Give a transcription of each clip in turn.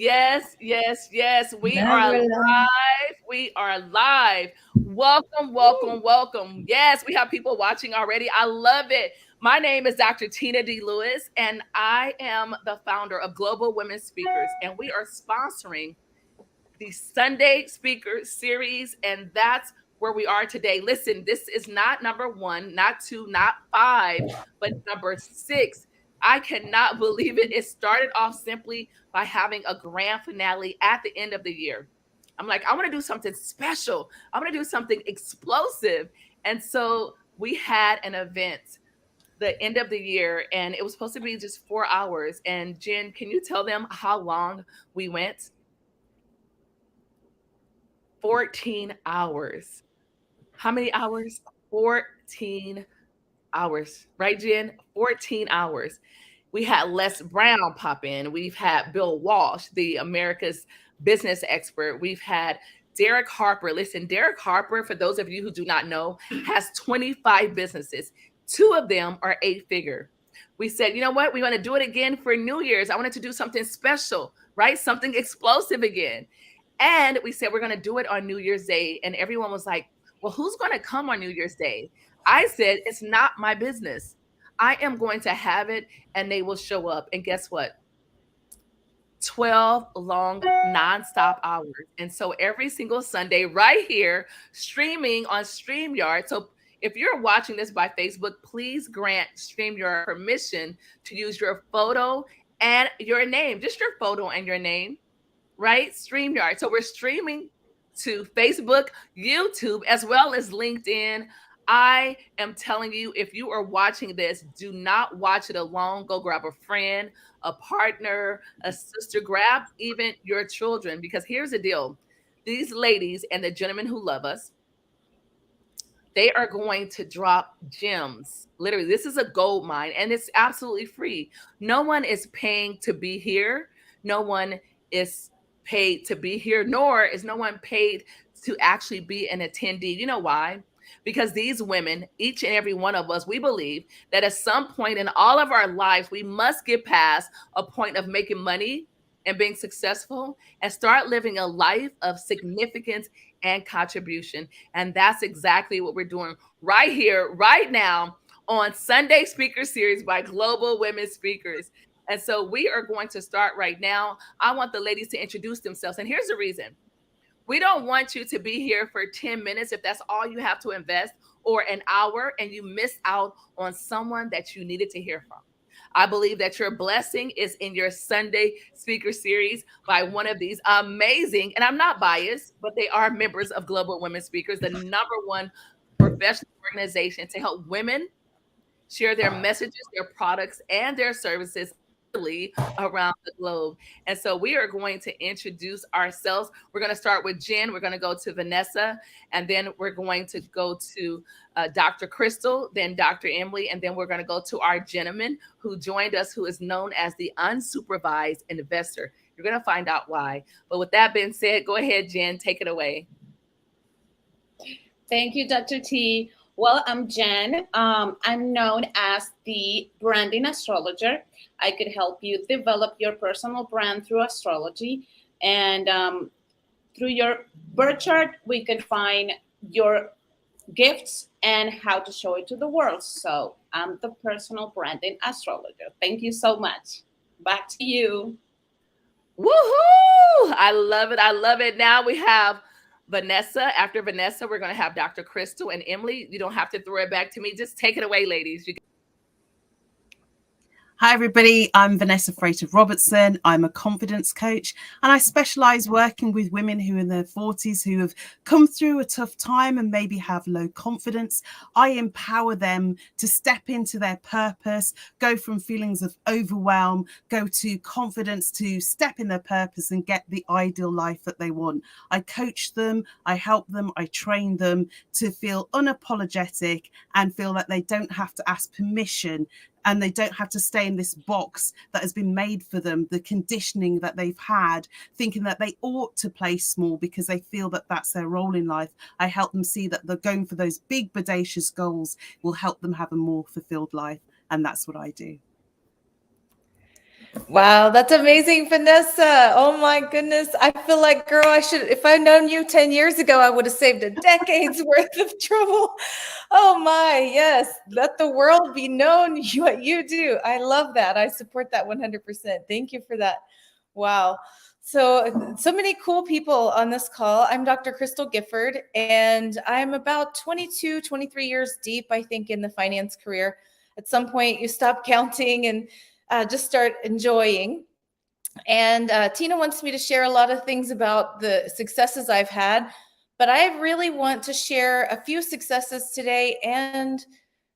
Yes, yes, yes. We are Never lie. live. We are live. Welcome, welcome, welcome. Yes, we have people watching already. I love it. My name is Dr. Tina D. Lewis, and I am the founder of Global Women Speakers, and we are sponsoring the Sunday Speaker Series, and that's where we are today. Listen, this is not number one, not two, not five, but number six. I cannot believe it. It started off simply by having a grand finale at the end of the year. I'm like, I want to do something special. I want to do something explosive. And so we had an event the end of the year, and it was supposed to be just 4 hours. And Jen, can you tell them how long we went? 14 hours. How many hours? 14 hours, right, Jen? 14 hours. We had Les Brown pop in. We've had Bill Walsh, the America's business expert. We've had Derrick Harper. Listen, Derrick Harper, for those of you who do not know, has 25 businesses. Two of them are eight figure. We said, you know what? We want to do it again for New Year's. I wanted to do something special, right? Something explosive again. And we said we're going to do it on New Year's Day. And everyone was like, well, who's going to come on New Year's Day? I said, it's not my business. I am going to have it and they will show up. And guess what? 12 long nonstop hours. And so every single Sunday, right here, streaming on StreamYard. So if you're watching this by Facebook, please grant StreamYard permission to use your photo and your name, just your photo and your name, right? StreamYard. So we're streaming to Facebook, YouTube, as well as LinkedIn. I am telling you, if you are watching this, do not watch it alone. Go grab a friend, a partner, a sister, grab even your children, because here's the deal. These ladies and the gentlemen who love us, they are going to drop gems. Literally, this is a gold mine and it's absolutely free. No one is paying to be here. No one is paid to be here, nor is no one paid to actually be an attendee. You know why? Because these women, each and every one of us, we believe that at some point in all of our lives, we must get past a point of making money and being successful and start living a life of significance and contribution. And that's exactly what we're doing right here, right now on Sunday Speaker Series by Global Women Speakers. And so we are going to start right now. I want the ladies to introduce themselves. And here's the reason. We don't want you to be here for 10 minutes if that's all you have to invest, or an hour, and you miss out on someone that you needed to hear from. I believe that your blessing is in your Sunday Speaker Series by one of these amazing, and I'm not biased, but they are members of Global Women Speakers, the number one professional organization to help women share their messages, their products, and their services around the globe. And so we are going to introduce ourselves. We're going to start with Jen. We're going to go to Vanessa, and then we're going to go to Dr. Crystal, then Dr. Emily, and then we're going to go to our gentleman who joined us, who is known as the unsupervised investor. You're going to find out why. But with that being said, go ahead, Jen, take it away. Thank you, Dr. T. Well, I'm Jen. I'm known as the branding astrologer. I could help you develop your personal brand through astrology. And through your birth chart, we could find your gifts and how to show it to the world. So I'm the personal branding astrologer. Thank you so much. Back to you. Woohoo! I love it. I love it. Now we have Vanessa. After Vanessa, we're going to have Dr. Crystal and Emily. You don't have to throw it back to me. Just take it away, ladies. Hi, everybody. I'm Vanessa Frater Robertson. I'm a confidence coach, and I specialize working with women who are in their 40s who have come through a tough time and maybe have low confidence. I empower them to step into their purpose, go from feelings of overwhelm, go to confidence, to step in their purpose and get the ideal life that they want. I coach them, I help them, I train them to feel unapologetic and feel that they don't have to ask permission, and they don't have to stay in this box that has been made for them, the conditioning that they've had, thinking that they ought to play small because they feel that that's their role in life. I help them see that they're going for those big, bodacious goals will help them have a more fulfilled life. And that's what I do. Wow, that's amazing, Vanessa. Oh my goodness. I feel like, girl, if I'd known you 10 years ago, I would have saved a decade's worth of trouble. Oh my, yes. Let the world be known what you do. I love that. I support that 100%. Thank you for that. Wow. So many cool people on this call. I'm Dr. Crystal Gifford, and I'm about 22, 23 years deep, I think, in the finance career. At some point, you stop counting and just start enjoying. And Tina wants me to share a lot of things about the successes I've had, but I really want to share a few successes today and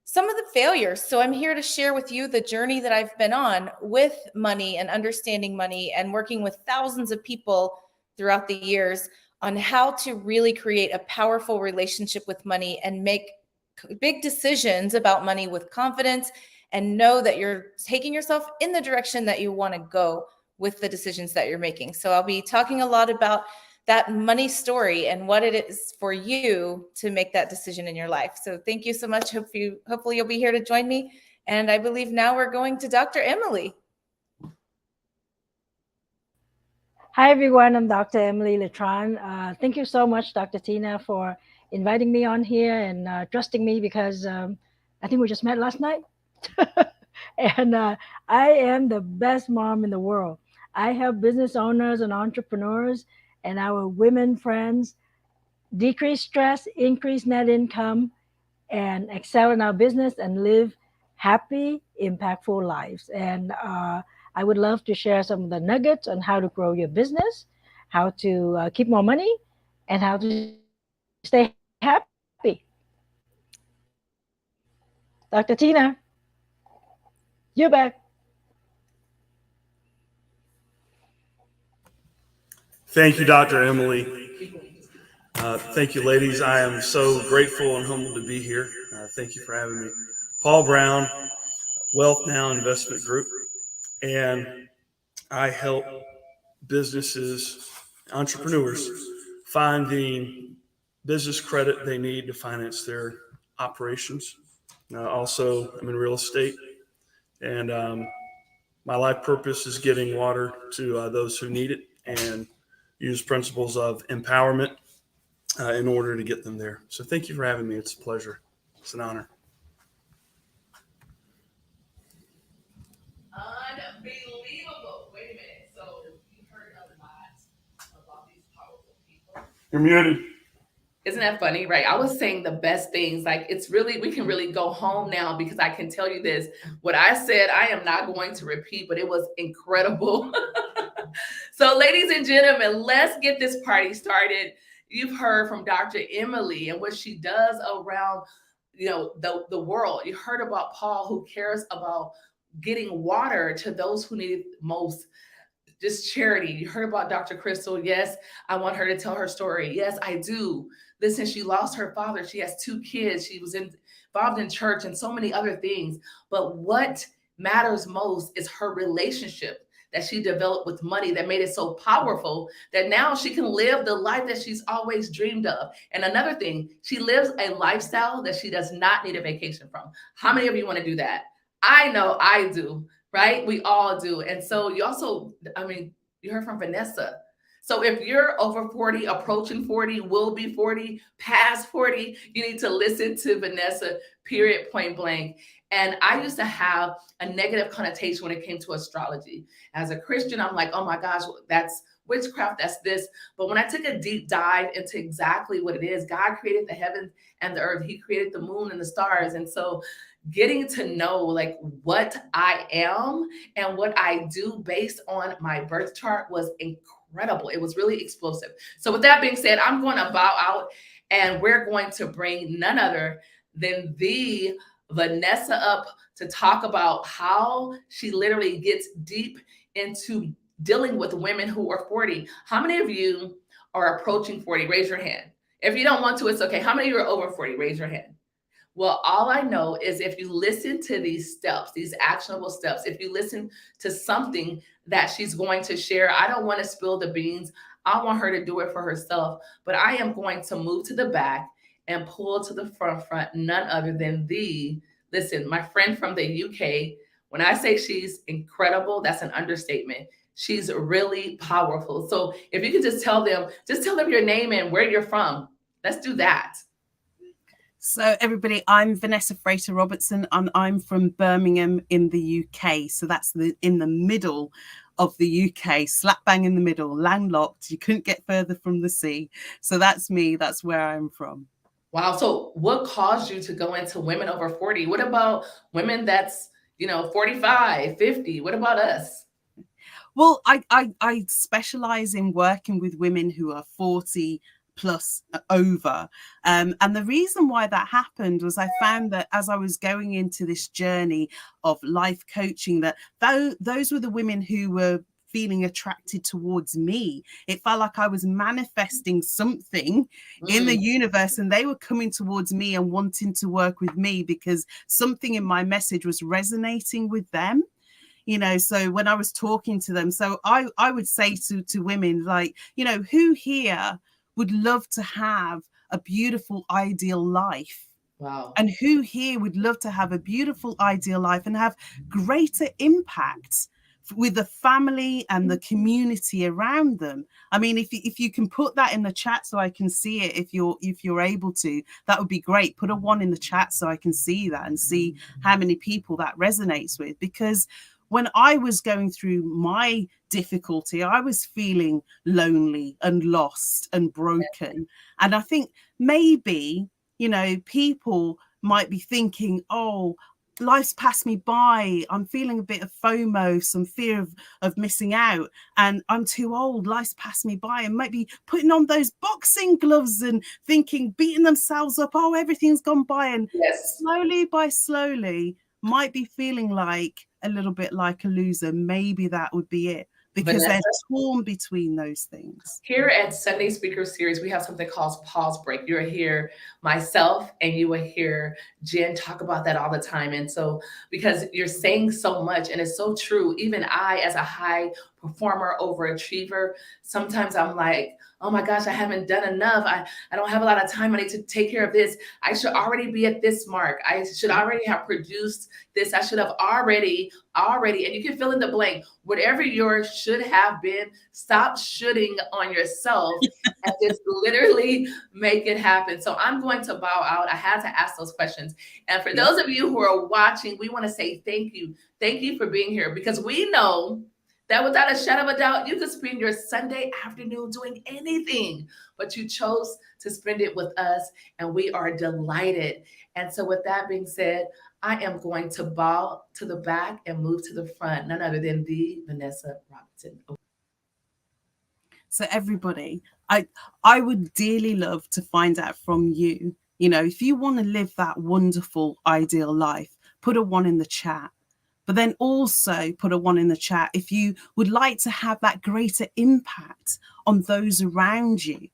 some of the failures. So I'm here to share with you the journey that I've been on with money and understanding money and working with thousands of people throughout the years on how to really create a powerful relationship with money and make big decisions about money with confidence and know that you're taking yourself in the direction that you want to go with the decisions that you're making. So I'll be talking a lot about that money story and what it is for you to make that decision in your life. So thank you so much. Hopefully you'll be here to join me. And I believe now we're going to Dr. Emily. Hi, everyone. I'm Dr. Emily Letran. Thank you so much, Dr. Tina, for inviting me on here and trusting me because I think we just met last night. And I am the best mom in the world. I help business owners and entrepreneurs and our women friends decrease stress, increase net income, and excel in our business and live happy, impactful lives. And I would love to share some of the nuggets on how to grow your business, how to keep more money, and how to stay happy. Dr. Tina, you're back. Thank you, Dr. Emily. Thank you, ladies. I am so grateful and humbled to be here. Thank you for having me. Paul Brown, Wealth Now Investment Group, and I help businesses, entrepreneurs, find the business credit they need to finance their operations. Also, I'm in real estate, and my life purpose is getting water to those who need it and use principles of empowerment in order to get them there. So thank you for having me. It's a pleasure. It's an honor. Unbelievable. Wait a minute. So you heard a lot about these powerful people. You're muted. Isn't that funny, right? I was saying the best things. Like, it's really, we can really go home now because I can tell you this. What I said, I am not going to repeat, but it was incredible. So, ladies and gentlemen, let's get this party started. You've heard from Dr. Emily and what she does around, the world. You heard about Paul, who cares about getting water to those who need it most. Just charity. You heard about Dr. Crystal. Yes, I want her to tell her story. Yes, I do. Listen, she lost her father. She has 2 kids. She was involved in church and so many other things. But what matters most is her relationship that she developed with money that made it so powerful that now she can live the life that she's always dreamed of. And another thing, she lives a lifestyle that she does not need a vacation from. How many of you want to do that? I know I do, right? We all do. And so you also, you heard from Vanessa. So if you're over 40, approaching 40, will be 40, past 40, you need to listen to Vanessa, period, point blank. And I used to have a negative connotation when it came to astrology. As a Christian, I'm like, oh my gosh, that's witchcraft, that's this. But when I took a deep dive into exactly what it is, God created the heavens and the earth. He created the moon and the stars. And so getting to know like what I am and what I do based on my birth chart was incredible. It was really explosive. So with that being said, I'm going to bow out and we're going to bring none other than the Vanessa up to talk about how she literally gets deep into dealing with women who are 40. How many of you are approaching 40? Raise your hand. If you don't want to, it's okay. How many of you are over 40? Raise your hand. Well, all I know is if you listen to these steps, these actionable steps, if you listen to something that she's going to share, I don't want to spill the beans. I want her to do it for herself, but I am going to move to the back and pull to the front, none other than listen, my friend from the UK, When I say she's incredible, that's an understatement. She's really powerful. So if you could just tell them your name and where you're from. Let's do that. So everybody, I'm Vanessa Frater Robertson, and I'm from Birmingham in the UK. So that's in the middle of the UK, slap bang in the middle, landlocked. You couldn't get further from the sea. So that's me. That's where I'm from. Wow. So what caused you to go into women over 40? What about women that's, 45, 50? What about us? Well, I specialize in working with women who are 40 plus over. And the reason why that happened was I found that as I was going into this journey of life coaching, that those were the women who were feeling attracted towards me. It felt like I was manifesting something in the universe, and they were coming towards me and wanting to work with me because something in my message was resonating with them. So when I was talking to them, so I would say to women, like, who here would love to have a beautiful, ideal life? Wow. And who here would love to have a beautiful, ideal life and have greater impact with the family and the community around them? I mean, if you can put that in the chat so I can see it, if you're able to, that would be great. Put a 1 in the chat so I can see that and see how many people that resonates with. Because when I was going through my difficulty, I was feeling lonely and lost and broken. And I think maybe, people might be thinking, oh, life's passed me by. I'm feeling a bit of FOMO, some fear of missing out. And I'm too old. Life's passed me by. And maybe putting on those boxing gloves and thinking, beating themselves up. Oh, everything's gone by. And slowly might be feeling like a little bit like a loser. Maybe that would be it, because they're torn between those things. Here at Sunday Speaker Series, we have something called Pause Break. You'll hear myself and you will hear Jen talk about that all the time. And so, because you're saying so much, and it's so true, even I, as a high performer, overachiever, sometimes I'm like, oh my gosh, I haven't done enough. I don't have a lot of time. I need to take care of this. I should already be at this mark. I should already have produced this. I should have already, and you can fill in the blank. Whatever yours should have been, stop shooting on yourself and just literally make it happen. So I'm going to bow out. I had to ask those questions. And for those of you who are watching, we want to say thank you. Thank you for being here, because we know that without a shadow of a doubt, you could spend your Sunday afternoon doing anything, but you chose to spend it with us, and we are delighted. And so with that being said, I am going to bow to the back and move to the front, none other than the Vanessa Robertson. So everybody, I would dearly love to find out from you, if you want to live that wonderful, ideal life, put a 1 in the chat. But then also put a 1 in the chat if you would like to have that greater impact on those around you.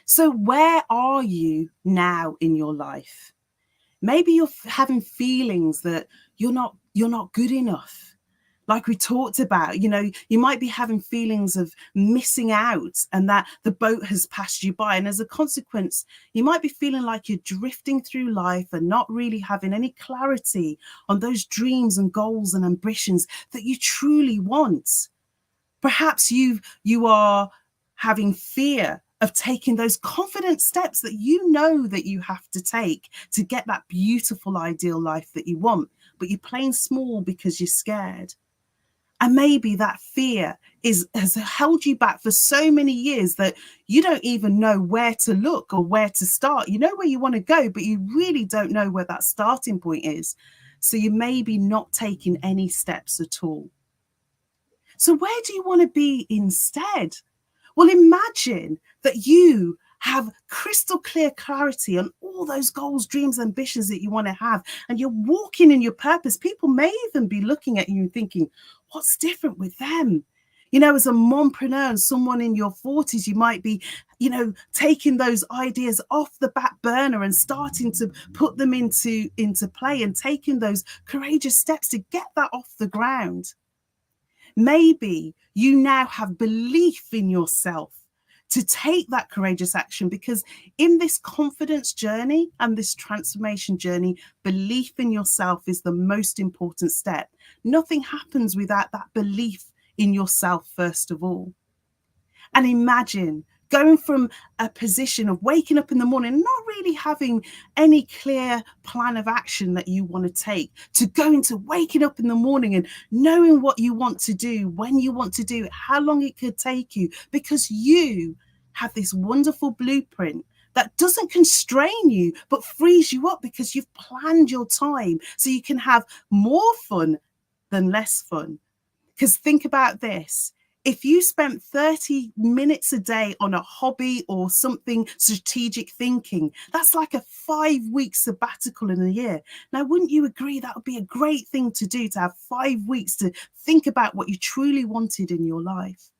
So where are you now in your life? Maybe you're having feelings that you're not good enough. Like we talked about, you might be having feelings of missing out and that the boat has passed you by. And as a consequence, you might be feeling like you're drifting through life and not really having any clarity on those dreams and goals and ambitions that you truly want. Perhaps you are having fear of taking those confident steps that that you have to take to get that beautiful, ideal life that you want, but you're playing small because you're scared. And maybe that fear has held you back for so many years that you don't even know where to look or where to start. You know where you want to go, but you really don't know where that starting point is. So you may be not taking any steps at all. So where do you want to be instead? Well, imagine that you have crystal clear clarity on all those goals, dreams, ambitions that you want to have, and you're walking in your purpose. People may even be looking at you and thinking, what's different with them? As a mompreneur and someone in your 40s, you might be, taking those ideas off the back burner and starting to put them into play and taking those courageous steps to get that off the ground. Maybe you now have belief in yourself to take that courageous action, because in this confidence journey and this transformation journey, belief in yourself is the most important step. Nothing happens without that belief in yourself, first of all. And imagine going from a position of waking up in the morning, not really having any clear plan of action that you want to take, to going to waking up in the morning and knowing what you want to do, when you want to do it, how long it could take you, because you have this wonderful blueprint that doesn't constrain you, but frees you up because you've planned your time so you can have more fun than less fun. Because think about this. If you spent 30 minutes a day on a hobby or something strategic thinking, that's like a 5-week sabbatical in a year. Now, wouldn't you agree that would be a great thing to do, to have 5 weeks to think about what you truly wanted in your life?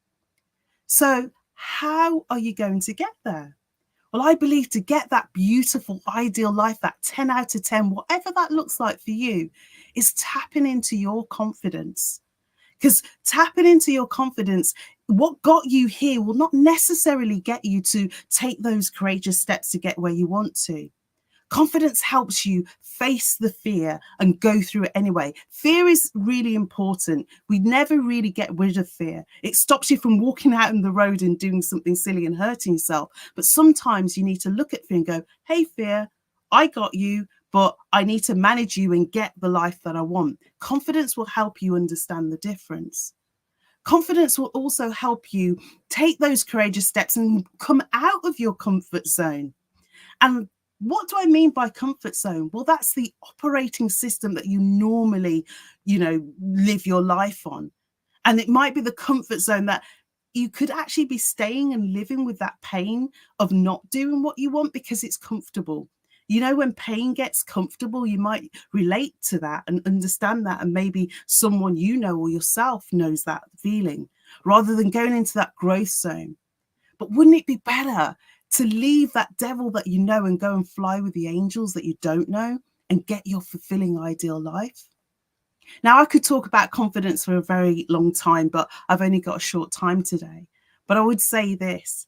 So how are you going to get there? Well, I believe to get that beautiful, ideal life, that 10 out of 10, whatever that looks like for you, is tapping into your confidence. Because tapping into your confidence, what got you here will not necessarily get you to take those courageous steps to get where you want to. Confidence helps you face the fear and go through it anyway. Fear is really important. We never really get rid of fear. It stops you from walking out on the road and doing something silly and hurting yourself. But sometimes you need to look at fear and go, hey, fear, I got you, but I need to manage you and get the life that I want. Confidence will help you understand the difference. Confidence will also help you take those courageous steps and come out of your comfort zone. And what do I mean by comfort zone? Well, that's the operating system that you normally, live your life on. And it might be the comfort zone that you could actually be staying and living with that pain of not doing what you want because it's comfortable. When pain gets comfortable, you might relate to that and understand that. And maybe someone or yourself knows that feeling, rather than going into that growth zone. But wouldn't it be better to leave that devil that you know and go and fly with the angels that you don't know and get your fulfilling ideal life? Now, I could talk about confidence for a very long time, but I've only got a short time today. But I would say this: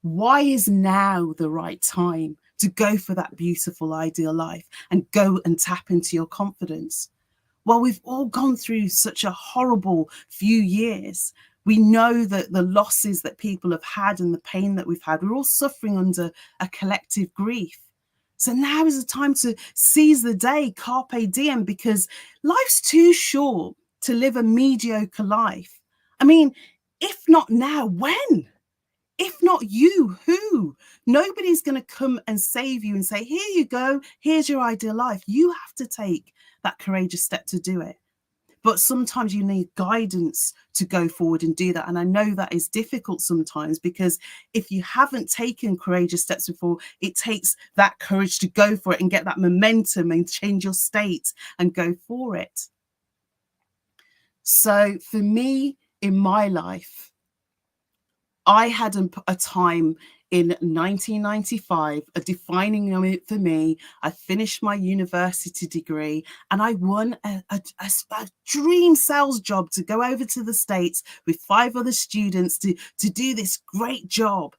why is now the right time to go for that beautiful ideal life and go and tap into your confidence? Well, we've all gone through such a horrible few years. We know that the losses that people have had and the pain that we've had, we're all suffering under a collective grief. So now is the time to seize the day, carpe diem, because life's too short to live a mediocre life. I mean, if not now, when? If not you, who? Nobody's going to come and save you and say, here you go, here's your ideal life. You have to take that courageous step to do it. But sometimes you need guidance to go forward and do that. And I know that is difficult sometimes, because if you haven't taken courageous steps before, it takes that courage to go for it and get that momentum and change your state and go for it. So for me, in my life, I had a time in 1995, a defining moment for me. I finished my university degree and I won a dream sales job to go over to the States with 5 other students to do this great job.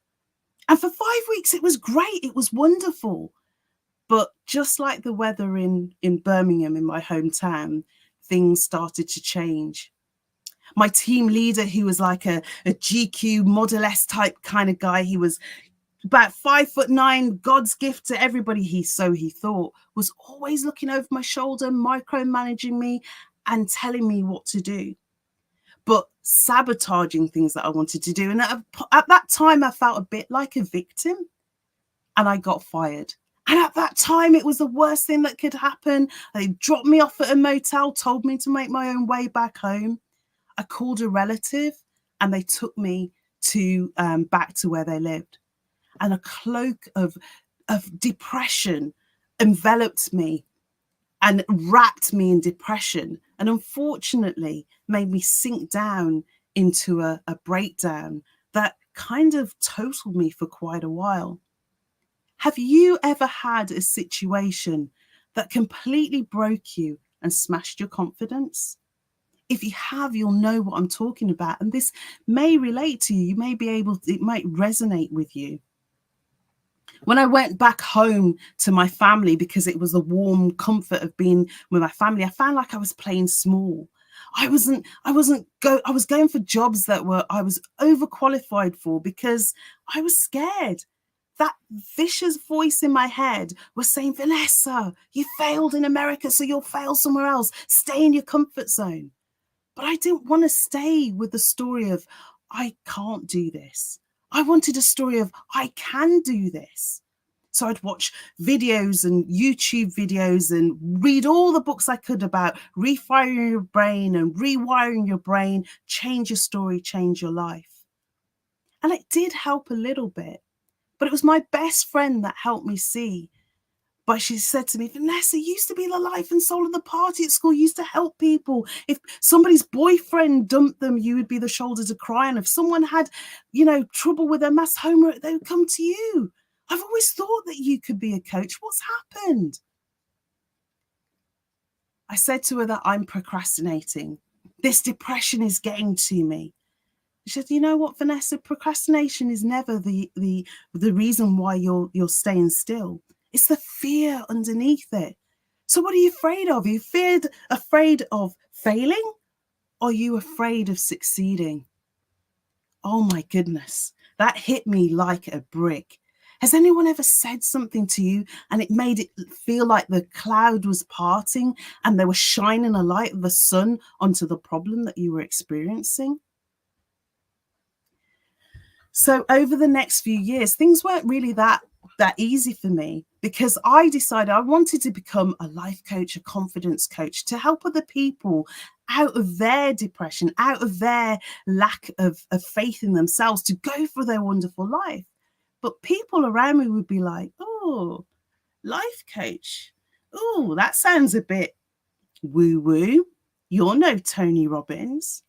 And for 5 weeks, it was great. It was wonderful. But just like the weather in Birmingham, in my hometown, things started to change. My team leader, who was like a GQ Model S type kind of guy, he was about 5'9", God's gift to everybody, he thought, was always looking over my shoulder, micromanaging me and telling me what to do, but sabotaging things that I wanted to do. And at that time, I felt a bit like a victim, and I got fired. And at that time, it was the worst thing that could happen. They dropped me off at a motel, told me to make my own way back home. I called a relative and they took me to back to where they lived. And a cloak of depression enveloped me and wrapped me in depression, and unfortunately made me sink down into a breakdown that kind of totaled me for quite a while. Have you ever had a situation that completely broke you and smashed your confidence? If you have, you'll know what I'm talking about. And this may relate to you. You may be able to, it might resonate with you. When I went back home to my family, because it was the warm comfort of being with my family, I found like I was playing small. I was going for jobs that I was overqualified for because I was scared. That vicious voice in my head was saying, Vanessa, you failed in America, so you'll fail somewhere else. Stay in your comfort zone. But I didn't want to stay with the story of, I can't do this. I wanted a story of, I can do this. So I'd watch videos and YouTube videos and read all the books I could about refiring your brain and rewiring your brain, change your story, change your life. And it did help a little bit, but it was my best friend that helped me see. But she said to me, Vanessa, used to be the life and soul of the party at school, used to help people. If somebody's boyfriend dumped them, you would be the shoulder to cry on. If someone had, trouble with their maths homework, they would come to you. I've always thought that you could be a coach. What's happened? I said to her that I'm procrastinating. This depression is getting to me. She said, you know what, Vanessa, procrastination is never the reason why you're staying still. It's the fear underneath it. So what are you afraid of? Are you afraid of failing? Or are you afraid of succeeding? Oh my goodness, that hit me like a brick. Has anyone ever said something to you and it made it feel like the cloud was parting and they were shining a light of the sun onto the problem that you were experiencing? So over the next few years, things weren't really that easy for me, because I decided I wanted to become a life coach, a confidence coach, to help other people out of their depression, out of their lack of faith in themselves, to go for their wonderful life. But people around me would be like, oh, life coach. Oh, that sounds a bit woo-woo. You're no Tony Robbins.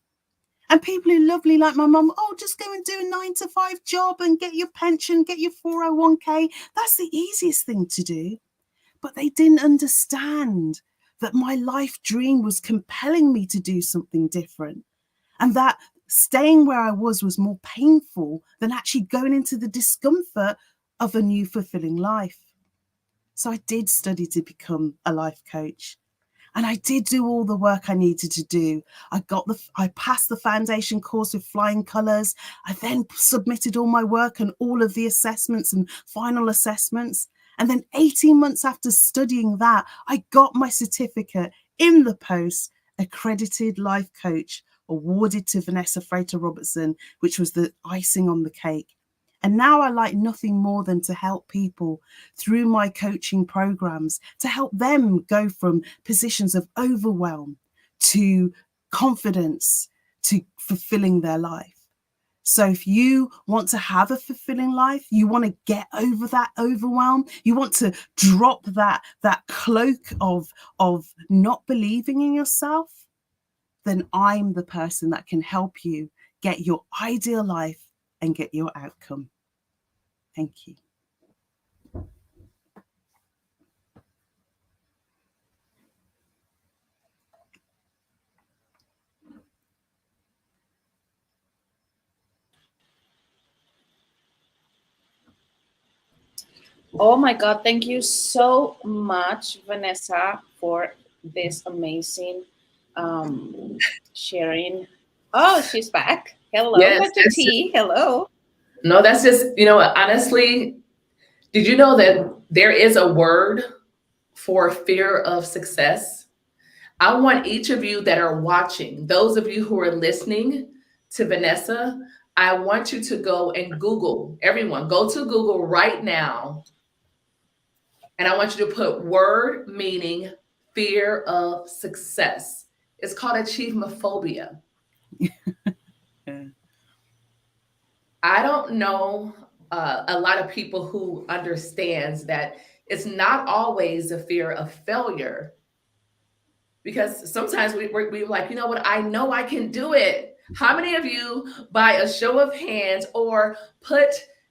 And people who are lovely, like my mum, oh, just go and do a 9-to-5 job and get your pension, get your 401k. That's the easiest thing to do. But they didn't understand that my life dream was compelling me to do something different. And that staying where I was more painful than actually going into the discomfort of a new fulfilling life. So I did study to become a life coach. And I did do all the work I needed to do. I passed the foundation course with flying colours. I then submitted all my work and all of the assessments and final assessments. And then 18 months after studying that, I got my certificate in the post, accredited life coach, awarded to Vanessa Frater Robertson, which was the icing on the cake. And now I like nothing more than to help people through my coaching programs, to help them go from positions of overwhelm to confidence, to fulfilling their life. So if you want to have a fulfilling life, you want to get over that overwhelm, you want to drop that cloak of not believing in yourself, then I'm the person that can help you get your ideal life and get your outcome. Thank you. Oh my God, thank you so much, Vanessa, for this amazing sharing. Oh, she's back. Hello, Yes, Dr. T. Hello. No, that's just, honestly, did you know that there is a word for fear of success? I want each of you that are watching, those of you who are listening to Vanessa, I want you to go and Google, everyone, go to Google right now. And I want you to put word meaning fear of success. It's called achievemophobia. I don't know a lot of people who understands that it's not always a fear of failure, because sometimes we're like, you know what, I know I can do it. How many of you, by a show of hands, or put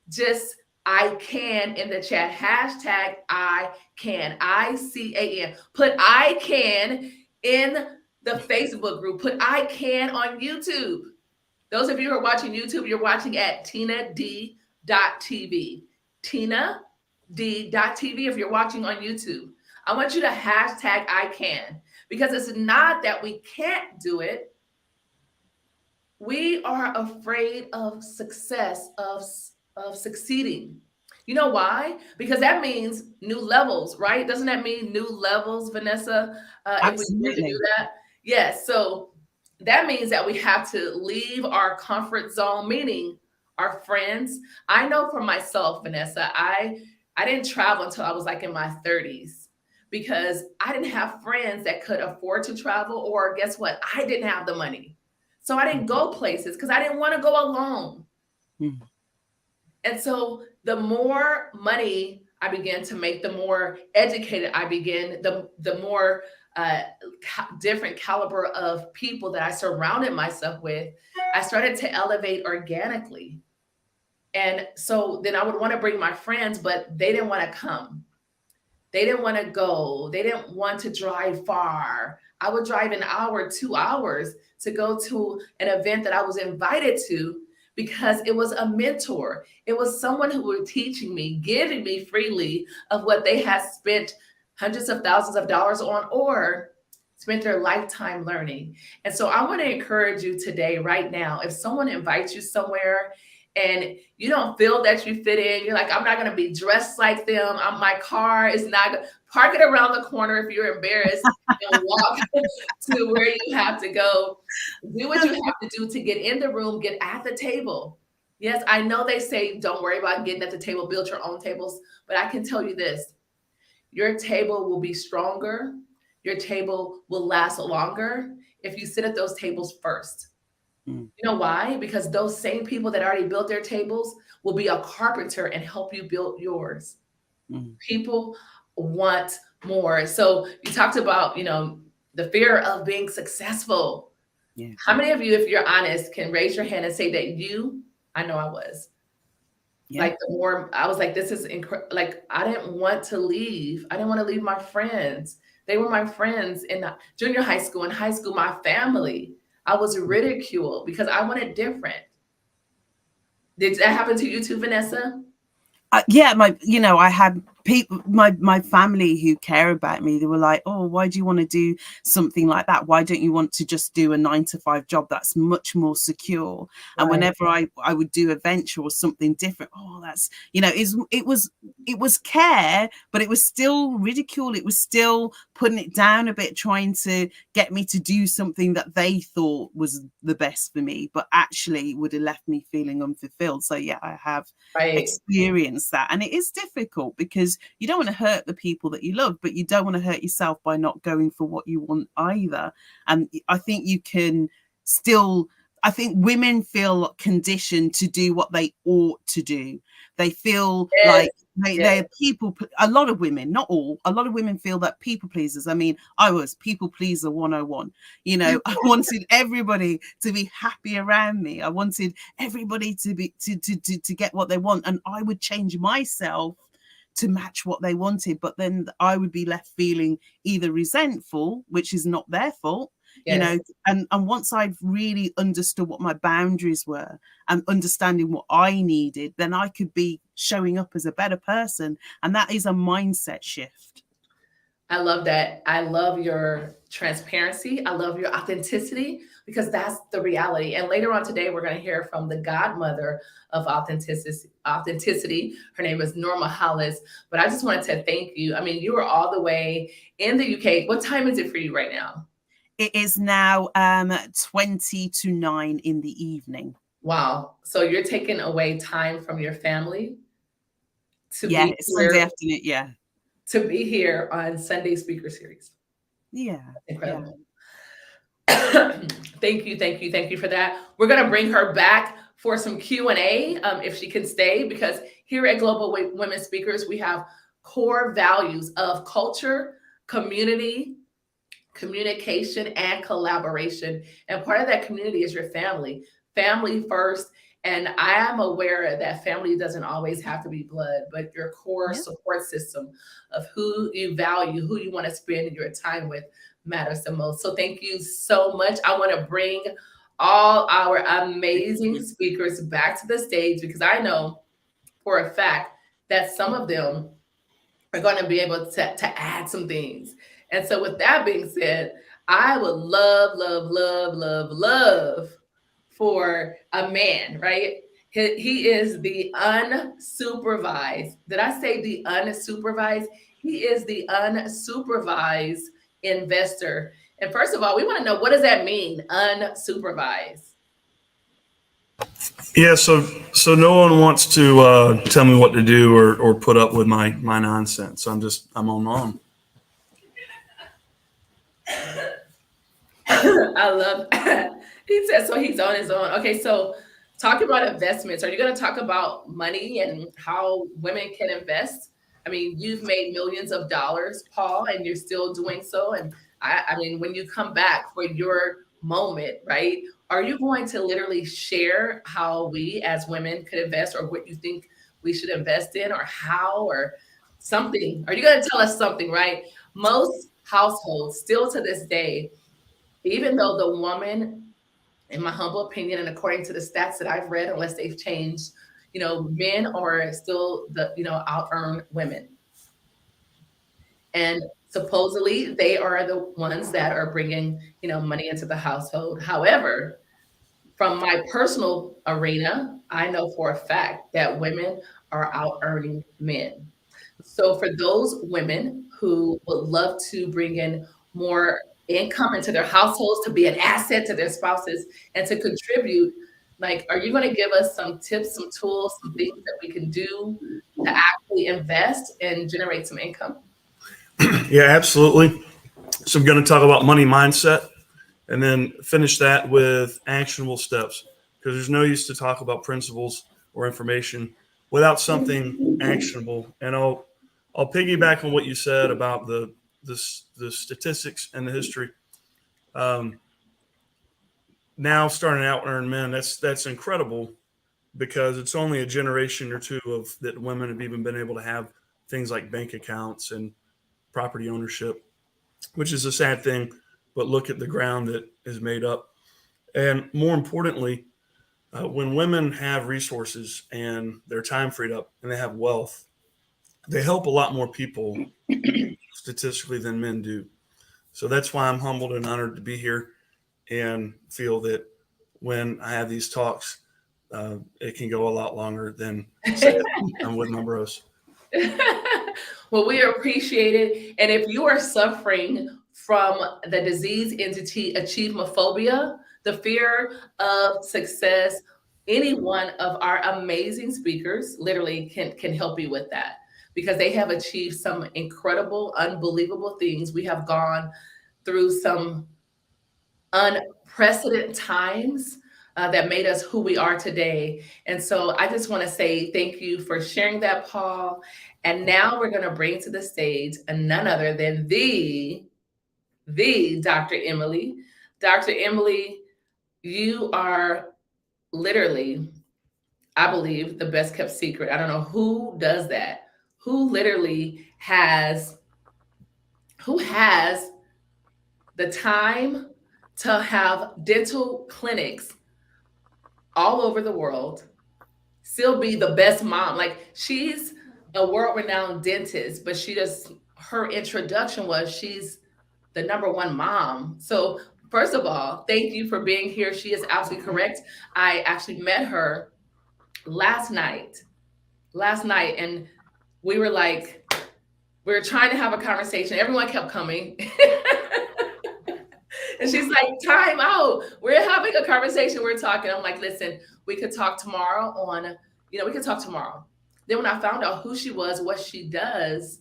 just I can in the chat, hashtag I can, ICAN, put I can in the Facebook group. Put I Can on YouTube. Those of you who are watching YouTube, you're watching at tinad.tv. tinad.tv if you're watching on YouTube. I want you to hashtag I Can, because it's not that we can't do it. We are afraid of success, of succeeding. You know why? Because that means new levels, right? Doesn't that mean new levels, Vanessa? If we begin to do that? Yes. So that means that we have to leave our comfort zone, meaning our friends. I know for myself, Vanessa, I didn't travel until I was like in my 30s, because I didn't have friends that could afford to travel, or guess what? I didn't have the money. So I didn't go places because I didn't want to go alone. Mm. And so the more money I began to make, the more educated I began, the more different caliber of people that I surrounded myself with, I started to elevate organically. And so then I would want to bring my friends, but they didn't want to come. They didn't want to go. They didn't want to drive far. I would drive an hour, 2 hours to go to an event that I was invited to, because it was a mentor. It was someone who was teaching me, giving me freely of what they had spent hundreds of thousands of dollars on, or spent their lifetime learning. And so I want to encourage you today, right now, if someone invites you somewhere and you don't feel that you fit in, you're like, I'm not going to be dressed like them. My car is not, park it around the corner if you're embarrassed and walk to where you have to go. Do what you have to do to get in the room, get at the table. Yes, I know they say don't worry about getting at the table, build your own tables. But I can tell you this, your table will be stronger. Your table will last longer if you sit at those tables first. You know why? Because those same people that already built their tables will be a carpenter and help you build yours. People want more. So you talked about, the fear of being successful. Yeah. How many of you, if you're honest, can raise your hand and say that I know I was. Yeah. Like the more I was like, this is incredible. Like, I didn't want to leave. I didn't want to leave my friends. They were my friends in junior high school, in high school, my family. I was ridiculed because I wanted different. Did that happen to you too, Vanessa? Yeah, I had people, my family who care about me. They were like, "Oh, why do you want to do something like that? Why don't you want to just do a 9-to-5 job that's much more secure?" And whenever I would do a venture or something different, that's it was care, but it was still ridicule. It was still putting it down a bit, trying to get me to do something that they thought was the best for me, but actually would have left me feeling unfulfilled. So yeah, I have experienced that, and it is difficult because you don't want to hurt the people that you love, but you don't want to hurt yourself by not going for what you want either. And I think I think women feel conditioned to do what they ought to do. They feel like they're people. A lot of women, not all, a lot of women feel that people pleasers. I mean, I was people pleaser 101. I wanted everybody to be happy around me. I wanted everybody to be to get what they want, and I would change myself to match what they wanted. But then I would be left feeling either resentful, which is not their fault. And once I've really understood what my boundaries were and understanding what I needed, then I could be showing up as a better person. And that is a mindset shift. I love that. I love your transparency. I love your authenticity, because that's the reality. And later on today, we're going to hear from the godmother of authenticity. Her name is Norma Hollis. But I just wanted to thank you. I mean, you were all the way in the UK. What time is it for you right now? It is now 20 to 9 in the evening. Wow. So you're taking away time from your family to be here, Sunday afternoon, to be here on Sunday Speaker Series. Yeah. That's incredible. Yeah. Thank you for that. We're going to bring her back for some Q&A if she can stay, because here at Global Women Speakers, we have core values of culture, community, communication, and collaboration. And part of that community is your family first. And I am aware that family doesn't always have to be blood, but your core support system of who you value, who you want to spend your time with. matters the most. So thank you so much. I want to bring all our amazing speakers back to the stage because I know for a fact that some of them are going to be able to add some things. And so, with that being said, I would love, love, love, love, love for a man, right? He is the unsupervised. Did I say the unsupervised? He is the unsupervised investor. And first of all, we want to know, what does that mean, unsupervised? Yeah, so no one wants to tell me what to do or put up with my nonsense. So I'm on my own. I love he said so he's on his own. Okay, so talking about investments, are you going to talk about money and how women can invest? I mean, you've made millions of dollars, Paul, and you're still doing so. And I mean, when you come back for your moment, right? Are you going to literally share how we as women could invest, or what you think we should invest in, or how, or something? Are you going to tell us something, right? Most households still to this day, even though the woman, in my humble opinion, and according to the stats that I've read, unless they've changed, men are still out earn women. And supposedly they are the ones that are bringing, money into the household. However, from my personal arena, I know for a fact that women are out earning men. So for those women who would love to bring in more income into their households, to be an asset to their spouses and to contribute, like, are you going to give us some tips, some tools, some things that we can do to actually invest and generate some income? Yeah, absolutely. So I'm going to talk about money mindset and then finish that with actionable steps, because there's no use to talk about principles or information without something actionable. And I'll piggyback on what you said about the statistics and the history. Now starting out earn men, that's incredible, because it's only a generation or two of that women have even been able to have things like bank accounts and property ownership, which is a sad thing. But look at the ground that is made up. And more importantly, when women have resources and their time freed up and they have wealth, they help a lot more people statistically than men do. So that's why I'm humbled and honored to be here, and feel that when I have these talks, it can go a lot longer than I'm with my bros. Well, we appreciate it. And if you are suffering from the disease entity achievemophobia, the fear of success, any one of our amazing speakers literally can help you with that, because they have achieved some incredible, unbelievable things. We have gone through some unprecedented times that made us who we are today. And so I just want to say thank you for sharing that, Paul. And now we're going to bring to the stage none other than the Dr. Emily. Dr. Emily, you are literally, I believe, the best kept secret. I don't know who does that. Who has the time to have dental clinics all over the world, still be the best mom. Like, she's a world-renowned dentist, but her introduction was she's the number one mom. So first of all, thank you for being here. She is absolutely correct. I actually met her last night, and we were trying to have a conversation. Everyone kept coming. And she's like, time out. We're having a conversation. We're talking. I'm like, listen, we could talk tomorrow we could talk tomorrow. Then when I found out who she was, what she does,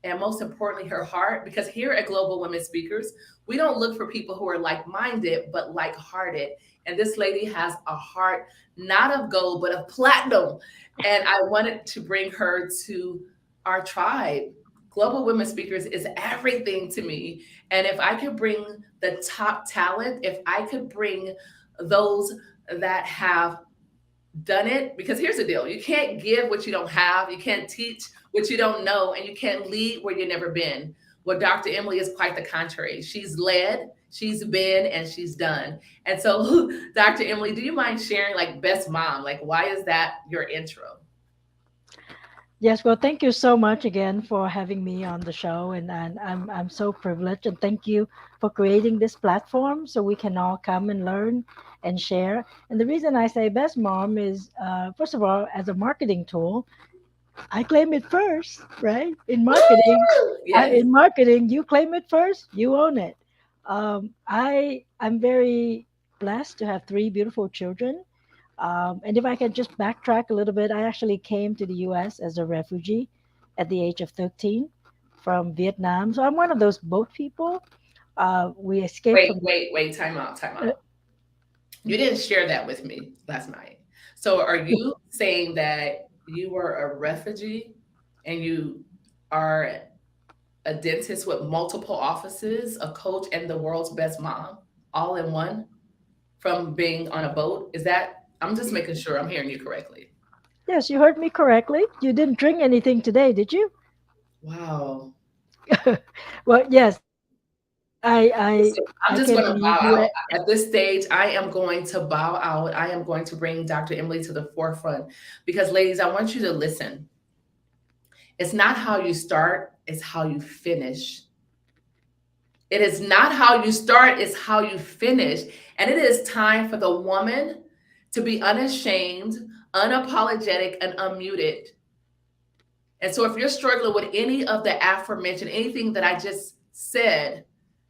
and most importantly, her heart, because here at Global Women Speakers, we don't look for people who are like-minded, but like-hearted. And this lady has a heart, not of gold, but of platinum. And I wanted to bring her to our tribe. Global Women Speakers is everything to me. And if I could bring the top talent, if I could bring those that have done it, because here's the deal: you can't give what you don't have, you can't teach what you don't know, and you can't lead where you've never been. Well, Dr. Emily is quite the contrary. She's led, she's been, and she's done. And so, Dr. Emily, do you mind sharing like best mom? Like, why is that your intro? Yes, well, thank you so much again for having me on the show, and I'm so privileged, and thank you for creating this platform so we can all come and learn and share. And the reason I say best mom is, first of all, as a marketing tool, I claim it first, right? Woo! Yes. In marketing, you claim it first, you own it. I'm very blessed to have three beautiful children. And if I can just backtrack a little bit, I actually came to the US as a refugee at the age of 13 from Vietnam. So I'm one of those boat people. We escaped Wait, from. wait, wait. Time out, time Uh, out. You didn't share that with me last night. So are you saying that you were a refugee and you are a dentist with multiple offices, a coach, and the world's best mom all in one from being on a boat? Is that, I'm just making sure I'm hearing you correctly. yes, you heard me correctly. You didn't drink anything today, did you? Wow. Well, yes, Listen, I I'm just came going to to the bow out. US. At this stage, I am going to bow out. I am going to bring Dr. Emily to the forefront because, ladies, I want you to listen. It's not how you start, it's how you finish. It is not how you start, it's how you finish. And it is time for the woman to be unashamed, unapologetic, and unmuted. And so if you're struggling with any of the aforementioned, anything that I just said,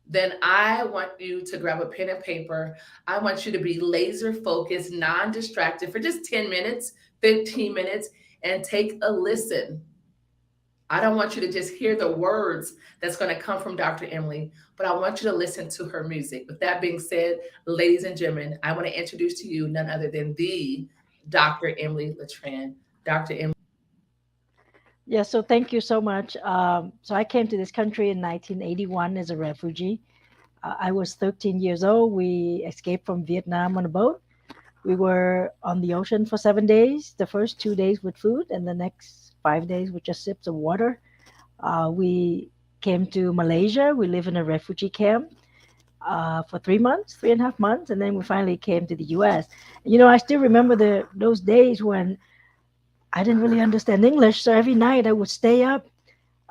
then I want you to grab a pen and paper. I want you to be laser focused, non distracted for just 10 minutes, 15 minutes, and take a listen. I don't want you to just hear the words that's going to come from Dr. Emily, but I want you to listen to her music. With that being said, ladies and gentlemen, I want to introduce to you none other than the Dr. Emily Letran. Dr. Emily. Yes, so thank you so much. So I came to this country in 1981 as a refugee. I was 13 years old. We escaped from Vietnam on a boat. We were on the ocean for 7 days, the first 2 days with food, and the next 5 days with just sips of water. We came to Malaysia. We lived in a refugee camp for 3 months, 3.5 months, and then we finally came to the US. You know, I still remember those days when I didn't really understand English, so every night I would stay up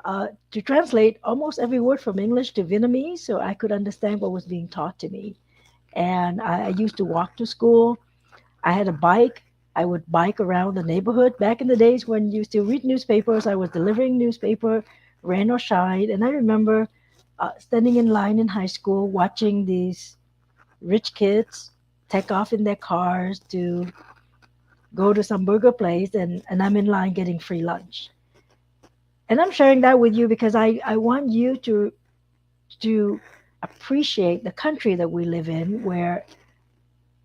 to translate almost every word from English to Vietnamese so I could understand what was being taught to me. And I used to walk to school. I had a bike. I would bike around the neighborhood. Back in the days when you still read newspapers, I was delivering newspaper, rain or shine. And I remember standing in line in high school watching these rich kids take off in their cars to go to some burger place, and I'm in line getting free lunch. And I'm sharing that with you because I want you to appreciate the country that we live in where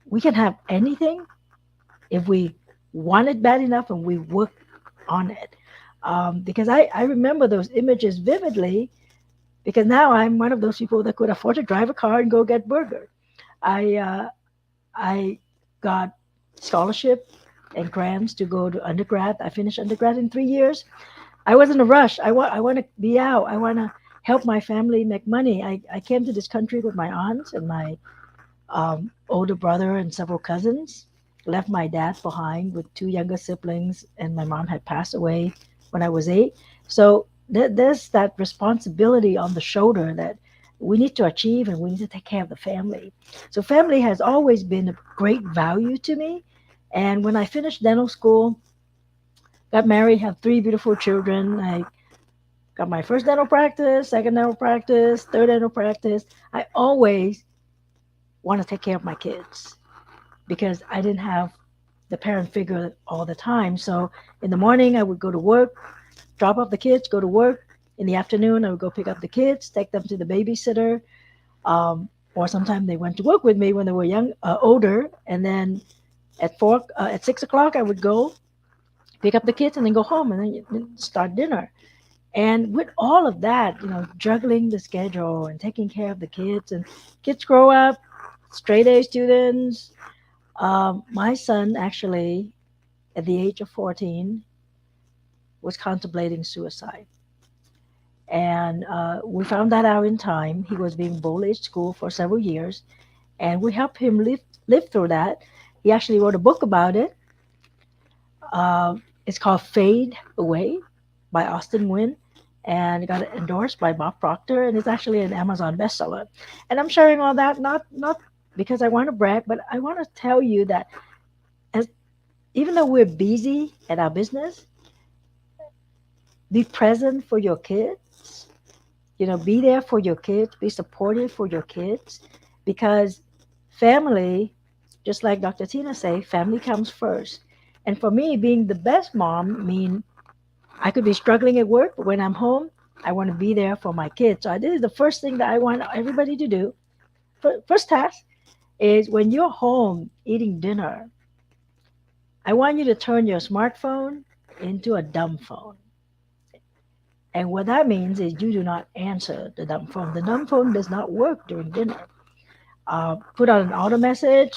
we can have anything if we want it bad enough and we work on it. Because I remember those images vividly because now I'm one of those people that could afford to drive a car and go get burger. I I got scholarship and grants to go to undergrad. I finished undergrad in 3 years. I was in a rush. I want to be out. I want to help my family make money. I came to this country with my aunts and my older brother and several cousins. Left my dad behind with two younger siblings, and my mom had passed away when I was 8. So there's that responsibility on the shoulder that we need to achieve, and we need to take care of the family. So family has always been a great value to me. And when I finished dental school, got married, have three beautiful children. I got my first dental practice, second dental practice, third dental practice. I always want to take care of my kids because I didn't have the parent figure all the time. So in the morning, I would go to work, drop off the kids, go to work. In the afternoon, I would go pick up the kids, take them to the babysitter. Or sometimes they went to work with me when they were older. And then at 6 o'clock, I would go pick up the kids and then go home and then start dinner. And with all of that, juggling the schedule and taking care of the kids, and kids grow up, straight A students. My son actually, at the age of 14, was contemplating suicide. And we found that out in time. He was being bullied at school for several years, and we helped him live through that. He actually wrote a book about it. It's called Fade Away by Austin Wynn, and it got endorsed by Bob Proctor, and it's actually an Amazon bestseller. And I'm sharing all that not because I want to brag, but I want to tell you that as even though we're busy at our business, be present for your kids. Be there for your kids, be supportive for your kids, because family, just like Dr. Tina say, family comes first. And for me, being the best mom mean I could be struggling at work, but when I'm home, I want to be there for my kids. So this is the first thing that I want everybody to do. First task is when you're home eating dinner, I want you to turn your smartphone into a dumb phone. And what that means is you do not answer the dumb phone. The dumb phone does not work during dinner. Put on an auto message.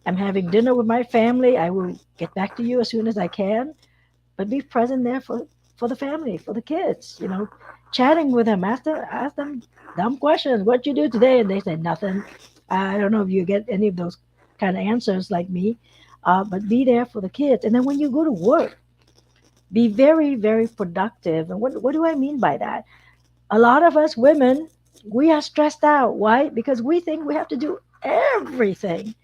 I'm having dinner with my family. I will get back to you as soon as I can. But be present there for the family, for the kids. Chatting with them. Ask them dumb questions. What you do today? And they say nothing. I don't know if you get any of those kind of answers like me. But be there for the kids. And then when you go to work, be very, very productive. And what do I mean by that? A lot of us women, we are stressed out. Why? Because we think we have to do everything,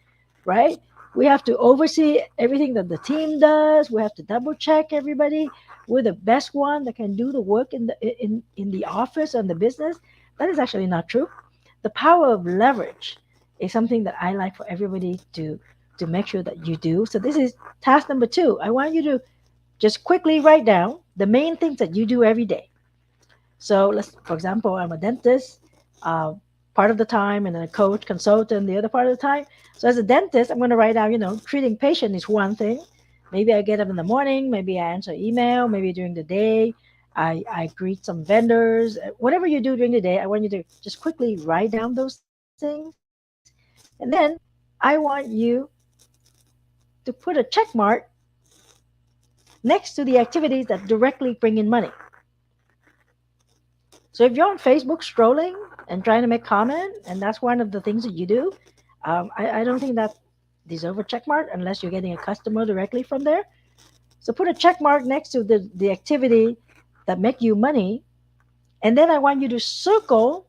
right? We have to oversee everything that the team does. We have to double check everybody. We're the best one that can do the work in the office and the business. That is actually not true. The power of leverage is something that I like for everybody to make sure that you do. So this is task number 2. I want you to just quickly write down the main things that you do every day. So for example, I'm a dentist part of the time, and a coach, consultant the other part of the time. So as a dentist, I'm going to write down, treating patient is one thing. Maybe I get up in the morning, maybe I answer email, maybe during the day, I greet some vendors. Whatever you do during the day, I want you to just quickly write down those things. And then I want you to put a check mark next to the activities that directly bring in money. So if you're on Facebook scrolling and trying to make comment, and that's one of the things that you do, I don't think that deserve a check mark unless you're getting a customer directly from there. So put a check mark next to the activity that make you money, and then I want you to circle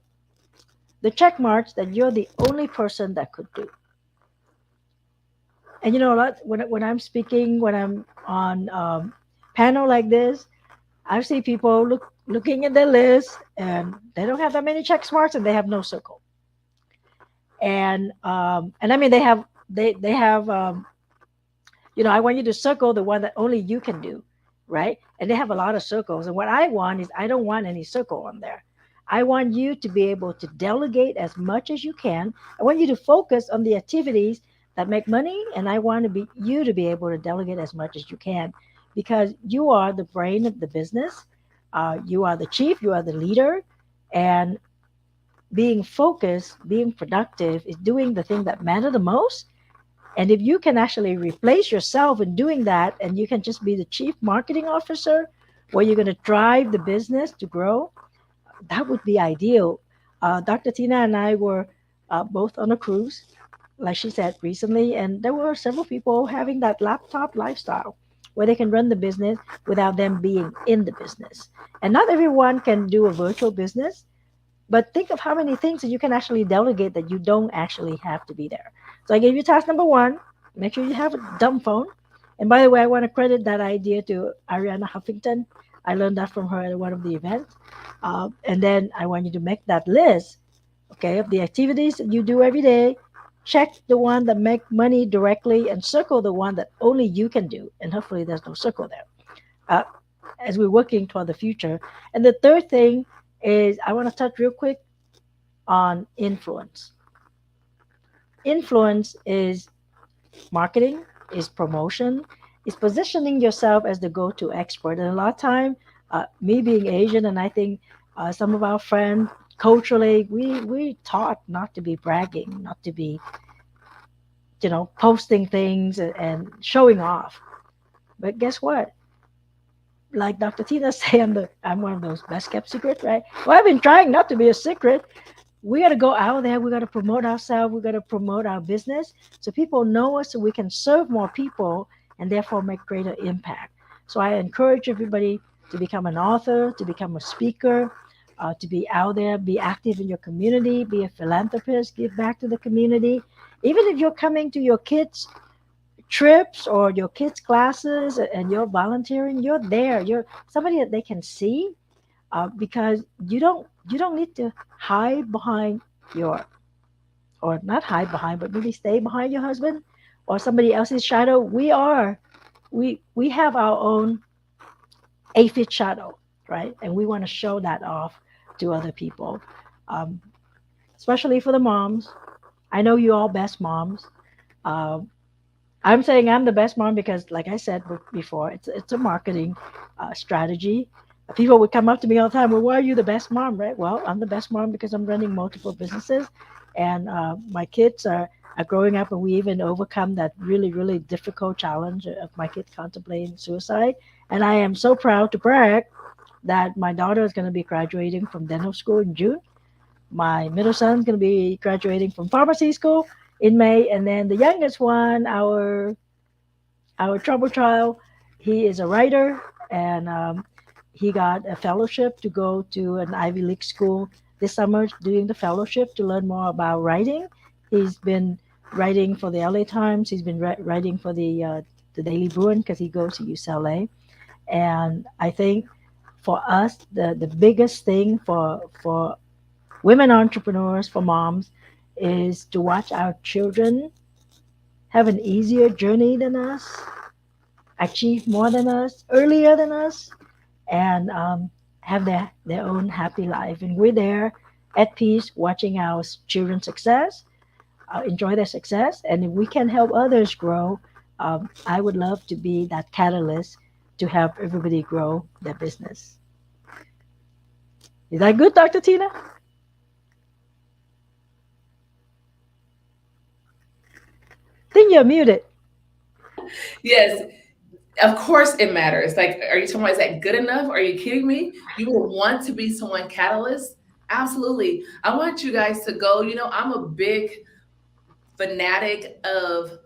the check marks that you're the only person that could do. And a lot when I'm speaking, when I'm on panel like this, I see people looking at their list, and they don't have that many check marks, and they have no circle. And I mean they have I want you to circle the one that only you can do, right? And they have a lot of circles. And what I want is I don't want any circle on there. I want you to be able to delegate as much as you can. I want you to focus on the activities that make money, and I want you to be able to delegate as much as you can, because you are the brain of the business. You are the chief, you are the leader, and being focused, being productive is doing the thing that matter the most. And if you can actually replace yourself in doing that, and you can just be the chief marketing officer, where you're going to drive the business to grow, that would be ideal. Dr. Tina and I were both on a cruise, like she said recently, and there were several people having that laptop lifestyle where they can run the business without them being in the business. And not everyone can do a virtual business, but think of how many things that you can actually delegate that you don't actually have to be there. So I gave you task number 1. Make sure you have a dumb phone. And by the way, I want to credit that idea to Ariana Huffington. I learned that from her at one of the events. And then I want you to make that list, okay, of the activities that you do every day. Check the one that make money directly, and circle the one that only you can do. And hopefully there's no circle there as we're working toward the future. And the third thing is I want to touch real quick on influence. Influence is marketing, is promotion, is positioning yourself as the go-to expert. And a lot of time, me being Asian, and I think some of our friends culturally, we taught not to be bragging, not to be, posting things and showing off. But guess what? like Dr. Tina say, I'm one of those best kept secrets, right? Well, I've been trying not to be a secret. We got to go out there. We got to promote ourselves. We got to promote our business so people know us, so we can serve more people and therefore make greater impact. So I encourage everybody to become an author, to become a speaker, to be out there, be active in your community, be a philanthropist, give back to the community. Even if you're coming to your kids' trips or your kids' classes and you're volunteering, you're there. You're somebody that they can see, because you don't need to hide behind your, or not hide behind, but maybe stay behind your husband or somebody else's shadow. We have our own aphid shadow, right? And we want to show that off to other people, um, especially for the moms. I know you all best moms. Um, I'm saying I'm the best mom because, like I said before, it's a marketing strategy. People would come up to me all the time. Well, why are you the best mom, right? Well, I'm the best mom because I'm running multiple businesses, and my kids are growing up, and we even overcome that really really difficult challenge of my kids contemplating suicide. And I am so proud to brag that my daughter is going to be graduating from dental school in June. My middle son's going to be graduating from pharmacy school in May, and then the youngest one, our trouble child, he is a writer, and he got a fellowship to go to an Ivy League school this summer, doing the fellowship to learn more about writing. He's been writing for the LA Times. He's been writing for the Daily Bruin because he goes to UCLA. And I think for us, the biggest thing for women entrepreneurs, for moms, is to watch our children have an easier journey than us, achieve more than us, earlier than us, and have their own happy life. And we're there at peace watching our children's success, enjoy their success. And if we can help others grow, I would love to be that catalyst to help everybody grow their business. Is that good, Dr. Tina? Think you're muted. Yes, of course it matters. Like, are you talking about, is that good enough? Are you kidding me? You would want to be someone catalyst? Absolutely. I want you guys to go. I'm a big fanatic of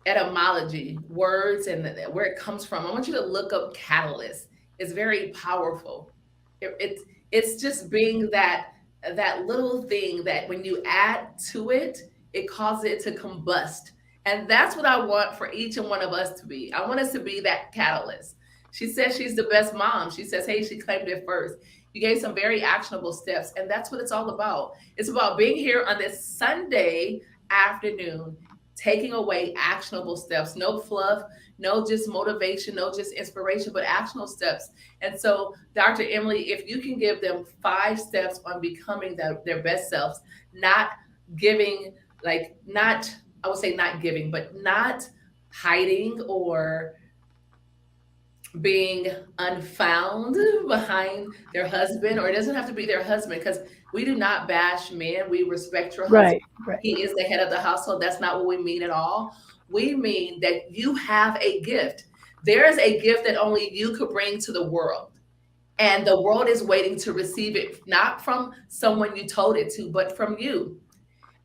etymology, words, and where it comes from. I want you to look up catalyst. It's very powerful. It's just being that little thing that when you add to it, it causes it to combust. And that's what I want for each and one of us to be. I want us to be that catalyst. She says she's the best mom. She says, hey, she claimed it first. You gave some very actionable steps, and that's what it's all about. It's about being here on this Sunday afternoon, taking away actionable steps. No fluff, no just motivation, no just inspiration, but actionable steps. And so, Dr. Emily, if you can give them 5 steps on becoming their best selves, not giving, not, I would say not giving, but not hiding or being unfound behind their husband, or it doesn't have to be their husband, because we do not bash men. We respect your husband. Right, right. He is the head of the household. That's not what we mean at all. We mean that you have a gift. There is a gift that only you could bring to the world. And the world is waiting to receive it, not from someone you told it to, but from you.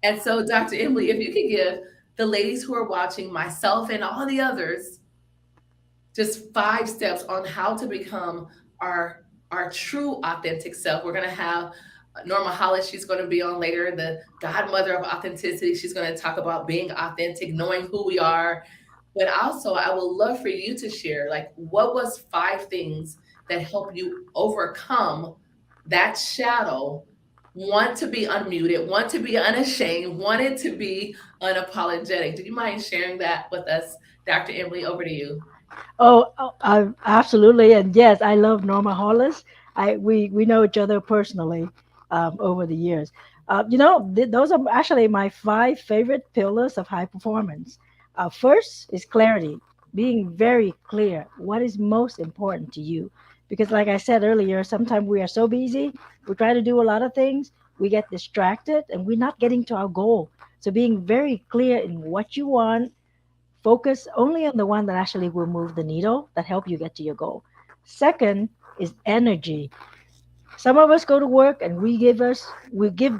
And so, Dr. Emily, if you could give the ladies who are watching, myself and all the others, just 5 steps on how to become our true authentic self. We're going to have Norma Hollis. She's going to be on later, the godmother of authenticity. She's going to talk about being authentic, knowing who we are. But also, I would love for you to share, like, what was 5 things that helped you overcome that shadow, want to be unmuted, want to be unashamed, wanted to be unapologetic. Do you mind sharing that with us, Dr. Emily? Over to you. Absolutely, and yes, I love Norma Hollis. We know each other personally over the years. Those are actually my 5 favorite pillars of high performance. First is clarity, being very clear what is most important to you. Because, like I said earlier, sometimes we are so busy, we try to do a lot of things, we get distracted, and we're not getting to our goal. So, being very clear in what you want Focus only on the one that actually will move the needle, that help you get to your goal. Second is energy. Some of us go to work and we give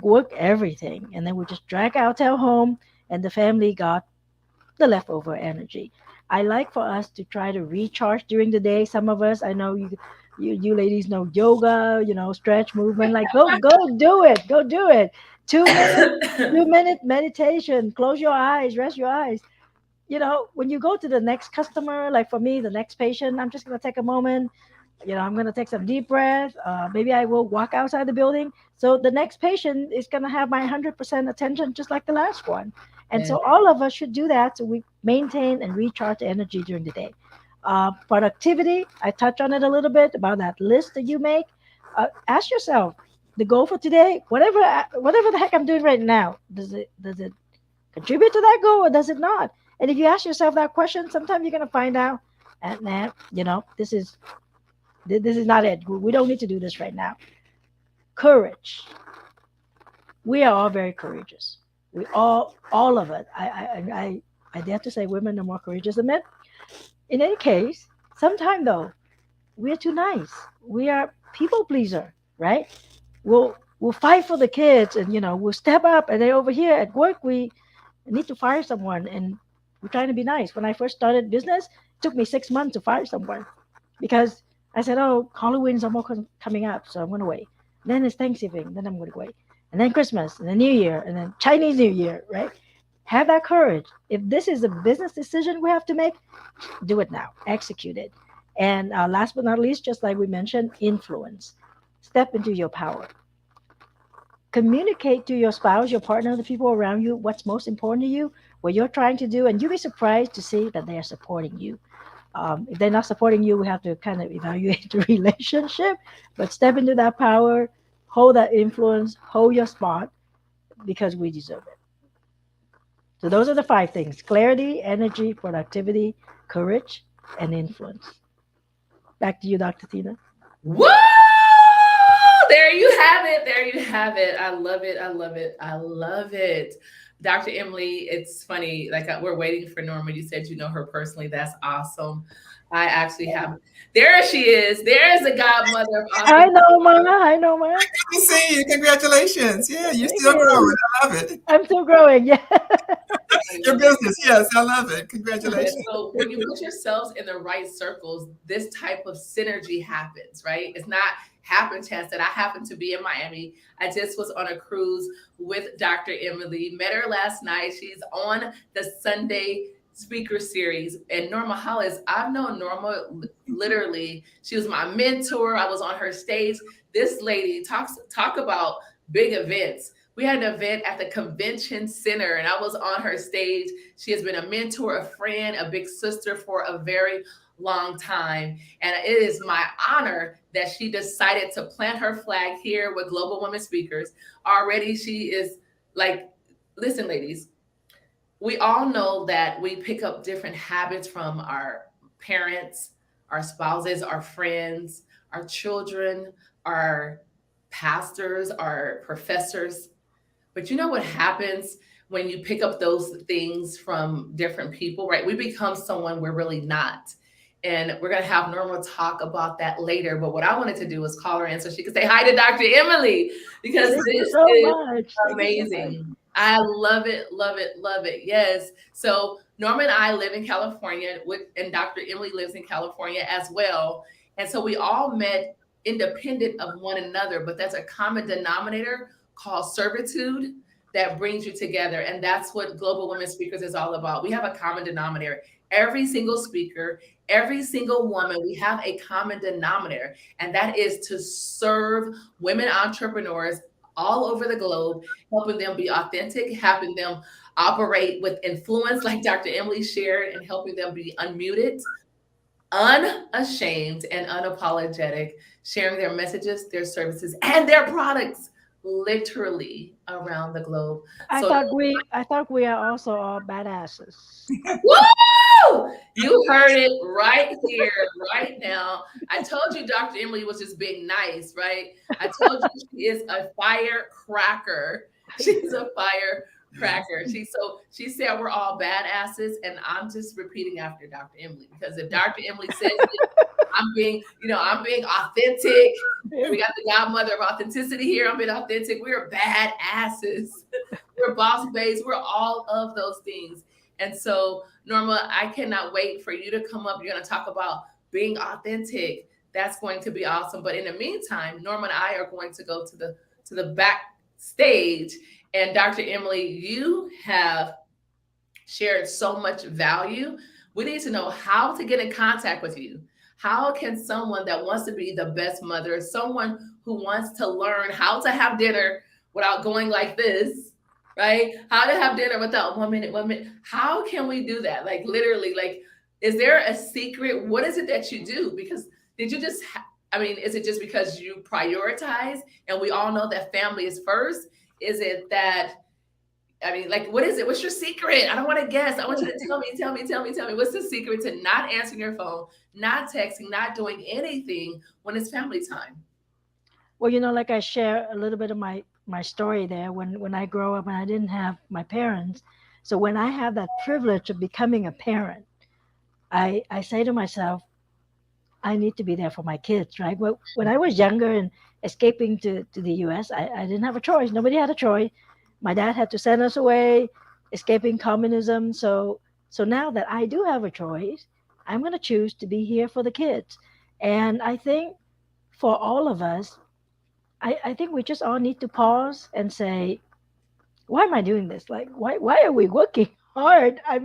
work everything, and then we just drag our tail home, and the family got the leftover energy. I like for us to try to recharge during the day. Some of us, I know you ladies know yoga, stretch movement. Like go do it. Go do it. 2 minute 2 minute meditation. Close your eyes, rest your eyes. When you go to the next customer, like for me, the next patient, I'm just gonna take a moment. I'm going to take some deep breath. Maybe I will walk outside the building. So the next patient is going to have my 100% attention, just like the last one. And so all of us should do that so we maintain and recharge energy during the day. Productivity, I touched on it a little bit about that list that you make. Ask yourself the goal for today, whatever the heck I'm doing right now, does it contribute to that goal or does it not? And if you ask yourself that question, sometimes you're going to find out, and this is not it. We don't need to do this right now. Courage. We are all very courageous. We all of it. I dare to say women are more courageous than men. In any case, sometimes though, we're too nice. We are people pleaser, right? We'll fight for the kids, and we'll step up. And then over here at work, we need to fire someone, and we're trying to be nice. When I first started business, it took me 6 months to fire someone because I said, oh, Halloween's almost coming up, so I'm going to wait. Then it's Thanksgiving, then I'm going to wait. And then Christmas, and then New Year, and then Chinese New Year, right? Have that courage. If this is a business decision we have to make, do it now. Execute it. And last but not least, just like we mentioned, influence. Step into your power. Communicate to your spouse, your partner, the people around you, what's most important to you, what you're trying to do, and you'll be surprised to see that they are supporting you. If they're not supporting you, we have to kind of evaluate the relationship, but step into that power, hold that influence, hold your spot, because we deserve it. So those are the 5 things: clarity, energy, productivity, courage, and influence. Back to you, Dr. Tina. Woo! There you have it. There you have it. I love it. I love it. I love it. Dr. Emily, it's funny. Like we're waiting for Norma. You said you know her personally. That's awesome. I actually have. There she is. There's the godmother of awesome. I know, Ma. I know, Ma. Good to see you. Congratulations. Yeah, you're still growing. I love it. I'm still growing. Yeah. Your business. Yes, I love it. Congratulations. So when you put yourselves in the right circles, this type of synergy happens, right? It's not happen chance that I happen to be in Miami. I just was on a cruise with Dr. Emily, met her last night. She's on the Sunday speaker series. And Norma Hollis, I've known Norma literally. She was my mentor. I was on her stage. This lady talk about big events. We had an event at the convention center and I was on her stage. She has been a mentor, a friend, a big sister for a very long time. And it is my honor that she decided to plant her flag here with Global Women Speakers. Already she is like, listen, ladies, we all know that we pick up different habits from our parents, our spouses, our friends, our children, our pastors, our professors. But you know what happens when you pick up those things from different people, right? We become someone we're really not. And we're going to have Norma talk about that later. But what I wanted to do was call her in so she could say hi to Dr. Emily, because this is amazing. I love it, love it, love it. Yes. So Norma and I live in California, and Dr. Emily lives in California as well. And so we all met independent of one another, but there's a common denominator called servitude that brings you together. And that's what Global Women Speakers is all about. We have a common denominator. Every single speaker, every single woman, we have a common denominator, and that is to serve women entrepreneurs all over the globe, helping them be authentic, helping them operate with influence, like Dr. Emily shared, and helping them be unmuted, unashamed, and unapologetic, sharing their messages, their services, and their products literally around the globe. I thought we are also all badasses. Woo! You heard it right here, right now. I told you Dr. Emily was just being nice, right? I told you she is a firecracker. She's a cracker. She said we're all badasses, and I'm just repeating after Dr. Emily, because if Dr. Emily says it, I'm being authentic. We got the godmother of authenticity here. I'm being authentic. We're badasses. We're boss babes. We're all of those things. And so, Norma, I cannot wait for you to come up. You're going to talk about being authentic. That's going to be awesome. But in the meantime, Norma and I are going to go to the backstage. And Dr. Emily, you have shared so much value. We need to know how to get in contact with you. How can someone that wants to be the best mother, someone who wants to learn how to have dinner without going like this, right? How to have dinner without 1 minute. How can we do that? Like literally, like, is there a secret? What is it that you do? Because did you just, is it just because you prioritize, and we all know that family is first? Is it that, what is it? What's your secret? I don't want to guess. I want you to tell me. What's the secret to not answering your phone, not texting, not doing anything when it's family time? Well, like I share a little bit of my story there. When I grow up and I didn't have my parents, so when I have that privilege of becoming a parent, I say to myself, I need to be there for my kids, right? Well, when I was younger and escaping to the U.S., I didn't have a choice. Nobody had a choice. My dad had to send us away, escaping communism. So now that I do have a choice, I'm going to choose to be here for the kids. And I think for all of us, I think we just all need to pause and say, why am I doing this? Like, why are we working hard? I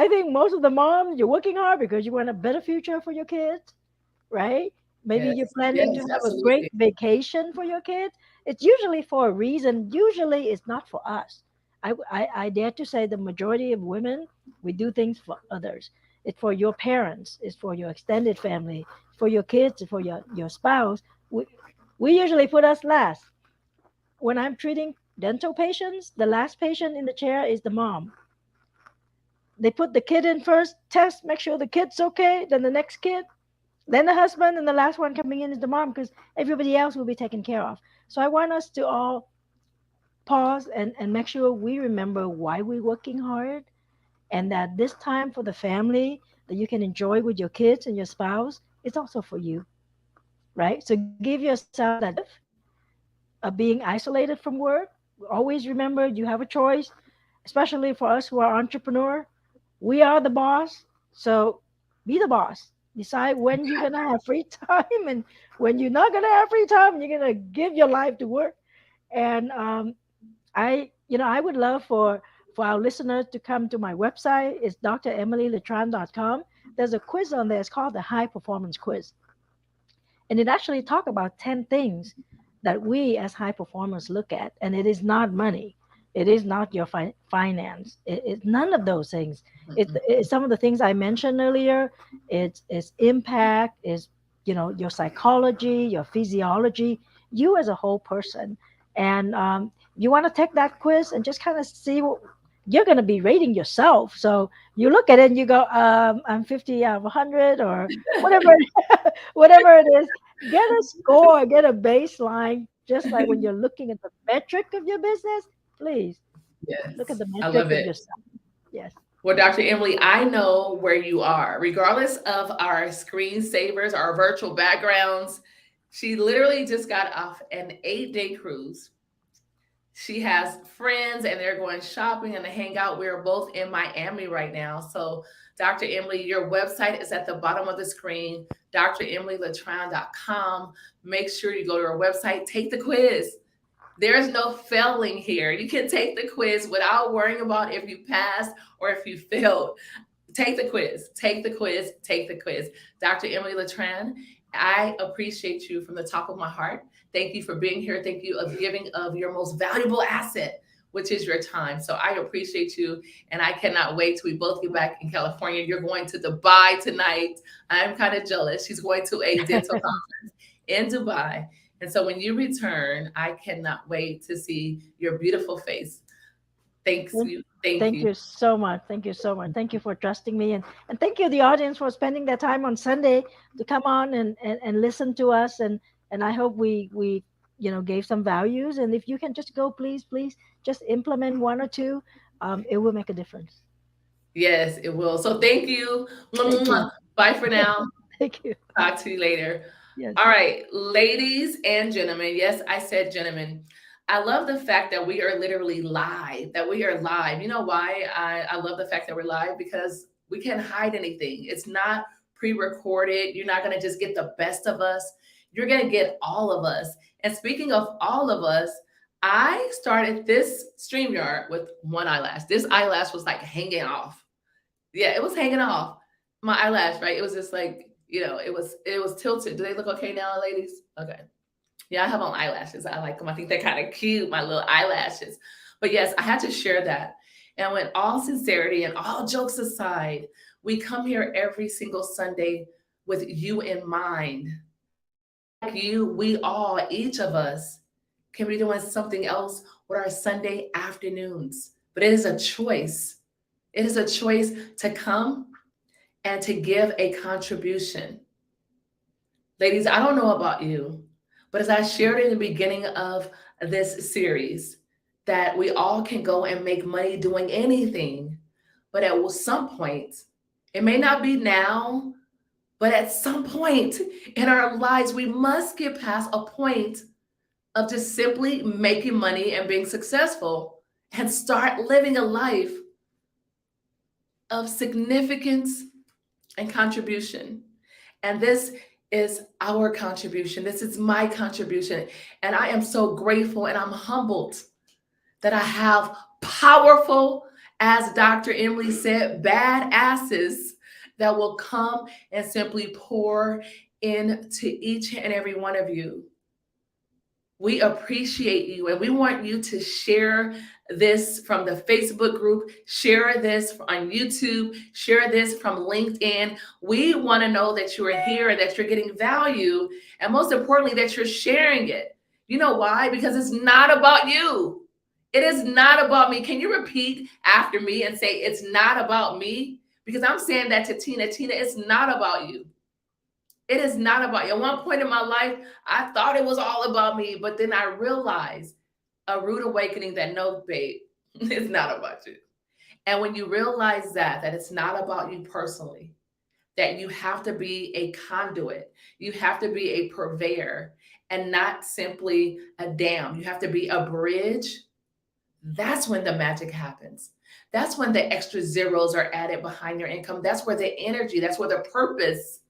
think most of the moms, you're working hard because you want a better future for your kids, right? Maybe you're planning to have a great vacation for your kids. It's usually for a reason. Usually it's not for us. I dare to say the majority of women, we do things for others. It's for your parents. It's for your extended family, for your kids, for your spouse. We usually put us last. When I'm treating dental patients, the last patient in the chair is the mom. They put the kid in first, test, make sure the kid's okay, then the next kid, then the husband, and the last one coming in is the mom, because everybody else will be taken care of. So I want us to all pause and make sure we remember why we're working hard, and that this time for the family that you can enjoy with your kids and your spouse, it's also for you, right? So give yourself that gift of being isolated from work. Always remember you have a choice, especially for us who are entrepreneur. We are the boss, so be the boss. Decide when you're gonna have free time and when you're not gonna have free time. You're gonna give your life to work. And I would love for our listeners to come to my website. It's dremilyletran.com. There's a quiz on there. It's called the High Performance Quiz, and it actually talk about 10 things that we as high performers look at. And it is not money. It is not your finance. It's none of those things. It's some of the things I mentioned earlier. It's impact, is your psychology, your physiology, you as a whole person. And you want to take that quiz and just kind of see what you're going to be rating yourself. So you look at it and you go, I'm 50 out of 100 or whatever, whatever it is. Get a score, get a baseline, just like when you're looking at the metric of your business. Please look at the metric of yourself. Yes. Well, Dr. Emily, I know where you are, regardless of our screensavers, our virtual backgrounds. She literally just got off an 8-day cruise. She has friends and they're going shopping and to hang out. We're both in Miami right now. So, Dr. Emily, your website is at the bottom of the screen, dremilyletran.com. Make sure you go to our website, take the quiz. There's no failing here. You can take the quiz without worrying about if you passed or if you failed. Take the quiz, take the quiz, take the quiz. Dr. Emily Letran, I appreciate you from the top of my heart. Thank you for being here. Thank you of giving of your most valuable asset, which is your time. So I appreciate you. And I cannot wait till we both get back in California. You're going to Dubai tonight. I'm kind of jealous. She's going to a dental conference in Dubai. And so when you return, I cannot wait to see your beautiful face. Thank you. Thank you so much. Thank you so much. Thank you for trusting me. And thank you, the audience, for spending their time on Sunday to come on and listen to us. And I hope we gave some values. And if you can just go, please, just implement one or two, it will make a difference. Yes, it will. So thank you. Thank you. Bye for now. Thank you. Talk to you later. Yes. All right, ladies and gentlemen. Yes, I said gentlemen. I love the fact that we are literally live, that we are live. You know why I love the fact that we're live? Because we can't hide anything. It's not pre-recorded. You're not going to just get the best of us. You're going to get all of us. And speaking of all of us, I started this StreamYard with one eyelash. This eyelash was like hanging off. Yeah, it was hanging off. My eyelash, right? It was just like, it was tilted. Do they look okay now, ladies? Okay. Yeah, I have on eyelashes. I like them. I think they're kind of cute, my little eyelashes. But yes, I had to share that. And with all sincerity and all jokes aside, we come here every single Sunday with you in mind. Like you, we all, each of us, can be doing something else with our Sunday afternoons. But it is a choice. It is a choice to come and to give a contribution. Ladies, I don't know about you, but as I shared in the beginning of this series, that we all can go and make money doing anything. But at some point, it may not be now, but at some point in our lives, we must get past a point of just simply making money and being successful and start living a life of significance and contribution. And this is our contribution. This is my contribution. And I am so grateful and I'm humbled that I have powerful, as Dr. Emily said, badasses that will come and simply pour into each and every one of you. We appreciate you and we want you to share this from the Facebook group, share this on YouTube, share this from LinkedIn. We want to know that you are here, that you're getting value, and most importantly, that you're sharing it. You know why? Because it's not about you. It is not about me. Can you repeat after me and say, it's not about me? Because I'm saying that to Tina. Tina, it's not about you. It is not about you. At one point in my life, I thought it was all about me, but then I realized a rude awakening that no, babe, it's not about you. And when you realize that it's not about you personally, that you have to be a conduit, you have to be a purveyor and not simply a dam. You have to be a bridge. That's when the magic happens. That's when the extra zeros are added behind your income. That's where the energy, that's where the purpose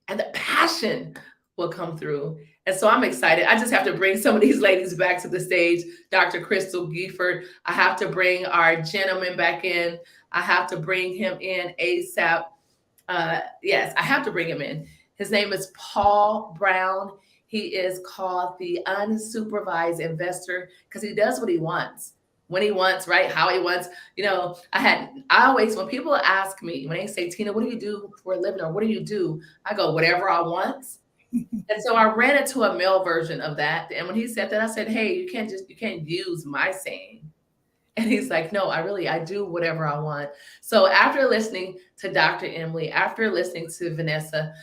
and the passion will come through. And so I'm excited. I just have to bring some of these ladies back to the stage. Dr. Crystal Gifford. I have to bring our gentleman back in. I have to bring him in ASAP. Yes, I have to bring him in. His name is Paul Brown. He is called the unsupervised investor because he does what he wants, when he wants, right? How he wants. I always, when people ask me, when they say, Tina, what do you do for a living? Or what do you do? I go, whatever I want. And so I ran into a male version of that. And when he said that, I said, hey, you can't use my saying. And he's like, no, I do whatever I want. So after listening to Dr. Emily, after listening to Vanessa,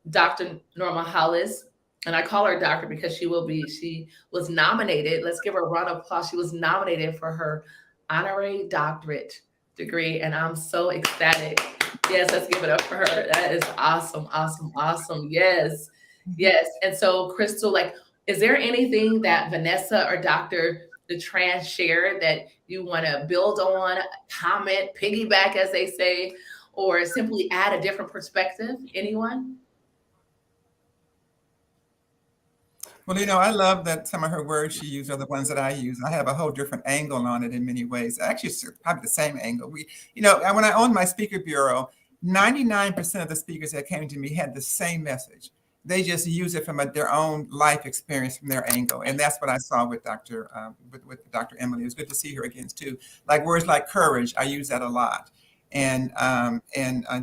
Dr. Norma Hollis, and I call her doctor because she was nominated. Let's give her a round of applause. She was nominated for her honorary doctorate degree. And I'm so ecstatic. Yes, let's give it up for her. That is awesome, awesome, awesome. Yes, yes. And so, Crystal, is there anything that Vanessa or Dr. DeTran shared that you want to build on, comment, piggyback, as they say, or simply add a different perspective? Anyone? Well, I love that some of her words she used are the ones that I use. I have a whole different angle on it in many ways. Actually, it's probably the same angle. When I owned my speaker bureau, 99% of the speakers that came to me had the same message. They just use it from their own life experience, from their angle. And that's what I saw with Dr. Emily. It was good to see her again, too. Like words like courage, I use that a lot. And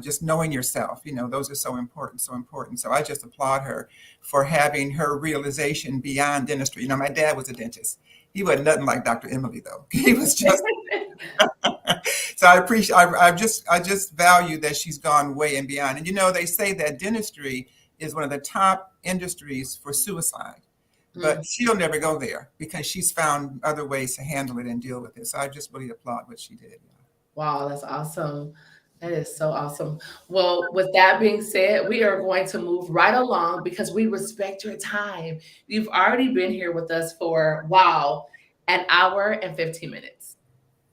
just knowing yourself, those are so important, so important. So I just applaud her for having her realization beyond dentistry. My dad was a dentist. He wasn't nothing like Dr. Emily, though. He was just. So I appreciate. I just value that she's gone way and beyond. And they say that dentistry is one of the top industries for suicide. but she'll never go there because she's found other ways to handle it and deal with it. So I just really applaud what she did. Wow, that's awesome. That is so awesome. Well, with that being said, we are going to move right along because we respect your time. You've already been here with us for, wow, an hour and 15 minutes.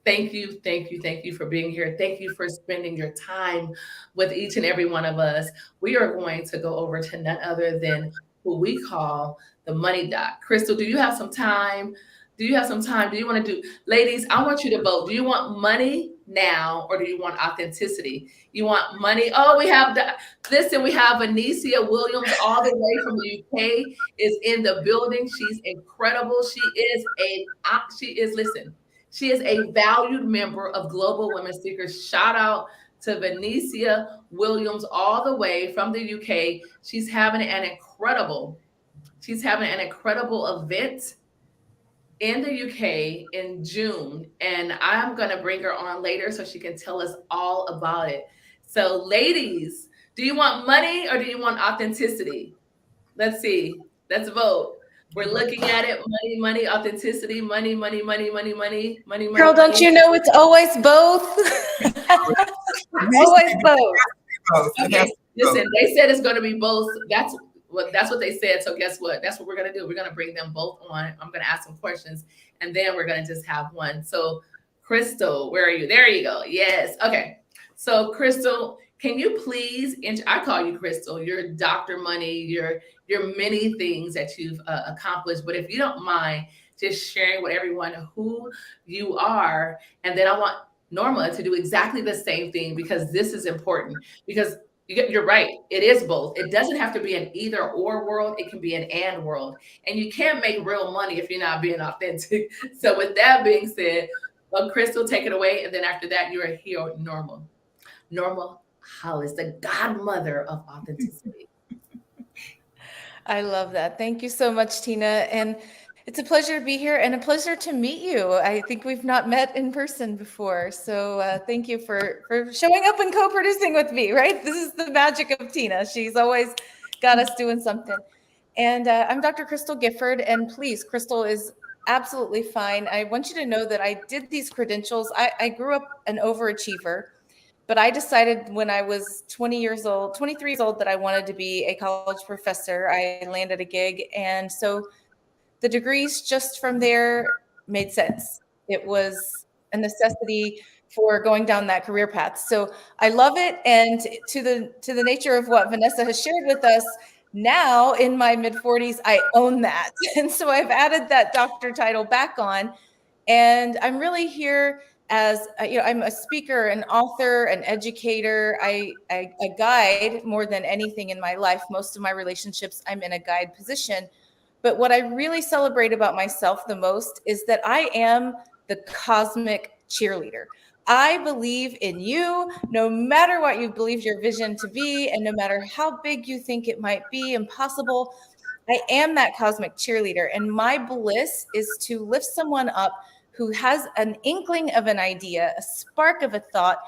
Thank you, thank you, thank you for being here. Thank you for spending your time with each and every one of us. We are going to go over to none other than who we call the money doc. Crystal, do you have some time? Do you have some time? Do you want to do, ladies, I want you to vote. Do you want money now or do you want authenticity? You want money? Oh, we have, listen, we have Anicia Williams all the way from the UK is in the building. She's incredible. Listen, she is a valued member of Global Women Speakers. Shout out to Venicia Williams all the way from the UK. She's having an incredible event in the UK in June, and I'm gonna bring her on later so she can tell us all about it. So ladies, do you want money or do you want authenticity? Let's see, let's vote. We're looking at it, money, authenticity, money. Girl, don't you know it's always both? Always both. Okay, listen, they said it's gonna be both. That's what they said. So guess what? That's what we're gonna do. We're gonna bring them both on. I'm gonna ask some questions, and then we're gonna just have one. So, Crystal, where are you? There you go. Yes. Okay. So, Crystal, can you please? I call you Crystal. You're Dr. Money. You're many things that you've accomplished. But if you don't mind, just sharing with everyone who you are, and then I want Norma to do exactly the same thing because this is important. Because you're right. It is both. It doesn't have to be an either or world. It can be an and world. And you can't make real money if you're not being authentic. So with that being said, Crystal, take it away. And then after that, you're here, Norma. Norma Hollis, the godmother of authenticity. I love that. Thank you so much, Tina. And it's a pleasure to be here and a pleasure to meet you. I think we've not met in person before. So thank you for showing up and co-producing with me, right? This is the magic of Tina. She's always got us doing something. And I'm Dr. Crystal Gifford. And please, Crystal is absolutely fine. I want you to know that I did these credentials. I grew up an overachiever. But I decided when I was 23 years old, that I wanted to be a college professor. I landed a gig. And so the degrees just from there made sense. It was a necessity for going down that career path. So I love it. And to the nature of what Vanessa has shared with us, now in my mid-40s, I own that. And so I've added that doctor title back on. And I'm really here as I'm a speaker, an author, an educator. I guide more than anything in my life. Most of my relationships, I'm in a guide position. But what I really celebrate about myself the most is that I am the cosmic cheerleader. I believe in you, no matter what you believe your vision to be, and no matter how big you think it might be impossible. I am that cosmic cheerleader. And my bliss is to lift someone up who has an inkling of an idea, a spark of a thought,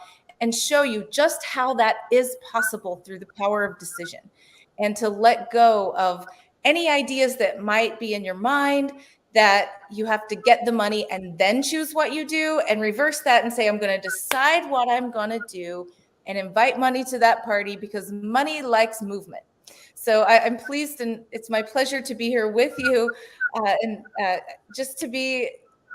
and show you just how that is possible through the power of decision. And to let go of any ideas that might be in your mind that you have to get the money and then choose what you do, and reverse that and say, I'm going to decide what I'm going to do and invite money to that party because money likes movement. So I'm pleased, and it's my pleasure to be here with you and just to be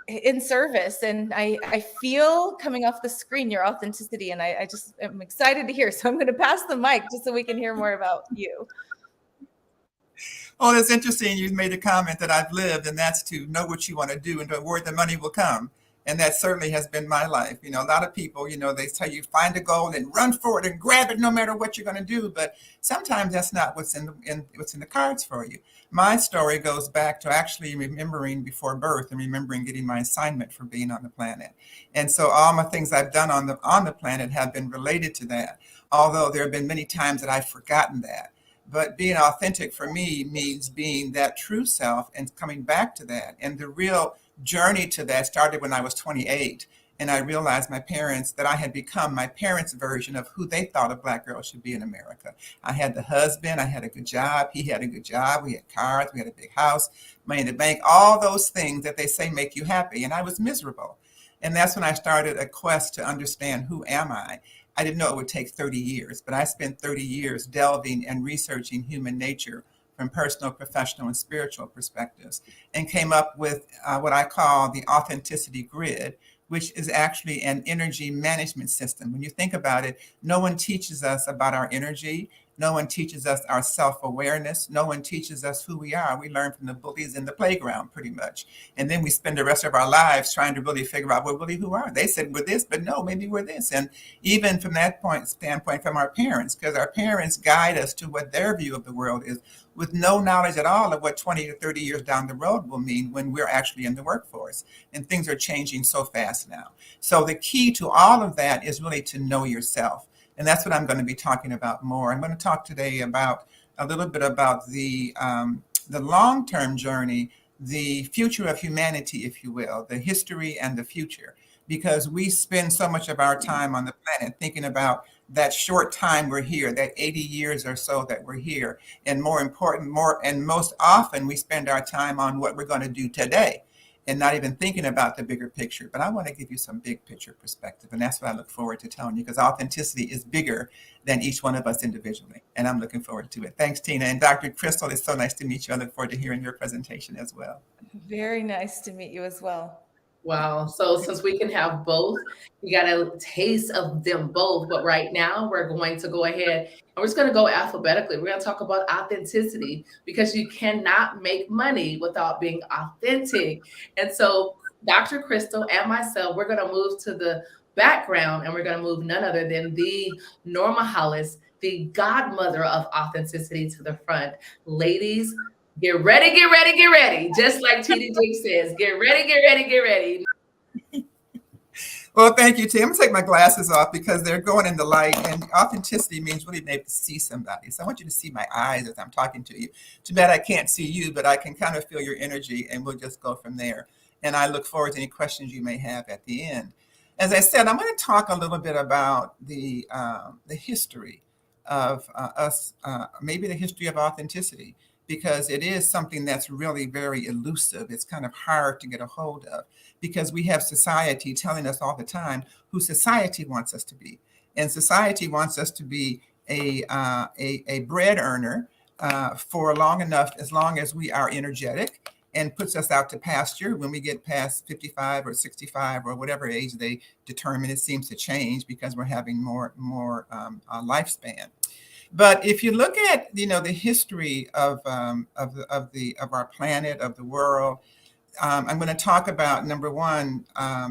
in service. And I feel coming off the screen your authenticity, and I just am excited to hear. So I'm going to pass the mic just so we can hear more about you. Oh, it's interesting. You made a comment that I've lived, and that's to know what you want to do and to where the money will come. And that certainly has been my life. A lot of people, they tell you find a goal and run for it and grab it no matter what you're going to do. But sometimes that's not what's in the cards for you. My story goes back to actually remembering before birth and remembering getting my assignment for being on the planet. And so all my things I've done on the planet have been related to that. Although there have been many times that I've forgotten that. But being authentic for me means being that true self and coming back to that. And the real journey to that started when I was 28. And I realized that I had become my parents' version of who they thought a Black girl should be in America. I had the husband, I had a good job, he had a good job, we had cars, we had a big house, money in the bank, all those things that they say make you happy. And I was miserable. And that's when I started a quest to understand, who am I? I didn't know it would take 30 years, but I spent 30 years delving and researching human nature from personal, professional, and spiritual perspectives, and came up with what I call the authenticity grid, which is actually an energy management system. When you think about it, no one teaches us about our energy. No one teaches us our self-awareness. No one teaches us who we are. We learn from the bullies in the playground, pretty much. And then we spend the rest of our lives trying to really figure out, well, really, who are they? Said we're this, but no, maybe we're this. And even from that standpoint, from our parents, because our parents guide us to what their view of the world is, with no knowledge at all of what 20 to 30 years down the road will mean when we're actually in the workforce. And things are changing so fast now. So the key to all of that is really to know yourself. And that's what I'm going to be talking about more. I'm going to talk today about a little bit about the long-term journey, the future of humanity, if you will, the history and the future, because we spend so much of our time on the planet thinking about that short time we're here, that 80 years or so that we're here. And most often we spend our time on what we're going to do today and not even thinking about the bigger picture. But I want to give you some big picture perspective. And that's what I look forward to telling you, because authenticity is bigger than each one of us individually. And I'm looking forward to it. Thanks, Tina. And Dr. Crystal, it's so nice to meet you. I look forward to hearing your presentation as well. Very nice to meet you as well. Wow. So since we can have both, we got a taste of them both. But right now we're going to go ahead and we're just going to go alphabetically. We're going to talk about authenticity, because you cannot make money without being authentic. And so Dr. Crystal and myself, we're going to move to the background, and we're going to move none other than the Normahalis, the godmother of authenticity, to the front. Ladies, get ready, get ready, get ready. Just like TD Jakes says, get ready, get ready, get ready. Well, thank you, Tim. I'm going to take my glasses off because they're going in the light, and authenticity means really being able to see somebody. So I want you to see my eyes as I'm talking to you. Too bad I can't see you, but I can kind of feel your energy, and we'll just go from there. And I look forward to any questions you may have at the end. As I said, I'm going to talk a little bit about the history of us, maybe the history of authenticity, because it is something that's really very elusive. It's kind of hard to get a hold of, because we have society telling us all the time who society wants us to be. And society wants us to be a bread earner for long enough, as long as we are energetic, and puts us out to pasture when we get past 55 or 65 or whatever age they determine. It seems to change because we're having more lifespan. But if you look at the history of our planet, of the world, I'm going to talk about, number one,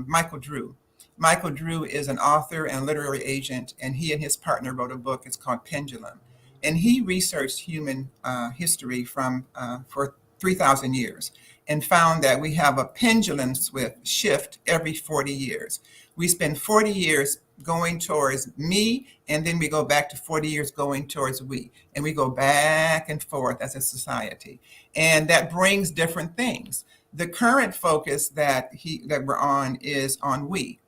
Michael Drew. Michael Drew is an author and literary agent, and he and his partner wrote a book. It's called Pendulum, and he researched human history for 3,000 years and found that we have a pendulum shift every 40 years. We spend 40 years going towards me, and then we go back to 40 years going towards we, and we go back and forth as a society, and that brings different things. The current focus that we're on is on we,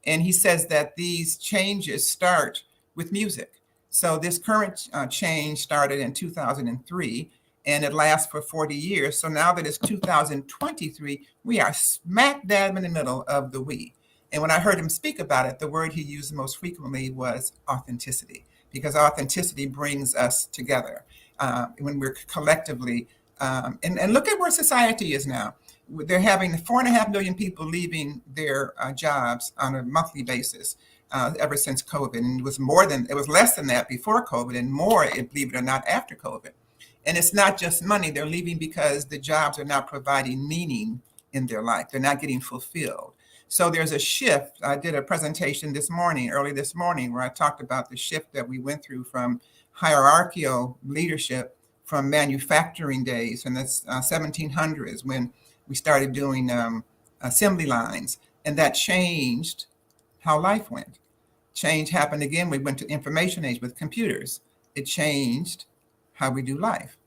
and he says that these changes start with music. So this current change started in 2003, and it lasts for 40 years. So now that it's 2023, we are smack dab in the middle of the we. And when I heard him speak about it, the word he used most frequently was authenticity, because authenticity brings us together when we're collectively, and look at where society is now. They're having 4.5 million people leaving their jobs on a monthly basis ever since COVID. And it was less than that before COVID, and more, believe it or not, after COVID. And it's not just money. They're leaving because the jobs are not providing meaning in their life. They're not getting fulfilled. So there's a shift. I did a presentation early this morning, where I talked about the shift that we went through from hierarchical leadership from manufacturing days in the 1700s, when we started doing assembly lines, and that changed how life went. Change happened again. We went to information age with computers. It changed how we do life.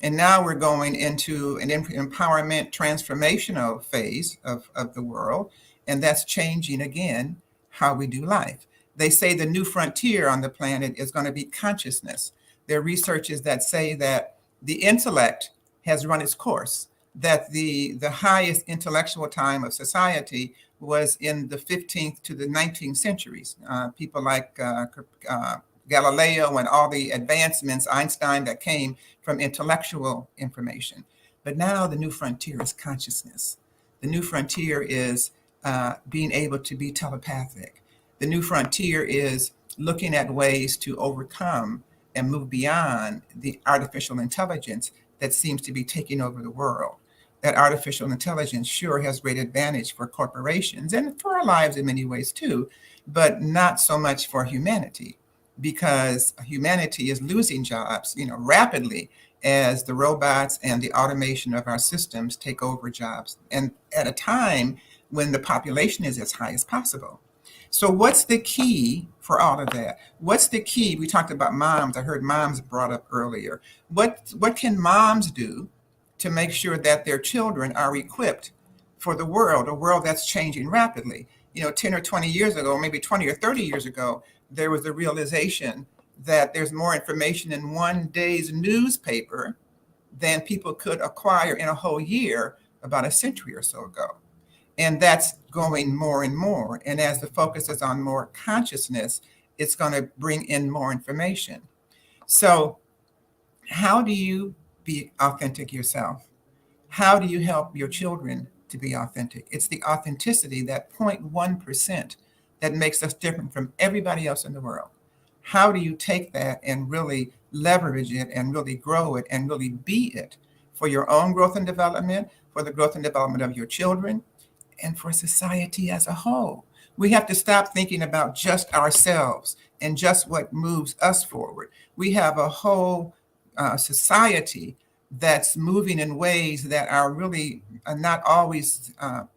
And now we're going into an empowerment transformational phase of the world. And that's changing again how we do life. They say the new frontier on the planet is going to be consciousness. There are researchers that say that the intellect has run its course, that the highest intellectual time of society was in the 15th to the 19th centuries. People like Galileo and all the advancements, Einstein, that came from intellectual information. But now the new frontier is consciousness. The new frontier is being able to be telepathic. The new frontier is looking at ways to overcome and move beyond the artificial intelligence that seems to be taking over the world. That artificial intelligence sure has great advantage for corporations and for our lives in many ways too, but not so much for humanity, because humanity is losing jobs, rapidly as the robots and the automation of our systems take over jobs, and at a time when the population is as high as possible. So what's the key for all of that? What's the key? We talked about moms. I heard moms brought up earlier. What can moms do to make sure that their children are equipped for the world, a world that's changing rapidly? 10 or 20 years ago, maybe 20 or 30 years ago, there was the realization that there's more information in one day's newspaper than people could acquire in a whole year about a century or so ago. And that's going more and more. And as the focus is on more consciousness, it's going to bring in more information. So how do you be authentic yourself? How do you help your children to be authentic? It's the authenticity, that 0.1%, that makes us different from everybody else in the world. How do you take that and really leverage it and really grow it and really be it for your own growth and development, for the growth and development of your children, and for society as a whole? We have to stop thinking about just ourselves and just what moves us forward. We have a whole society that's moving in ways that are really not always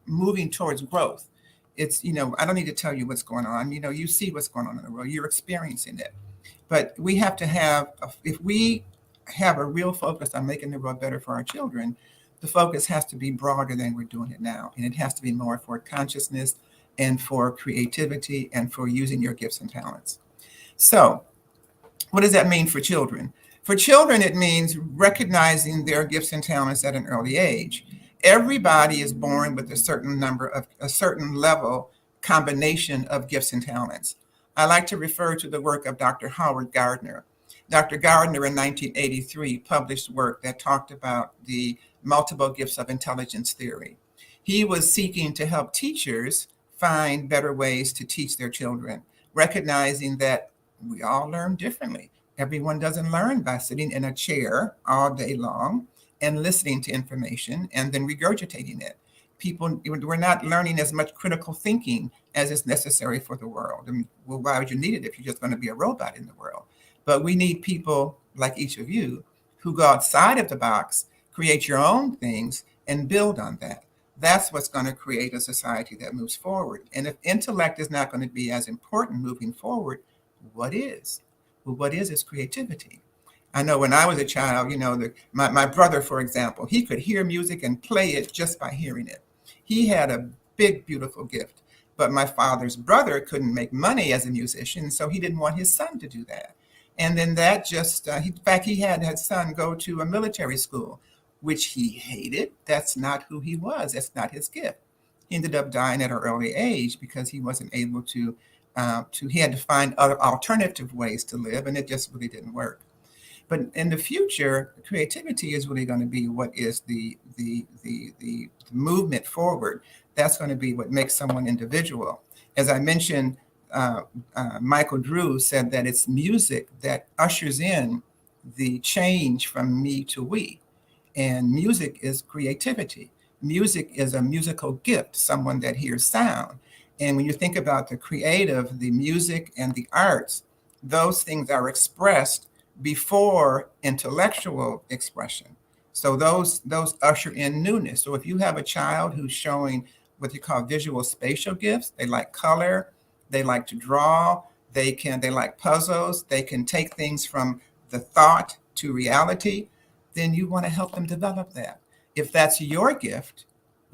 moving towards growth. It's, I don't need to tell you what's going on. You see what's going on in the world. You're experiencing it. But we have to have, if we have a real focus on making the world better for our children, the focus has to be broader than we're doing it now. And it has to be more for consciousness and for creativity and for using your gifts and talents. So what does that mean for children? For children, it means recognizing their gifts and talents at an early age. Everybody is born with a certain level combination of gifts and talents. I like to refer to the work of Dr. Howard Gardner. Dr. Gardner in 1983 published work that talked about the multiple gifts of intelligence theory. He was seeking to help teachers find better ways to teach their children, recognizing that we all learn differently. Everyone doesn't learn by sitting in a chair all day long and listening to information and then regurgitating it. We're not learning as much critical thinking as is necessary for the world. I mean, well, why would you need it if you're just going to be a robot in the world? But we need people like each of you who go outside of the box, create your own things, and build on that. That's what's going to create a society that moves forward. And if intellect is not going to be as important moving forward, what is? Well, what is creativity. I know when I was a child, my brother, for example, he could hear music and play it just by hearing it. He had a big, beautiful gift. But my father's brother couldn't make money as a musician, so he didn't want his son to do that. And then that just, in fact, he had his son go to a military school, which he hated. That's not who he was. That's not his gift. He ended up dying at an early age because he wasn't able to, he had to find other alternative ways to live, and it just really didn't work. But in the future, creativity is really going to be what is the movement forward. That's going to be what makes someone individual. As I mentioned, Michael Drew said that it's music that ushers in the change from me to we. And music is creativity. Music is a musical gift, someone that hears sound. And when you think about the creative, the music and the arts, those things are expressed before intellectual expression. So those usher in newness. So if you have a child who's showing what you call visual spatial gifts, they like color, they like to draw, they like puzzles, they can take things from the thought to reality, then you want to help them develop that. If that's your gift,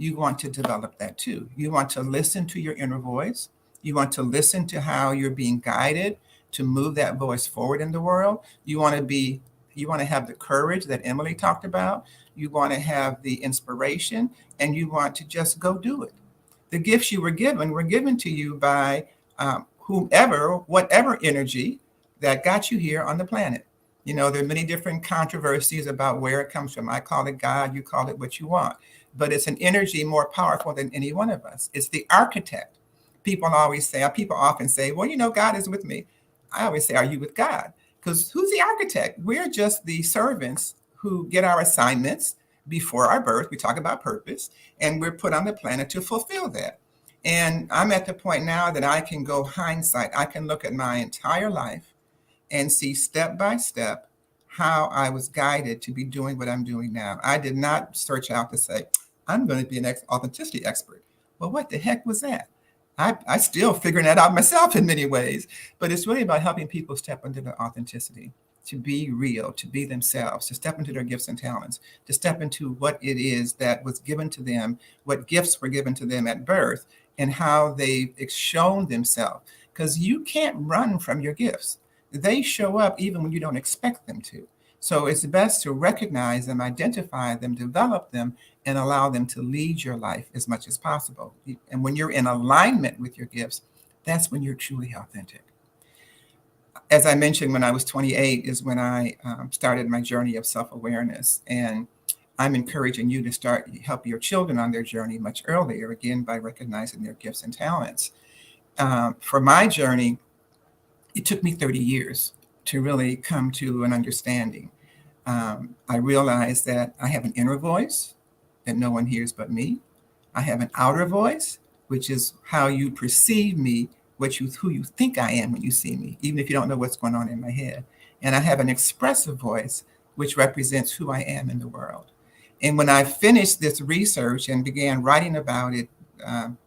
you want to develop that too. You want to listen to your inner voice. You want to listen to how you're being guided to move that voice forward in the world. You want to have the courage that Emily talked about. You want to have the inspiration, and you want to just go do it. The gifts you were given to you by whomever, whatever energy that got you here on the planet. You know, there are many different controversies about where it comes from. I call it God, you call it what you want. But it's an energy more powerful than any one of us. It's the architect. People often say, well, you know, God is with me. I always say, are you with God? Because who's the architect? We're just the servants who get our assignments before our birth. We talk about purpose, and we're put on the planet to fulfill that. And I'm at the point now that I can go hindsight. I can look at my entire life and see step by step how I was guided to be doing what I'm doing now. I did not search out to say, I'm going to be an authenticity expert. Well, what the heck was that? I still figuring that out myself in many ways, but it's really about helping people step into their authenticity, to be real, to be themselves, to step into their gifts and talents, to step into what it is that was given to them, what gifts were given to them at birth, and how they've shown themselves. Because you can't run from your gifts. They show up even when you don't expect them to. So it's best to recognize them, identify them, develop them, and allow them to lead your life as much as possible. And when you're in alignment with your gifts, that's when you're truly authentic. As I mentioned, when I was 28 is when I started my journey of self-awareness. And I'm encouraging you to help your children on their journey much earlier, again, by recognizing their gifts and talents. For my journey, it took me 30 years to really come to an understanding. I realized that I have an inner voice that no one hears but me. I have an outer voice, which is how you perceive me, who you think I am when you see me, even if you don't know what's going on in my head. And I have an expressive voice, which represents who I am in the world. And when I finished this research and began writing about it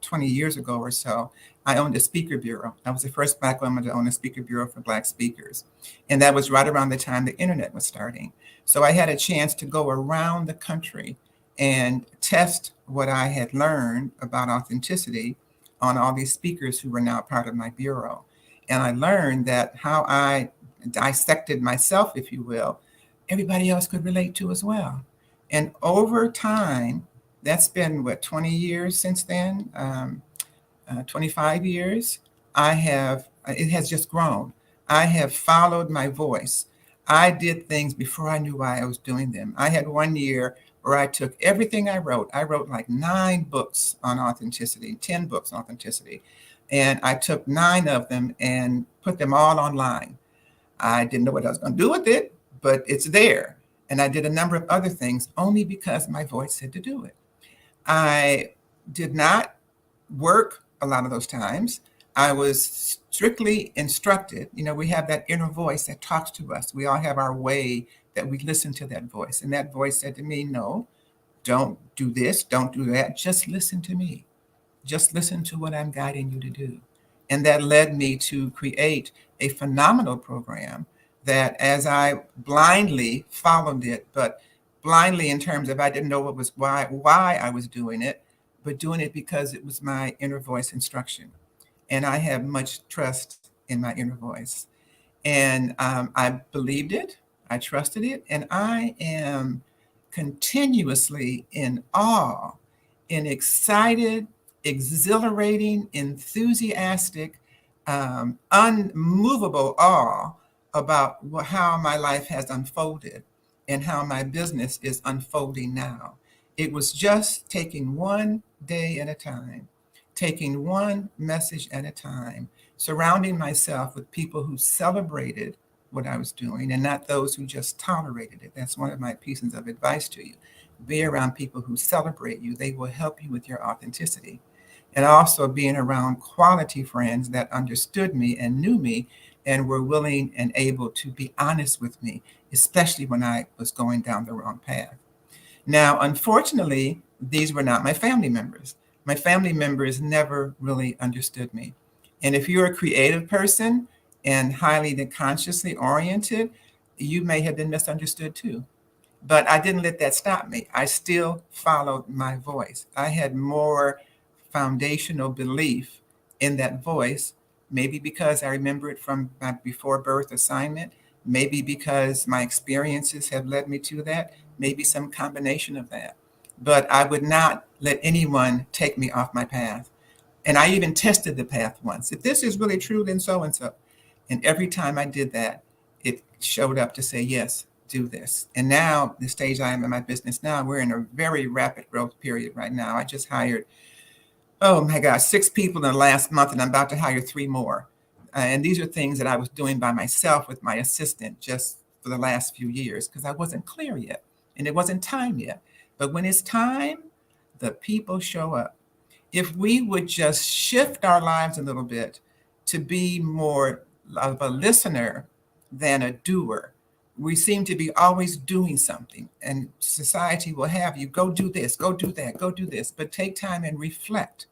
20 years ago or so, I owned a speaker bureau. I was the first Black woman to own a speaker bureau for Black speakers. And that was right around the time the internet was starting. So I had a chance to go around the country and test what I had learned about authenticity on all these speakers who were now part of my bureau. And I learned that how I dissected myself, if you will, everybody else could relate to as well. And over time, that's been 20 years since then, 25 years, it has just grown. I have followed my voice. I did things before I knew why I was doing them. I had one year where I took everything I wrote like 9 books on authenticity, 10 books on authenticity. And I took 9 of them and put them all online. I didn't know what I was going to do with it, but it's there. And I did a number of other things only because my voice said to do it. I did not work a lot of those times. I was strictly instructed. You know, we have that inner voice that talks to us. We all have our way that we listen to that voice. And that voice said to me, no, don't do this, don't do that. Just listen to me. Just listen to what I'm guiding you to do. And that led me to create a phenomenal program that, as I blindly followed it, but blindly in terms of I didn't know why I was doing it, but doing it because it was my inner voice instruction. And I have much trust in my inner voice. And I believed it, I trusted it, and I am continuously in awe, in excited, exhilarating, enthusiastic, unmovable awe about how my life has unfolded and how my business is unfolding now. It was just taking one day at a time, taking one message at a time, surrounding myself with people who celebrated what I was doing and not those who just tolerated it. That's one of my pieces of advice to you. Be around people who celebrate you. They will help you with your authenticity. And also being around quality friends that understood me and knew me and were willing and able to be honest with me, especially when I was going down the wrong path. Now, unfortunately, these were not my family members. My family members never really understood me. And if you're a creative person and highly consciously oriented, you may have been misunderstood too. But I didn't let that stop me. I still followed my voice. I had more foundational belief in that voice, maybe because I remember it from my before birth assignment, maybe because my experiences have led me to that, maybe some combination of that. But I would not let anyone take me off my path. And I even tested the path once. If this is really true, then so and so. And every time I did that, it showed up to say, yes, do this. And now, the stage I am in my business now, we're in a very rapid growth period right now. I just hired, oh my gosh, 6 people in the last month, and I'm about to hire 3 more. And these are things that I was doing by myself with my assistant just for the last few years because I wasn't clear yet and it wasn't time yet. But when it's time, the people show up. If we would just shift our lives a little bit to be more of a listener than a doer, we seem to be always doing something, and society will have you go do this, go do that, go do this, but take time and reflect,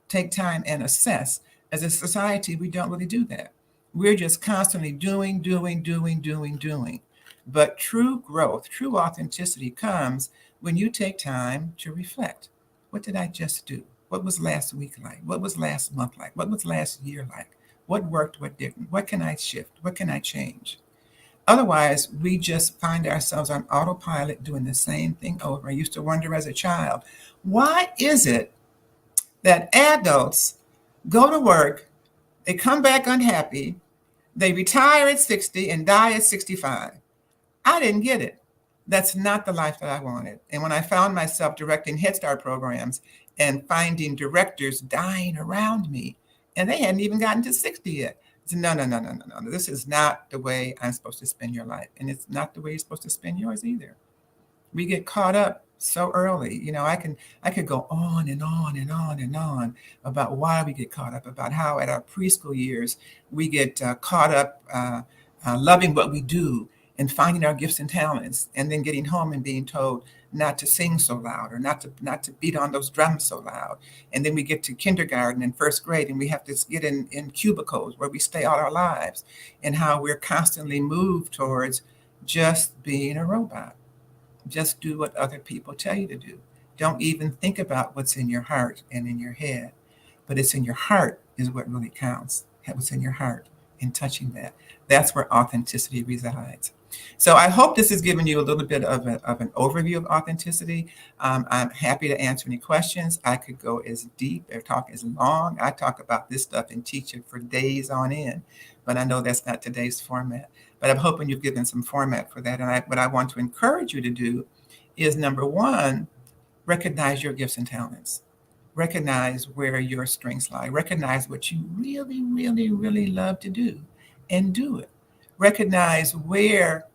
take time and assess. As a society, we don't really do that. We're just constantly doing. But true growth, true authenticity comes when you take time to reflect. What did I just do? What was last week like? What was last month like? What was last year like? What worked? What didn't? What can I shift? What can I change? Otherwise, we just find ourselves on autopilot doing the same thing over. I used to wonder as a child, why is it that adults go to work, they come back unhappy, they retire at 60 and die at 65? I didn't get it. That's not the life that I wanted. And when I found myself directing Head Start programs and finding directors dying around me, and they hadn't even gotten to 60 yet, I said, no. This is not the way I'm supposed to spend your life. And it's not the way you're supposed to spend yours either. We get caught up so early. You know, I could go on and on about why we get caught up, about how at our preschool years we get caught up loving what we do and finding our gifts and talents, and then getting home and being told not to sing so loud or not to beat on those drums so loud. And then we get to kindergarten and first grade, and we have to get in cubicles where we stay all our lives, and how we're constantly moved towards just being a robot. Just do what other people tell you to do. Don't even think about what's in your heart and in your head. But it's in your heart is what really counts. What's in your heart and touching that. That's where authenticity resides. So I hope this has given you a little bit of an overview of authenticity. I'm happy to answer any questions. I could go as deep or talk as long. I talk about this stuff and teach it for days on end, but I know that's not today's format. But I'm hoping you've given some format for that. And what I want to encourage you to do is, number one, recognize your gifts and talents. Recognize where your strengths lie. Recognize what you really love to do and do it. Recognize where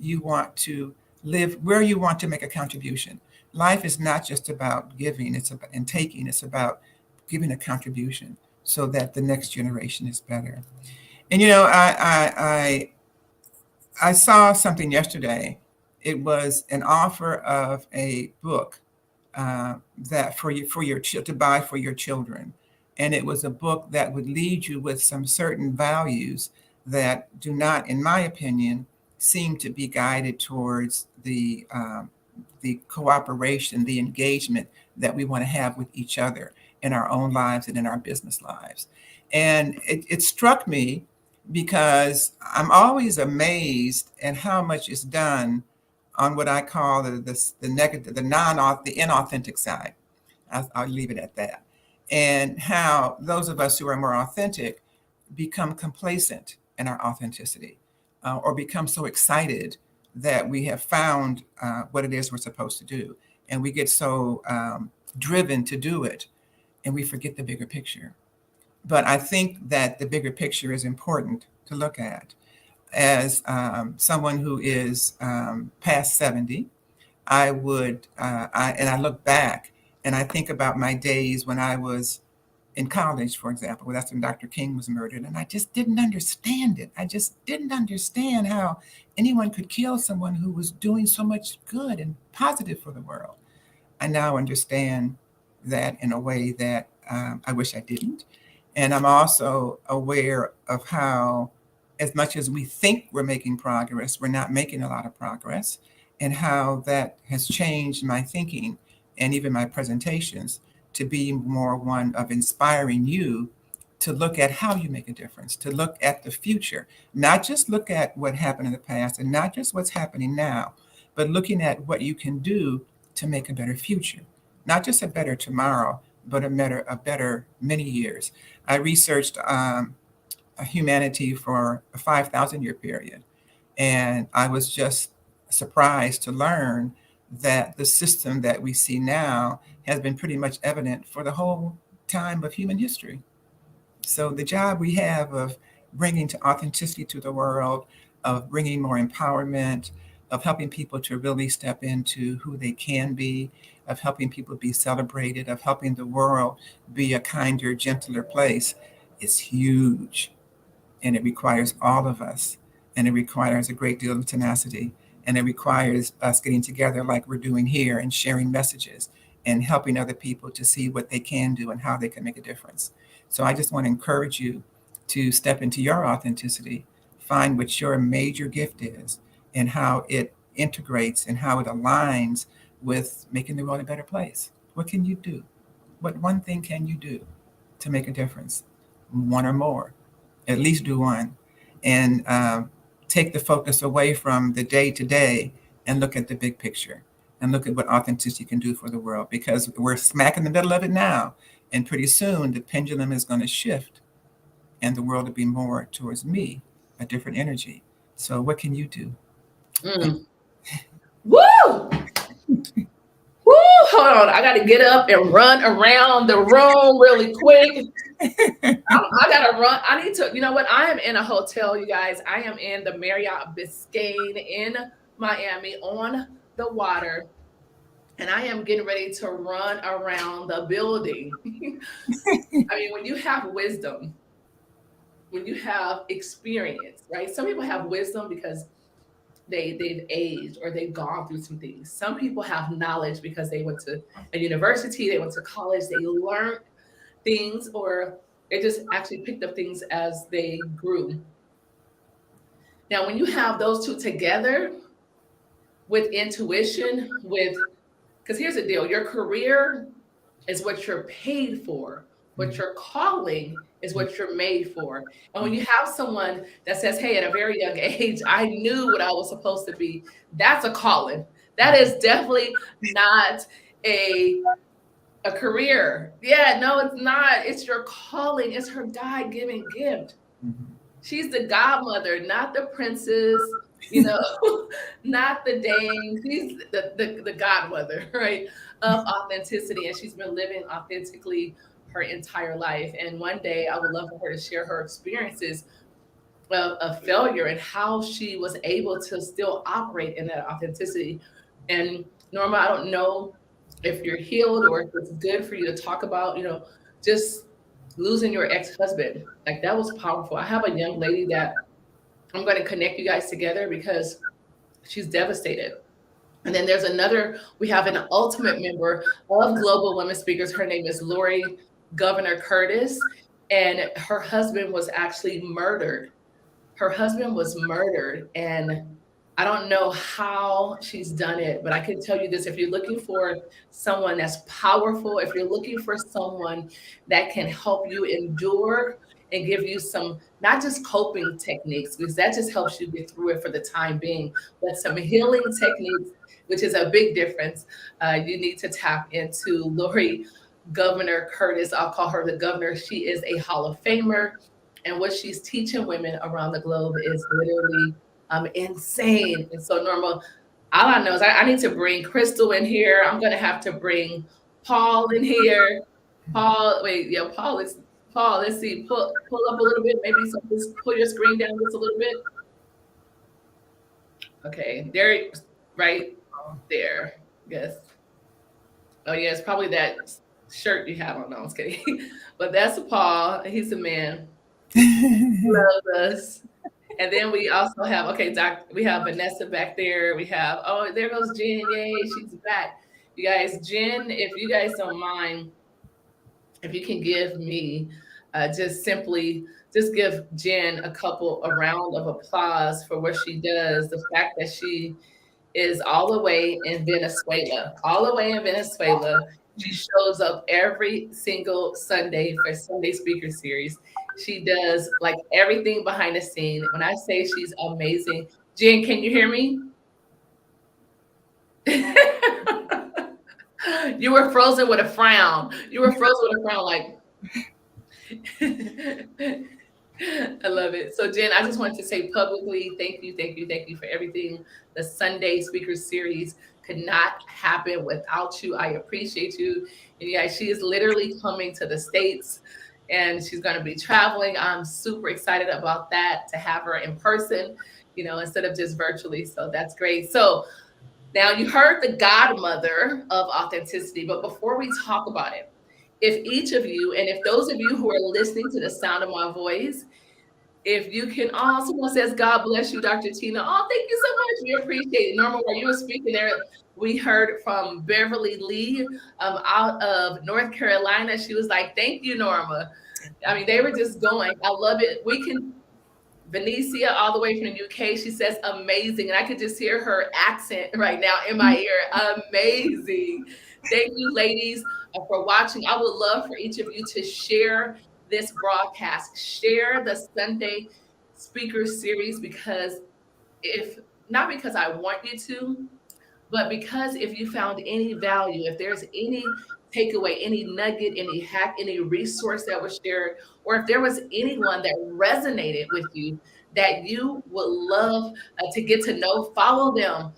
you want to live, where you want to make a contribution. Life is not just about giving, it's about and taking, it's about giving a contribution so that the next generation is better. And you know, I saw something yesterday. It was an offer of a book that to buy for your children, and it was a book that would lead you with some certain values that do not, in my opinion, seem to be guided towards the cooperation, the engagement that we want to have with each other in our own lives and in our business lives. And it struck me because I'm always amazed at how much is done on what I call the negative, the inauthentic side. I'll leave it at that. And how those of us who are more authentic become complacent in our authenticity, or become so excited that we have found what it is we're supposed to do. And we get so driven to do it, and we forget the bigger picture. But I think that the bigger picture is important to look at. As someone who is past 70, I look back and I think about my days when I was in college, for example, that's when Dr. King was murdered. And I just didn't understand it. I just didn't understand how anyone could kill someone who was doing so much good and positive for the world. I now understand that in a way that I wish I didn't. And I'm also aware of how, as much as we think we're making progress, we're not making a lot of progress. and how that has changed my thinking and even my presentations to be more one of inspiring you to look at how you make a difference, to look at the future, not just look at what happened in the past and not just what's happening now, but looking at what you can do to make a better future, not just a better tomorrow, but a better many years. I researched humanity for a 5,000 year period, and I was just surprised to learn that the system that we see now has been pretty much evident for the whole time of human history. So the job we have of bringing to authenticity to the world, of bringing more empowerment, of helping people to really step into who they can be, of helping people be celebrated, of helping the world be a kinder, gentler place is huge. And it requires all of us. And it requires a great deal of tenacity. And it requires us getting together like we're doing here and sharing messages and helping other people to see what they can do and how they can make a difference. So I just want to encourage you to step into your authenticity, find what your major gift is and how it integrates and how it aligns with making the world a better place. What can you do? What one thing can you do to make a difference? One or more. At least do one. And take the focus away from the day to day and look at the big picture and look at what authenticity can do for the world, because we're smack in the middle of it now. And pretty soon the pendulum is going to shift and the world will be more towards me, a different energy. So what can you do? Mm. Woo! Woo! Hold on. I got to get up and run around the room really quick. I got to run. I need to, you know what? I am in a hotel, you guys. I am in the Marriott Biscayne in Miami on the water. And I am getting ready to run around the building. I mean, when you have wisdom, when you have experience, right? Some people have wisdom because they've aged or they've gone through some things. Some people have knowledge because they went to a university, they went to college, they learned things, or they just actually picked up things as they grew. Now, when you have those two together with intuition, because here's the deal, your career is what you're paid for. What your calling is what you're made for. And when you have someone that says, hey, at a very young age, I knew what I was supposed to be, that's a calling. That is definitely not a career. Yeah, no, it's not. It's your calling. It's her God-given gift. She's the godmother, not the princess, you know, not the dame. She's the godmother, right, of authenticity. And she's been living authentically her entire life. And one day I would love for her to share her experiences of failure and how she was able to still operate in that authenticity. And Norma, I don't know if you're healed or if it's good for you to talk about, you know, just losing your ex-husband. Like, that was powerful. I have a young lady that I'm going to connect you guys together because she's devastated. And then there's another, we have an ultimate member of Global Women Speakers. Her name is Lori Governor Curtis, and her husband was actually murdered. Her husband was murdered, and I don't know how she's done it, but I can tell you this: if you're looking for someone that's powerful, if you're looking for someone that can help you endure and give you some, not just coping techniques, because that just helps you get through it for the time being, but some healing techniques, which is a big difference, you need to tap into Lori Governor Curtis. I'll call her the governor. She is a Hall of Famer. And what she's teaching women around the globe is literally insane. And so, Norma, all I know is I need to bring Crystal in here. I'm going to have to bring Paul in here. Paul, wait, yeah, Paul, let's see, pull up a little bit. Maybe just pull your screen down just a little bit. Okay, there, right there. Yes. Oh, yeah, it's probably that shirt you have on. No, I'm just kidding. But that's Paul. He's the man. Loves us. And then we also have, okay, we have Vanessa back there. We have, oh, there goes Jen. Yay, she's back. You guys, Jen, if you guys don't mind, if you can give me just give Jen a round of applause for what she does. The fact that she is all the way in Venezuela, all the way in Venezuela. She shows up every single Sunday for Sunday Speaker Series. She does like everything behind the scene. When I say she's amazing, Jen, can you hear me? You were frozen with a frown. You were frozen with a frown, like. I love it. So, Jen, I just wanted to say publicly, thank you, thank you, thank you for everything. The Sunday Speaker Series could not happen without you. I appreciate you. And yeah, she is literally coming to the States and she's going to be traveling. I'm super excited about that, to have her in person, instead of just virtually. So that's great. So now you heard the godmother of authenticity, but before we talk about it, if each of you, and if those of you who are listening to the sound of my voice, if you can, someone says, God bless you, Dr. Tina. Oh, thank you so much. We appreciate it. Norma, while you were speaking there, we heard from Beverly Lee out of North Carolina. She was like, thank you, Norma. I mean, they were just going. I love it. Venetia, all the way from the UK, she says amazing. And I could just hear her accent right now in my ear. Amazing. Thank you, ladies, for watching. I would love for each of you to share this broadcast, share the Sunday Speaker Series, because not because I want you to, but because if you found any value, if there's any takeaway, any nugget, any hack, any resource that was shared, or if there was anyone that resonated with you that you would love to get to know, follow them,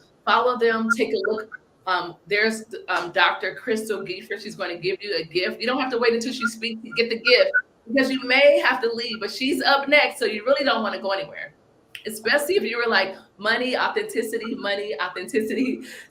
take a look. There's Dr. Crystal Giefer. She's going to give you a gift. You don't have to wait until she speaks to get the gift, because you may have to leave, but she's up next, so you really don't want to go anywhere. Especially if you were like money, authenticity.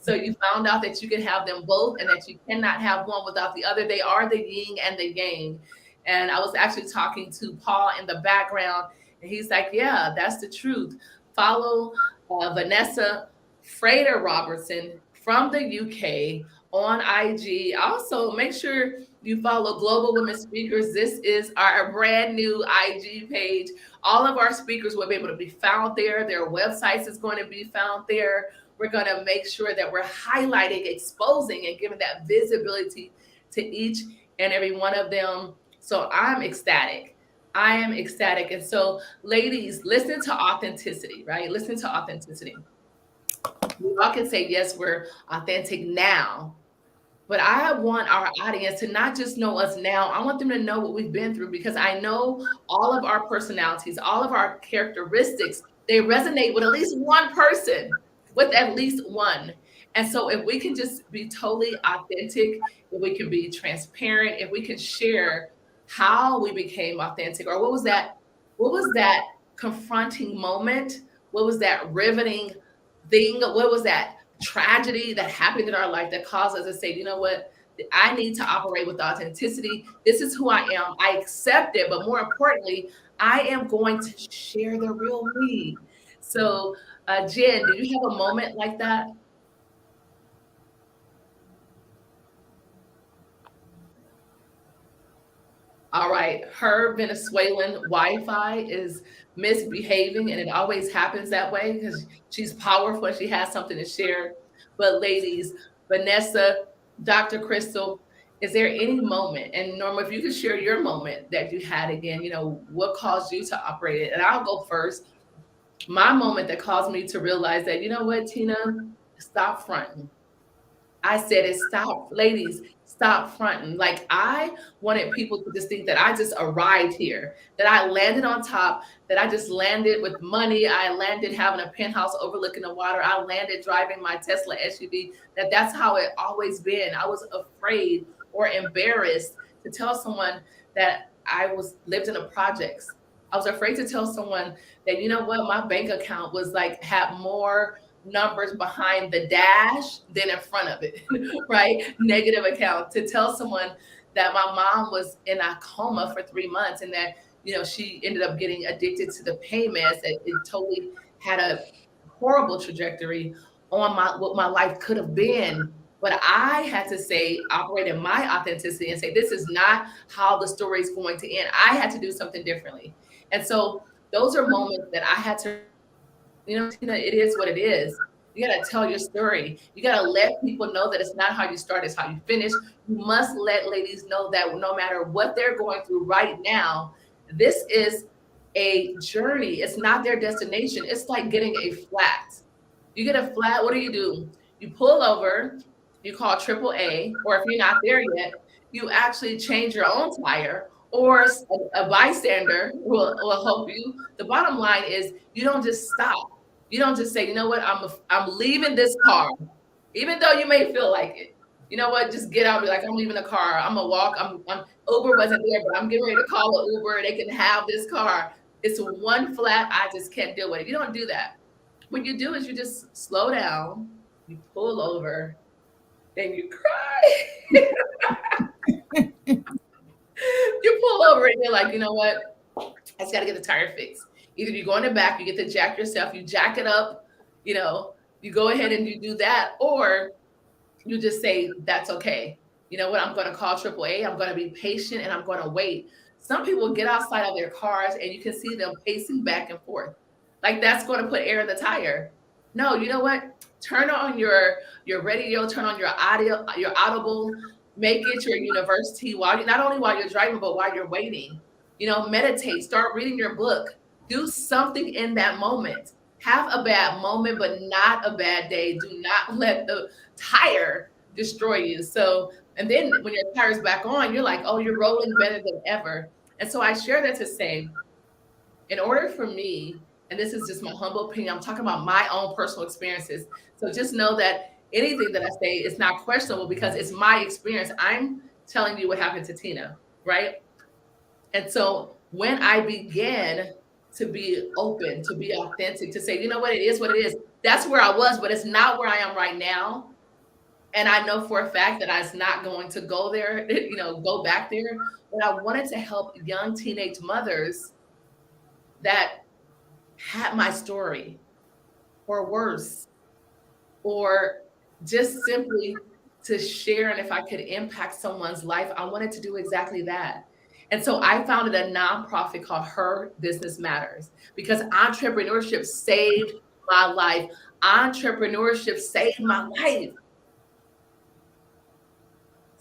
So you found out that you can have them both and that you cannot have one without the other. They are the yin and the yang. And I was actually talking to Paul in the background, and he's like, yeah, that's the truth. Follow Vanessa Frater Robertson from the UK on IG. Also, make sure you follow Global Women Speakers. This is our brand new IG page. All of our speakers will be able to be found there. Their websites is going to be found there. We're going to make sure that we're highlighting, exposing, and giving that visibility to each and every one of them. So I'm ecstatic. I am ecstatic. And so, ladies, listen to authenticity, right? Listen to authenticity. We all can say, yes, we're authentic now. But I want our audience to not just know us now. I want them to know what we've been through, because I know all of our personalities, all of our characteristics, they resonate with at least one person, with at least one. And so if we can just be totally authentic, if we can be transparent, if we can share how we became authentic, or what was that confronting moment? What was that riveting thing? What was that tragedy that happened in our life that caused us to say, you know what, I need to operate with authenticity. This is who I am. I accept it. But more importantly, I am going to share the real me. So, Jen, do you have a moment like that? All right, her Venezuelan Wi-Fi is misbehaving, and it always happens that way because she's powerful. She has something to share. But ladies, Vanessa, Dr. Crystal, is there any moment, and Norma, if you could share your moment that you had again, what caused you to operate it? And I'll go first. My moment that caused me to realize that, you know what, Tina, stop fronting. I said it, stop, ladies, stop fronting. Like, I wanted people to just think that I just arrived here, that I landed on top, that I just landed with money. I landed having a penthouse overlooking the water. I landed driving my Tesla SUV, that's how it always been. I was afraid or embarrassed to tell someone that I lived in the projects. I was afraid to tell someone that, you know what, my bank account was had more numbers behind the dash than in front of it, right? Negative account. To tell someone that my mom was in a coma for 3 months and that, she ended up getting addicted to the pain meds, that it totally had a horrible trajectory on what my life could have been. But I had to operate in my authenticity and say, this is not how the story is going to end. I had to do something differently. And so those are moments that I had to, Tina, it is what it is. You got to tell your story. You got to let people know that it's not how you start, it's how you finish. You must let ladies know that no matter what they're going through right now, this is a journey. It's not their destination. It's like getting a flat. You get a flat, what do? You pull over, you call AAA, or if you're not there yet, you actually change your own tire, or a bystander will help you. The bottom line is you don't just stop. You don't just say, you know what, I'm leaving this car, even though you may feel like it. You know what? Just get out and be like, I'm leaving the car. I'm gonna walk. I'm Uber wasn't there, but I'm getting ready to call an Uber. They can have this car. It's one flat. I just can't deal with it. You don't do that. What you do is you just slow down, you pull over, then you cry. You pull over and you're like, you know what? I just got to get the tire fixed. Either you go in the back, you get the jack yourself, you jack it up, you know, you go ahead and you do that, or you just say, that's okay. You know what? I'm going to call AAA. I'm going to be patient and I'm going to wait. Some people get outside of their cars and you can see them pacing back and forth. Like that's going to put air in the tire. No, you know what? Turn on your radio, turn on your audio, your audible, make it your university not only while you're driving, but while you're waiting. You know, meditate, start reading your book, do something in that moment. Have a bad moment, but not a bad day. Do not let the tire destroy you. So, and then when your tire's back on, you're like, oh, you're rolling better than ever. And so I share that to say, in order for me, and this is just my humble opinion, I'm talking about my own personal experiences. So just know that anything that I say is not questionable because it's my experience. I'm telling you what happened to Tina, right? And so when I began to be open, to be authentic, to say, you know what, it is what it is. That's where I was, but it's not where I am right now. And I know for a fact that I was not going to go there, you know, go back there. But I wanted to help young teenage mothers that had my story or worse, or just simply to share. And if I could impact someone's life, I wanted to do exactly that. And so I founded a nonprofit called Her Business Matters because entrepreneurship saved my life. Entrepreneurship saved my life.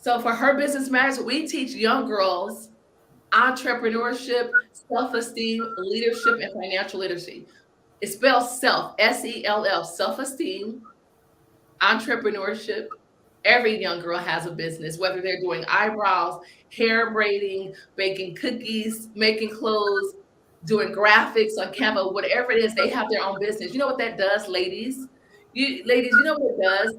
So for Her Business Matters, we teach young girls entrepreneurship, self-esteem, leadership, and financial literacy. It spells self, S-E-L-F, self-esteem, entrepreneurship. Every young girl has a business, whether they're doing eyebrows, hair braiding, baking cookies, making clothes, doing graphics on Canva, whatever it is, they have their own business. You know what that does, ladies? You know what it does?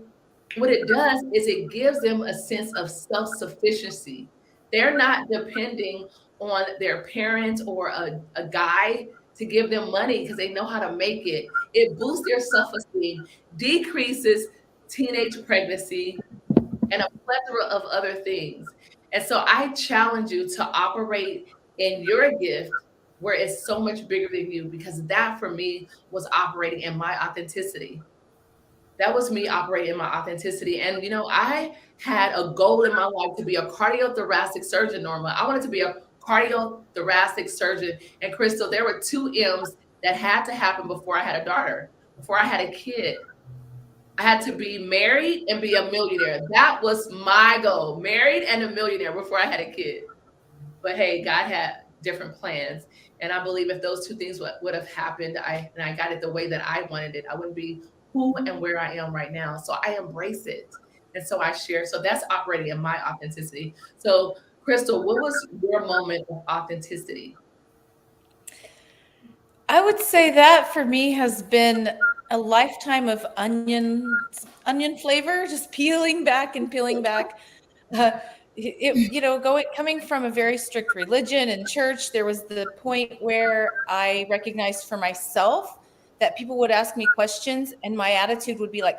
What it does is it gives them a sense of self-sufficiency. They're not depending on their parents or a guy to give them money because they know how to make it. It boosts their self-esteem, decreases teenage pregnancy, and a plethora of other things. And so I challenge you to operate in your gift where it's so much bigger than you, because that for me was operating in my authenticity. That was me operating in my authenticity. And, you know, I had a goal in my life to be a cardiothoracic surgeon, Norma. I wanted to be a cardiothoracic surgeon. And Crystal, there were 2 M's that had to happen before I had a daughter, before I had a kid. I had to be married and be a millionaire. That was my goal, married and a millionaire before I had a kid. But hey, God had different plans. And I believe if those 2 things would have happened, and I got it the way that I wanted it, I wouldn't be who and where I am right now. So I embrace it. And so I share. So that's operating in my authenticity. So Crystal, what was your moment of authenticity? I would say that for me has been a lifetime of onion flavor, just peeling back and peeling back. Coming from a very strict religion and church, there was the point where I recognized for myself that people would ask me questions and my attitude would be like,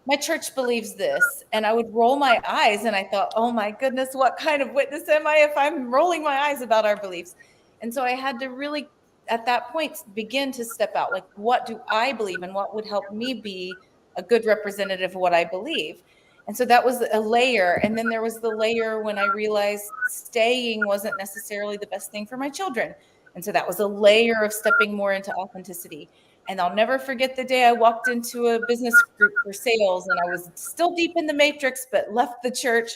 my church believes this. And I would roll my eyes and I thought, oh my goodness, what kind of witness am I if I'm rolling my eyes about our beliefs? And so I had to really, at that point, begin to step out. Like, what do I believe and what would help me be a good representative of what I believe? And so that was a layer. And then there was the layer when I realized staying wasn't necessarily the best thing for my children. And so that was a layer of stepping more into authenticity. And I'll never forget the day I walked into a business group for sales, and I was still deep in the matrix, but left the church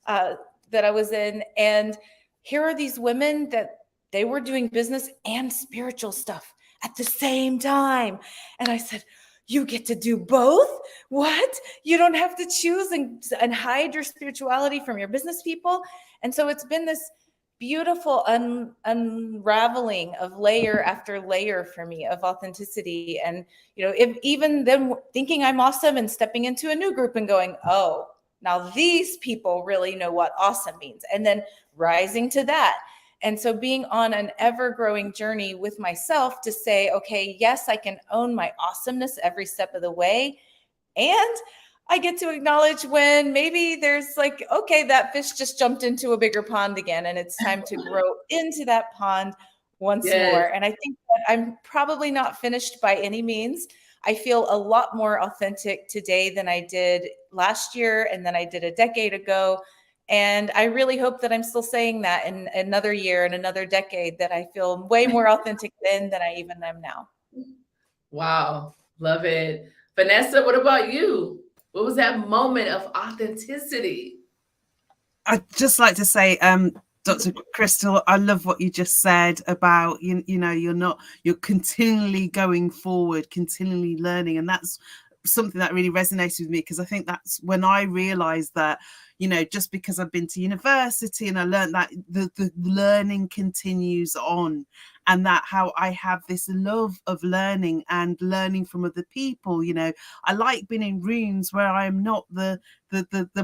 that I was in. And here are these women that they were doing business and spiritual stuff at the same time. And I said, you get to do both? What? You don't have to choose and hide your spirituality from your business people? And so it's been this beautiful unraveling of layer after layer for me of authenticity. And, if even then thinking I'm awesome and stepping into a new group and going, oh, now these people really know what awesome means. And then rising to that. And so being on an ever-growing journey with myself to say, okay, yes, I can own my awesomeness every step of the way. And I get to acknowledge when maybe there's like, okay, that fish just jumped into a bigger pond again, and it's time to grow into that pond once more. And I think that I'm probably not finished by any means. I feel a lot more authentic today than I did last year and than I did a decade ago. And I really hope that I'm still saying that in another year and another decade, that I feel way more authentic then than I even am now. Wow. Love it. Vanessa, what about you? What was that moment of authenticity? I'd just like to say, Dr. Crystal, I love what you just said about, you're continually going forward, continually learning. And that's something that really resonates with me, because I think that's when I realized that, just because I've been to university and I learned that the learning continues on, and that how I have this love of learning and learning from other people. I like being in rooms where I am not the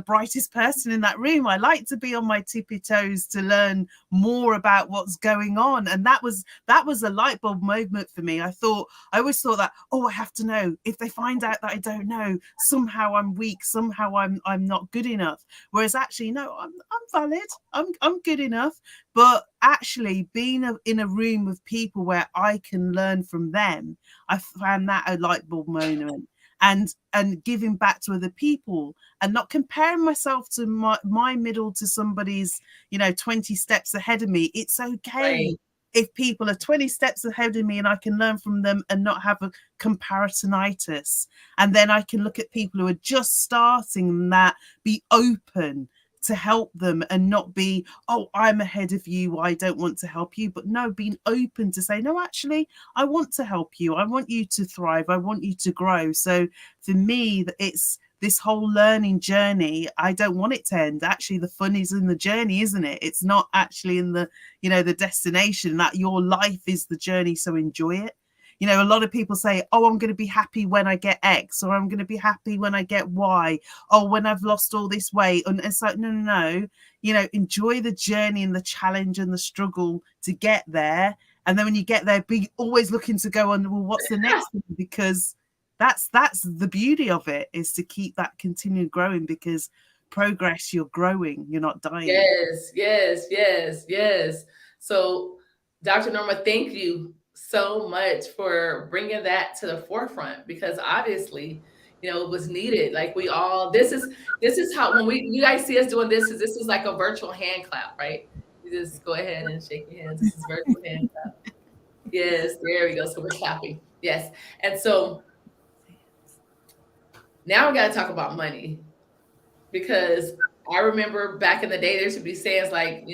brightest person in that room. I like to be on my tippy toes to learn more about what's going on. And that was a light bulb moment for me. I always thought that, I have to know. If they find out that I don't know, somehow I'm weak, somehow I'm not good enough. Whereas actually, no, I'm valid. I'm good enough. But actually being in a room with people where I can learn from them, I found that a light bulb moment. And giving back to other people and not comparing myself to my middle to somebody's, 20 steps ahead of me. It's okay. Right. If people are 20 steps ahead of me and I can learn from them and not have a comparisonitis. And then I can look at people who are just starting and that be open to help them and not be, I'm ahead of you, I don't want to help you. But no, being open to say, no, actually, I want to help you. I want you to thrive. I want you to grow. So for me, it's this whole learning journey. I don't want it to end. Actually, the fun is in the journey, isn't it? It's not actually in the, the destination. That your life is the journey. So enjoy it. A lot of people say, I'm going to be happy when I get X, or I'm going to be happy when I get Y, or when I've lost all this weight. And it's like, no, enjoy the journey and the challenge and the struggle to get there. And then when you get there, be always looking to go on, well, what's the next thing? Because that's the beauty of it, is to keep that continued growing, because progress, you're growing, you're not dying. Yes. So Dr. Norma, thank you so much for bringing that to the forefront, because obviously, it was needed. Like this is how, when you guys see us doing this is like a virtual hand clap, right? You just go ahead and shake your hands. This is virtual hand clap. Yes, there we go. So we're clapping. Yes. And so now we got to talk about money, because I remember back in the day, there used to be sayings like,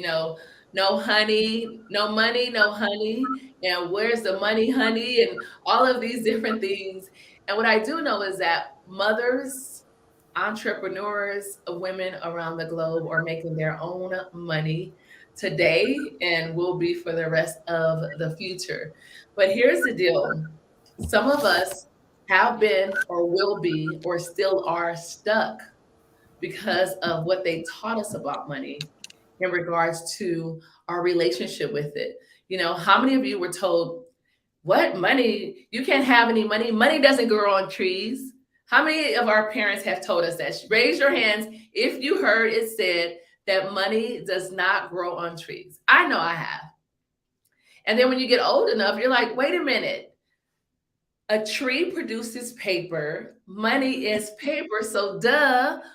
no honey, no money, no honey. And where's the money, honey? And all of these different things. And what I do know is that mothers, entrepreneurs, women around the globe are making their own money today and will be for the rest of the future. But here's the deal. Some of us have been or will be or still are stuck because of what they taught us about money in regards to our relationship with it. How many of you were told, what money? You can't have any money. Money doesn't grow on trees. How many of our parents have told us that? Raise your hands if you heard it said that money does not grow on trees. I know I have. And then when you get old enough, you're like, wait a minute. A tree produces paper. Money is paper. So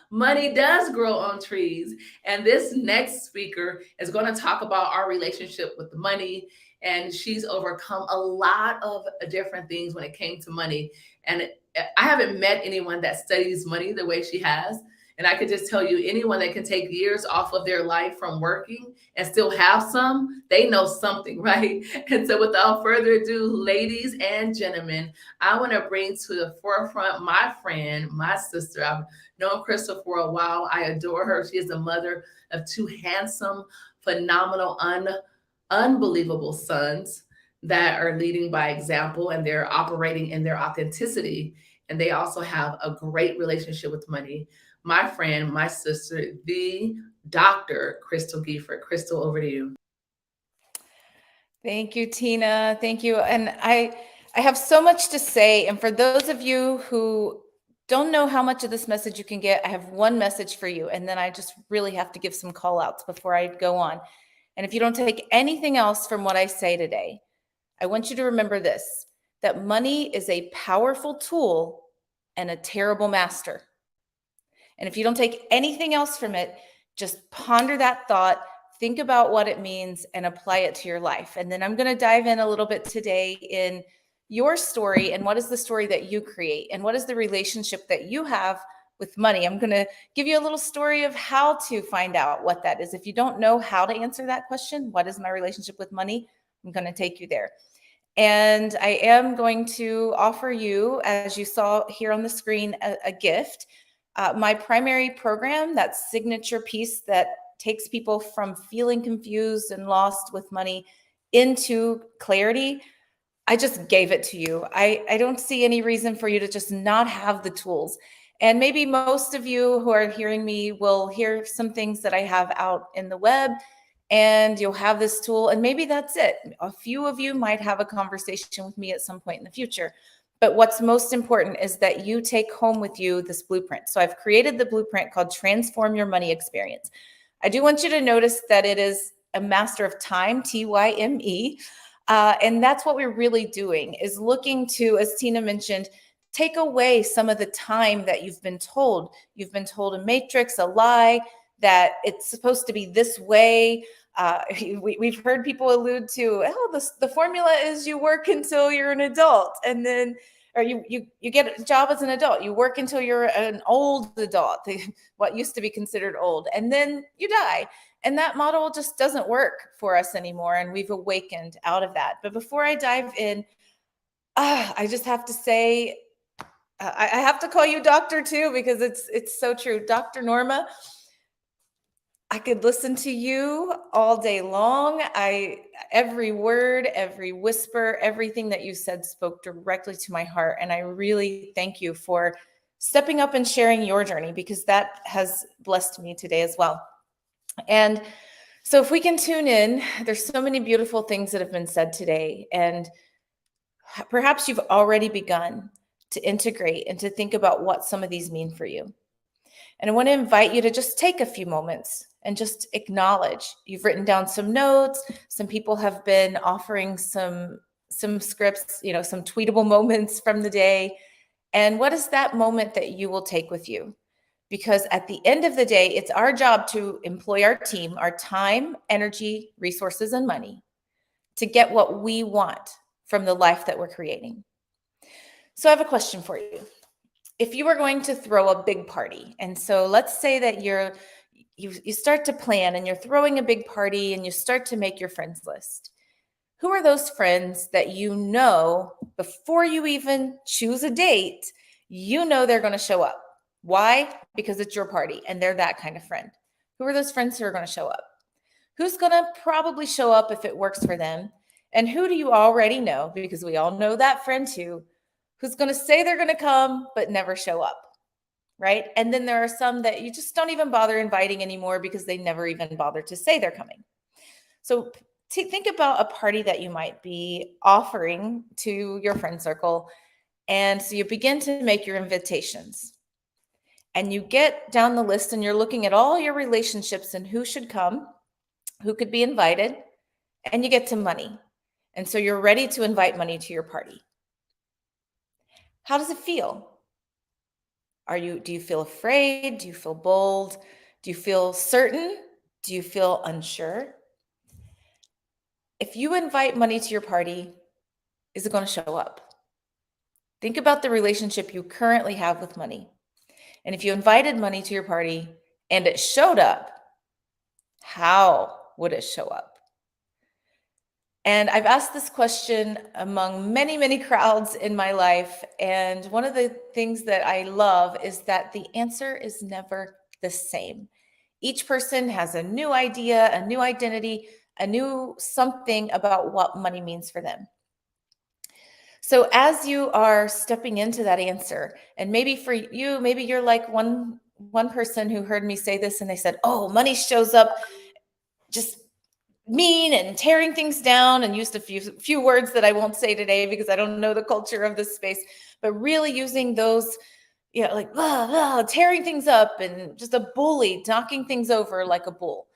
money does grow on trees. And this next speaker is going to talk about our relationship with the money and she's overcome a lot of different things when it came to money. And I haven't met anyone that studies money the way she has. And I could just tell you, anyone that can take years off of their life from working and still have some, they know something, right? And so without further ado, ladies and gentlemen, I want to bring to the forefront my friend, my sister. I've known Crystal for a while. I adore her. She is the mother of two handsome, phenomenal, unbelievable sons that are leading by example, and they're operating in their authenticity. And they also have a great relationship with money. My friend, my sister, the Dr. Crystal Giefford. Crystal, over to you. Thank you, Tina. Thank you. And I have so much to say. And for those of you who don't know how much of this message you can get, I have one message for you. And then I just really have to give some call outs before I go on. And if you don't take anything else from what I say today, I want you to remember this, that money is a powerful tool and a terrible master. And if you don't take anything else from it, just ponder that thought, think about what it means, and apply it to your life. And then I'm going to dive in a little bit today in your story and what is the story that you create and what is the relationship that you have with money. I'm going to give you a little story of how to find out what that is. If you don't know how to answer that question, what is my relationship with money? I'm going to take you there. And I am going to offer you, as you saw here on the screen, a gift. My primary program, that signature piece that takes people from feeling confused and lost with money into clarity, I just gave it to you. I don't see any reason for you to just not have the tools. And maybe most of you who are hearing me will hear some things that I have out in the web, and you'll have this tool, and maybe that's it. A few of you might have a conversation with me at some point in the future. But what's most important is that you take home with you this blueprint. So I've created the blueprint called Transform Your Money Experience. I do want you to notice that it is a master of time, T-Y-M-E. And that's what we're really doing, is looking to, as Tina mentioned, take away some of the time that you've been told. You've been told a matrix, a lie, that it's supposed to be this way. We've heard people allude to, the formula is you work until you're an adult, and then, or you get a job as an adult. You work until you're an old adult, what used to be considered old, and then you die. And that model just doesn't work for us anymore, and we've awakened out of that. But before I dive in, I just have to say, I have to call you doctor too, because it's so true. Dr. Norma, I could listen to you all day long. Every word, every whisper, everything that you said spoke directly to my heart. And I really thank you for stepping up and sharing your journey, because that has blessed me today as well. And so if we can tune in, there's so many beautiful things that have been said today. And perhaps you've already begun to integrate and to think about what some of these mean for you. And I want to invite you to just take a few moments and just acknowledge. You've written down some notes. Some people have been offering some scripts, some tweetable moments from the day. And what is that moment that you will take with you? Because at the end of the day, it's our job to employ our team, our time, energy, resources, and money to get what we want from the life that we're creating. So I have a question for you. If you were going to throw a big party, and so let's say that you start to plan and you're throwing a big party and you start to make your friends list. Who are those friends that you know before you even choose a date, you know they're going to show up? Why? Because it's your party and they're that kind of friend. Who are those friends who are going to show up? Who's going to probably show up if it works for them? And who do you already know? Because we all know that friend too, who's going to say they're going to come but never show up. Right? And then there are some that you just don't even bother inviting anymore because they never even bother to say they're coming. So think about a party that you might be offering to your friend circle. And so you begin to make your invitations. And you get down the list and you're looking at all your relationships and who should come, who could be invited, and you get to money. And so you're ready to invite money to your party. How does it feel? Do you feel afraid? Do you feel bold? Do you feel certain? Do you feel unsure? if you invite money to your party, is it going to show up? Think about the relationship you currently have with money. And if you invited money to your party and it showed up, how would it show up? And I've asked this question among many, many crowds in my life. And one of the things that I love is that the answer is never the same. Each person has a new idea, a new identity, a new something about what money means for them. So as you are stepping into that answer, and maybe for you, maybe you're like one person who heard me say this and they said, oh, money shows up just mean and tearing things down, and used a few words that I won't say today because I don't know the culture of this space, but really using those, like blah, blah, tearing things up and just a bully, knocking things over like a bull.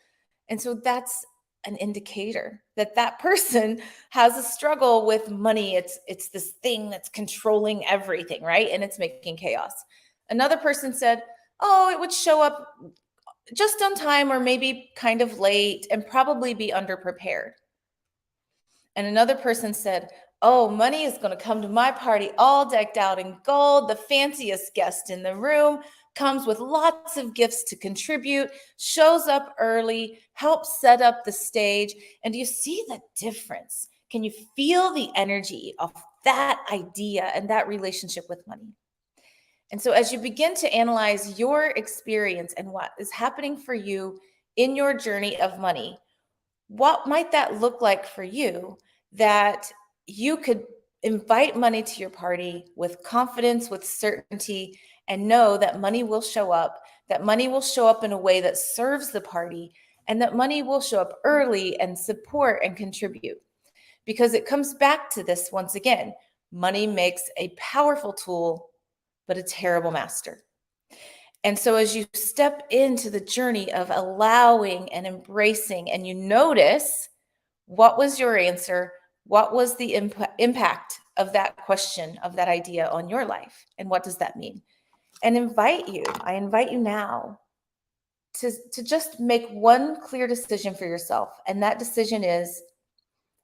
And so that's an indicator that that person has a struggle with money. It's this thing that's controlling everything, right? And it's making chaos. Another person said, oh, it would show up just on time or maybe kind of late and probably be underprepared. And another person said, oh, money is going to come to my party all decked out in gold, the fanciest guest in the room, comes with lots of gifts to contribute, shows up early, helps set up the stage. And do you see the difference? Can you feel the energy of that idea and that relationship with money? And so as you begin to analyze your experience and what is happening for you in your journey of money, what might that look like for you that you could invite money to your party with confidence, with certainty, and know that money will show up, that money will show up in a way that serves the party, and that money will show up early and support and contribute? Because it comes back to this once again, money makes a powerful tool, but a terrible master. And so as you step into the journey of allowing and embracing, and you notice what was your answer, what was the impact of that question, of that idea on your life, and what does that mean? And I invite you now to just make one clear decision for yourself. And that decision is,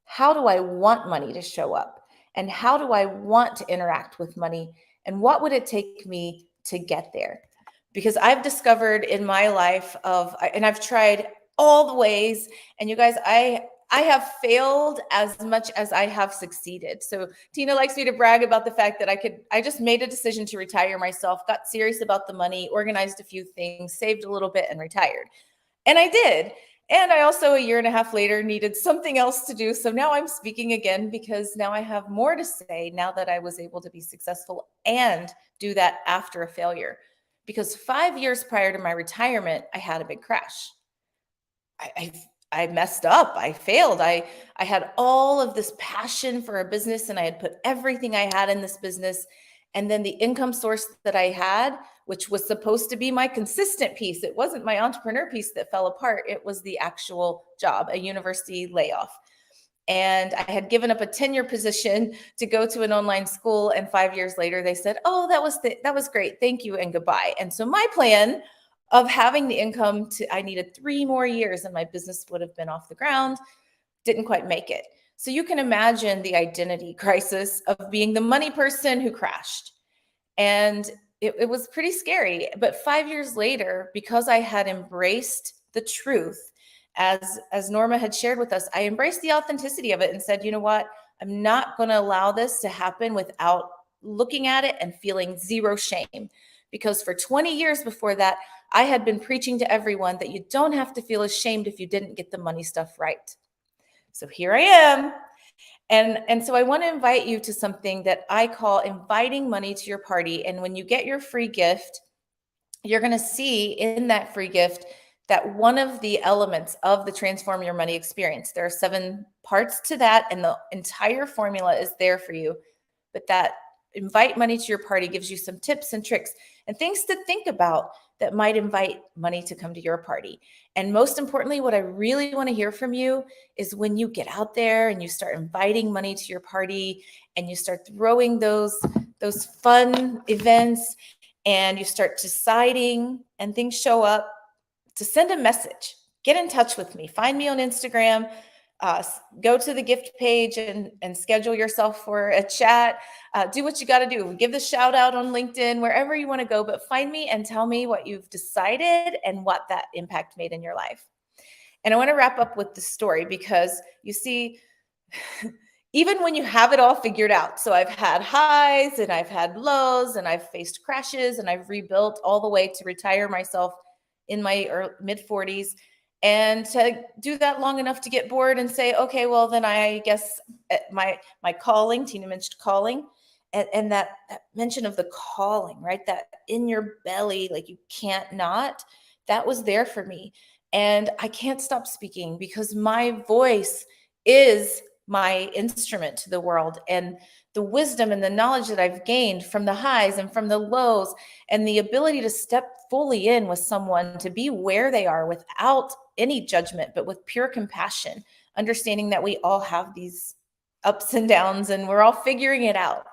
how do I want money to show up? And how do I want to interact with money? And what would it take me to get there? Because I've discovered in my life and I've tried all the ways, and you guys, I have failed as much as I have succeeded. So Tina likes me to brag about the fact that I just made a decision to retire myself, got serious about the money, organized a few things, saved a little bit, and retired. And I did. And I also, a year and a half later, needed something else to do. So now I'm speaking again because now I have more to say now that I was able to be successful and do that after a failure. Because 5 years prior to my retirement, I had a big crash. I messed up. I failed. I had all of this passion for a business, and I had put everything I had in this business. And then the income source that I had, which was supposed to be my consistent piece, it wasn't my entrepreneur piece that fell apart. It was the actual job, a university layoff. And I had given up a tenure position to go to an online school. And 5 years later, they said, oh, that was great. Thank you and goodbye. And so my plan of having the income I needed 3 more years and my business would have been off the ground, didn't quite make it. So you can imagine the identity crisis of being the money person who crashed. And it was pretty scary. But 5 years later, because I had embraced the truth, as Norma had shared with us, I embraced the authenticity of it and said, you know what? I'm not going to allow this to happen without looking at it and feeling zero shame. Because for 20 years before that, I had been preaching to everyone that you don't have to feel ashamed if you didn't get the money stuff right. So here I am. And so I want to invite you to something that I call inviting money to your party. And when you get your free gift, you're going to see in that free gift that one of the elements of the Transform Your Money experience, there are 7 parts to that, and the entire formula is there for you. But that invite money to your party gives you some tips and tricks and things to think about that might invite money to come to your party. And most importantly, what I really want to hear from you is when you get out there and you start inviting money to your party and you start throwing those fun events and you start deciding and things show up, to send a message. Get in touch with me. Find me on Instagram. go to the gift page and schedule yourself for a chat. Do what you got to do. Give the shout out on LinkedIn, wherever you want to go, but find me and tell me what you've decided and what that impact made in your life. And I want to wrap up with the story, because you see, even when you have it all figured out, so I've had highs and I've had lows and I've faced crashes and I've rebuilt all the way to retire myself in my mid 40s. And to do that long enough to get bored and say, okay, well, then I guess my calling, Tina mentioned calling, and that mention of the calling, right? That in your belly, like you can't not, that was there for me. And I can't stop speaking, because my voice is my instrument to the world. And the wisdom and the knowledge that I've gained from the highs and from the lows, and the ability to step fully in with someone, to be where they are without any judgment, but with pure compassion, understanding that we all have these ups and downs and we're all figuring it out.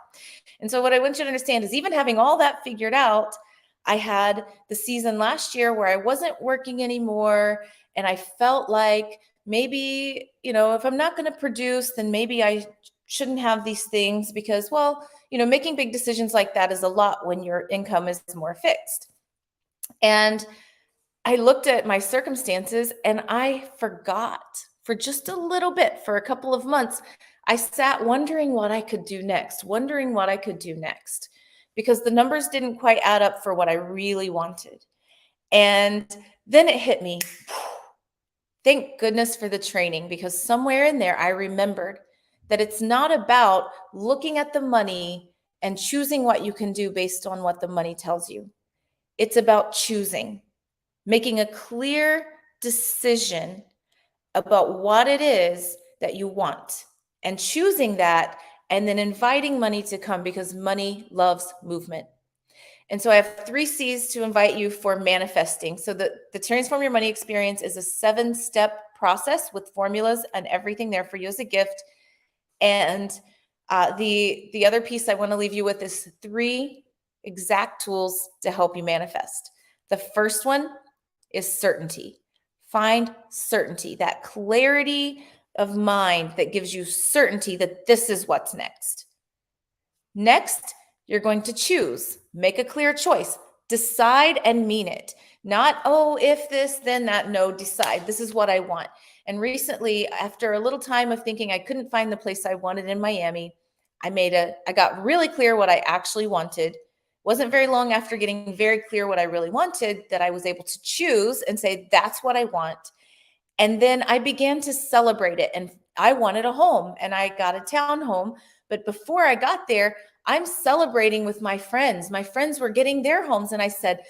And so what I want you to understand is, even having all that figured out, I had the season last year where I wasn't working anymore. And I felt like maybe, if I'm not going to produce, then maybe I shouldn't have these things, because, well, making big decisions like that is a lot when your income is more fixed. And I looked at my circumstances and I forgot for just a little bit, for a couple of months. I sat wondering what I could do next, because the numbers didn't quite add up for what I really wanted. And then it hit me. Thank goodness for the training, because somewhere in there I remembered that it's not about looking at the money and choosing what you can do based on what the money tells you. It's about choosing, making a clear decision about what it is that you want, and choosing that, and then inviting money to come, because money loves movement. And so I have 3 C's to invite you for manifesting. So the Transform Your Money experience is a 7-step process with formulas and everything there for you as a gift. And the other piece I want to leave you with is 3 exact tools to help you manifest. The first one is certainty. Find certainty, that clarity of mind that gives you certainty that this is what's next. Next, you're going to choose. Make a clear choice. Decide and mean it. Not, oh, if this, then that. No, decide. This is what I want. And recently, after a little time of thinking I couldn't find the place I wanted in Miami, I got really clear what I actually wanted. Wasn't very long after getting very clear what I really wanted that I was able to choose and say, that's what I want. And then I began to celebrate it. And I wanted a home, and I got a townhome. But before I got there, I'm celebrating with my friends. My friends were getting their homes. And I said,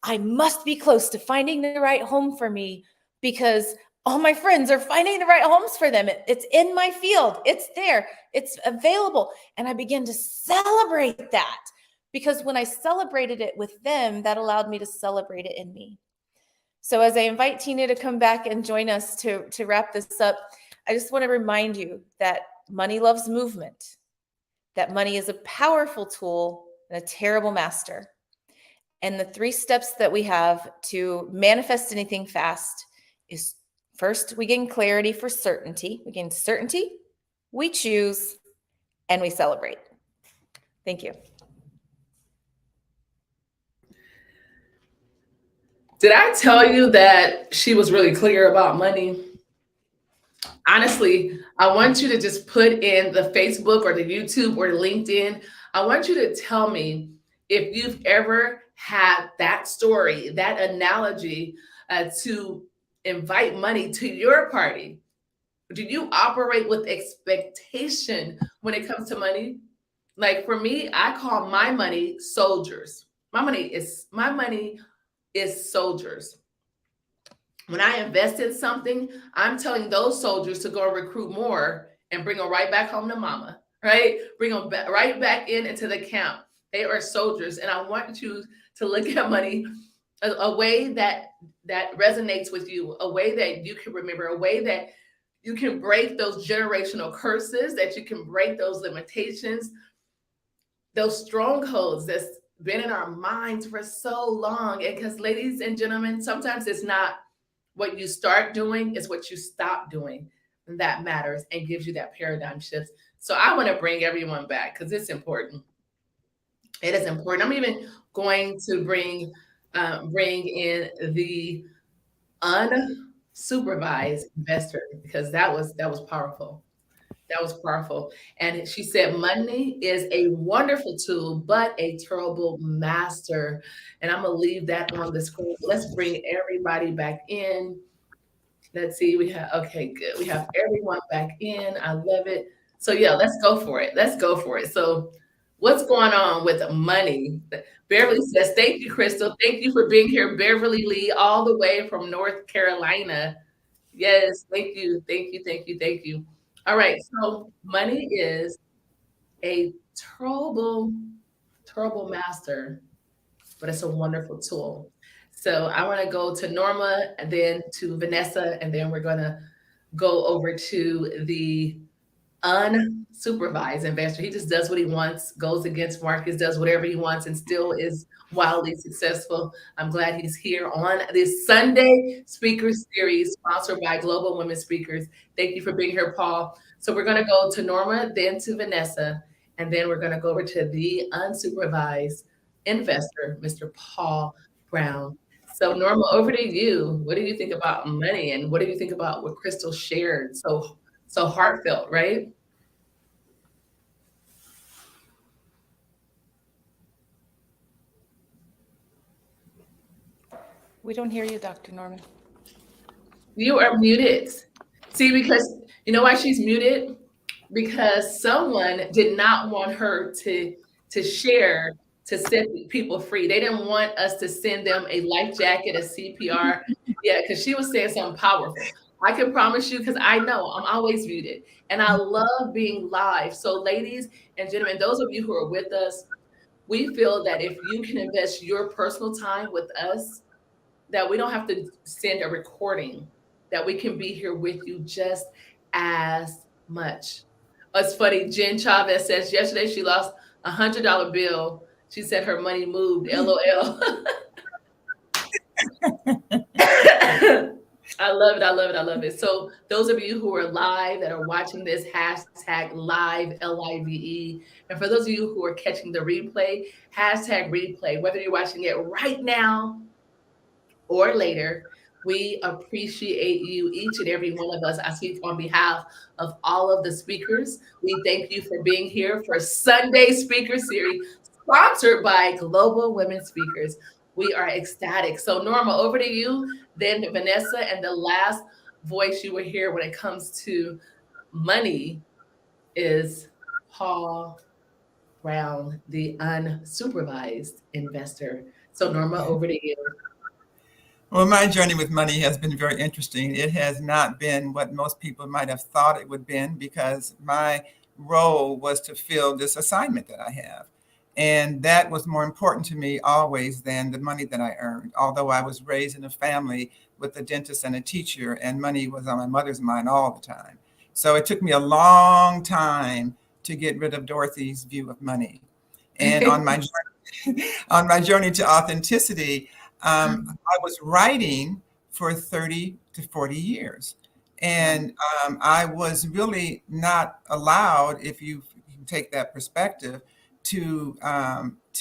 I must be close to finding the right home for me, because all my friends are finding the right homes for them. It's in my field. It's there. It's available. And I began to celebrate that, because when I celebrated it with them, that allowed me to celebrate it in me. So as I invite Tina to come back and join us to wrap this up, I just want to remind you that money loves movement, that money is a powerful tool and a terrible master. And the 3 steps that we have to manifest anything fast is, first, we gain clarity for certainty. We gain certainty, we choose, and we celebrate. Thank you. Did I tell you that she was really clear about money? Honestly, I want you to just put in the Facebook or the YouTube or LinkedIn. I want you to tell me if you've ever had that story, that analogy to invite money to your party. Do you operate with expectation when it comes to money? Like for me, I call my money soldiers. My money is soldiers. When I invest in something, I'm telling those soldiers to go recruit more and bring them right back home to mama, right? Bring them right back into the camp. They are soldiers. And I want you to look at money a way that resonates with you, a way that you can remember, a way that you can break those generational curses, that you can break those limitations, those strongholds that's been in our minds for so long. And because, ladies and gentlemen, sometimes it's not what you start doing, it's what you stop doing. that matters and gives you that paradigm shift. So I want to bring everyone back because it's important. It is important. I'm even going to bring in the unsupervised investor because that was powerful. That was powerful. And she said, money is a wonderful tool, but a terrible master. And I'm going to leave that on the screen. Let's bring everybody back in. Let's see. We have, okay, good. We have everyone back in. I love it. So, yeah, let's go for it. Let's go for it. So, what's going on with money? Beverly says, thank you, Crystal. Thank you for being here, Beverly Lee, all the way from North Carolina. Yes, thank you. Thank you. Thank you. Thank you. All right, so money is a terrible, terrible master, but it's a wonderful tool. So I want to go to Norma and then to Vanessa, and then we're going to go over to the unsupervised investor. He just does what he wants, goes against markets, does whatever he wants, and still is wildly successful. I'm glad he's here on this Sunday Speaker Series sponsored by Global Women Speakers. Thank you for being here, Paul. So we're going to go to Norma, then to Vanessa, and then we're going to go over to the unsupervised investor, Mr. Paul Brown. So Norma, over to you. What do you think about money, and what do you think about what Crystal shared? So heartfelt, right? We don't hear you, Dr. Norman. You are muted. See, because you know why she's muted? Because someone did not want her to share to set people free. They didn't want us to send them a life jacket, a CPR. Yeah, because she was saying something powerful. I can promise you, because I know I'm always muted. And I love being live. So ladies and gentlemen, those of you who are with us, we feel that if you can invest your personal time with us, that we don't have to send a recording, that we can be here with you just as much. It's funny, Jen Chavez says yesterday she lost $100 bill. She said her money moved, LOL. I love it. I love it. I love it. So those of you who are live that are watching this, hashtag live, LIVE. And for those of you who are catching the replay, hashtag replay, whether you're watching it right now or later, we appreciate you, each and every one of us. I speak on behalf of all of the speakers. We thank you for being here for Sunday Speaker Series, sponsored by Global Women Speakers. We are ecstatic. So Norma, over to you, then Vanessa, and the last voice you will hear when it comes to money is Paul Brown, the unsupervised investor. So Norma, over to you. Well, my journey with money has been very interesting. It has not been what most people might have thought it would have been, because my role was to fill this assignment that I have. And that was more important to me always than the money that I earned. Although I was raised in a family with a dentist and a teacher, and money was on my mother's mind all the time. So it took me a long time to get rid of Dorothy's view of money. And on my journey to authenticity, I was writing for 30 to 40 years. And I was really not allowed, if you take that perspective, to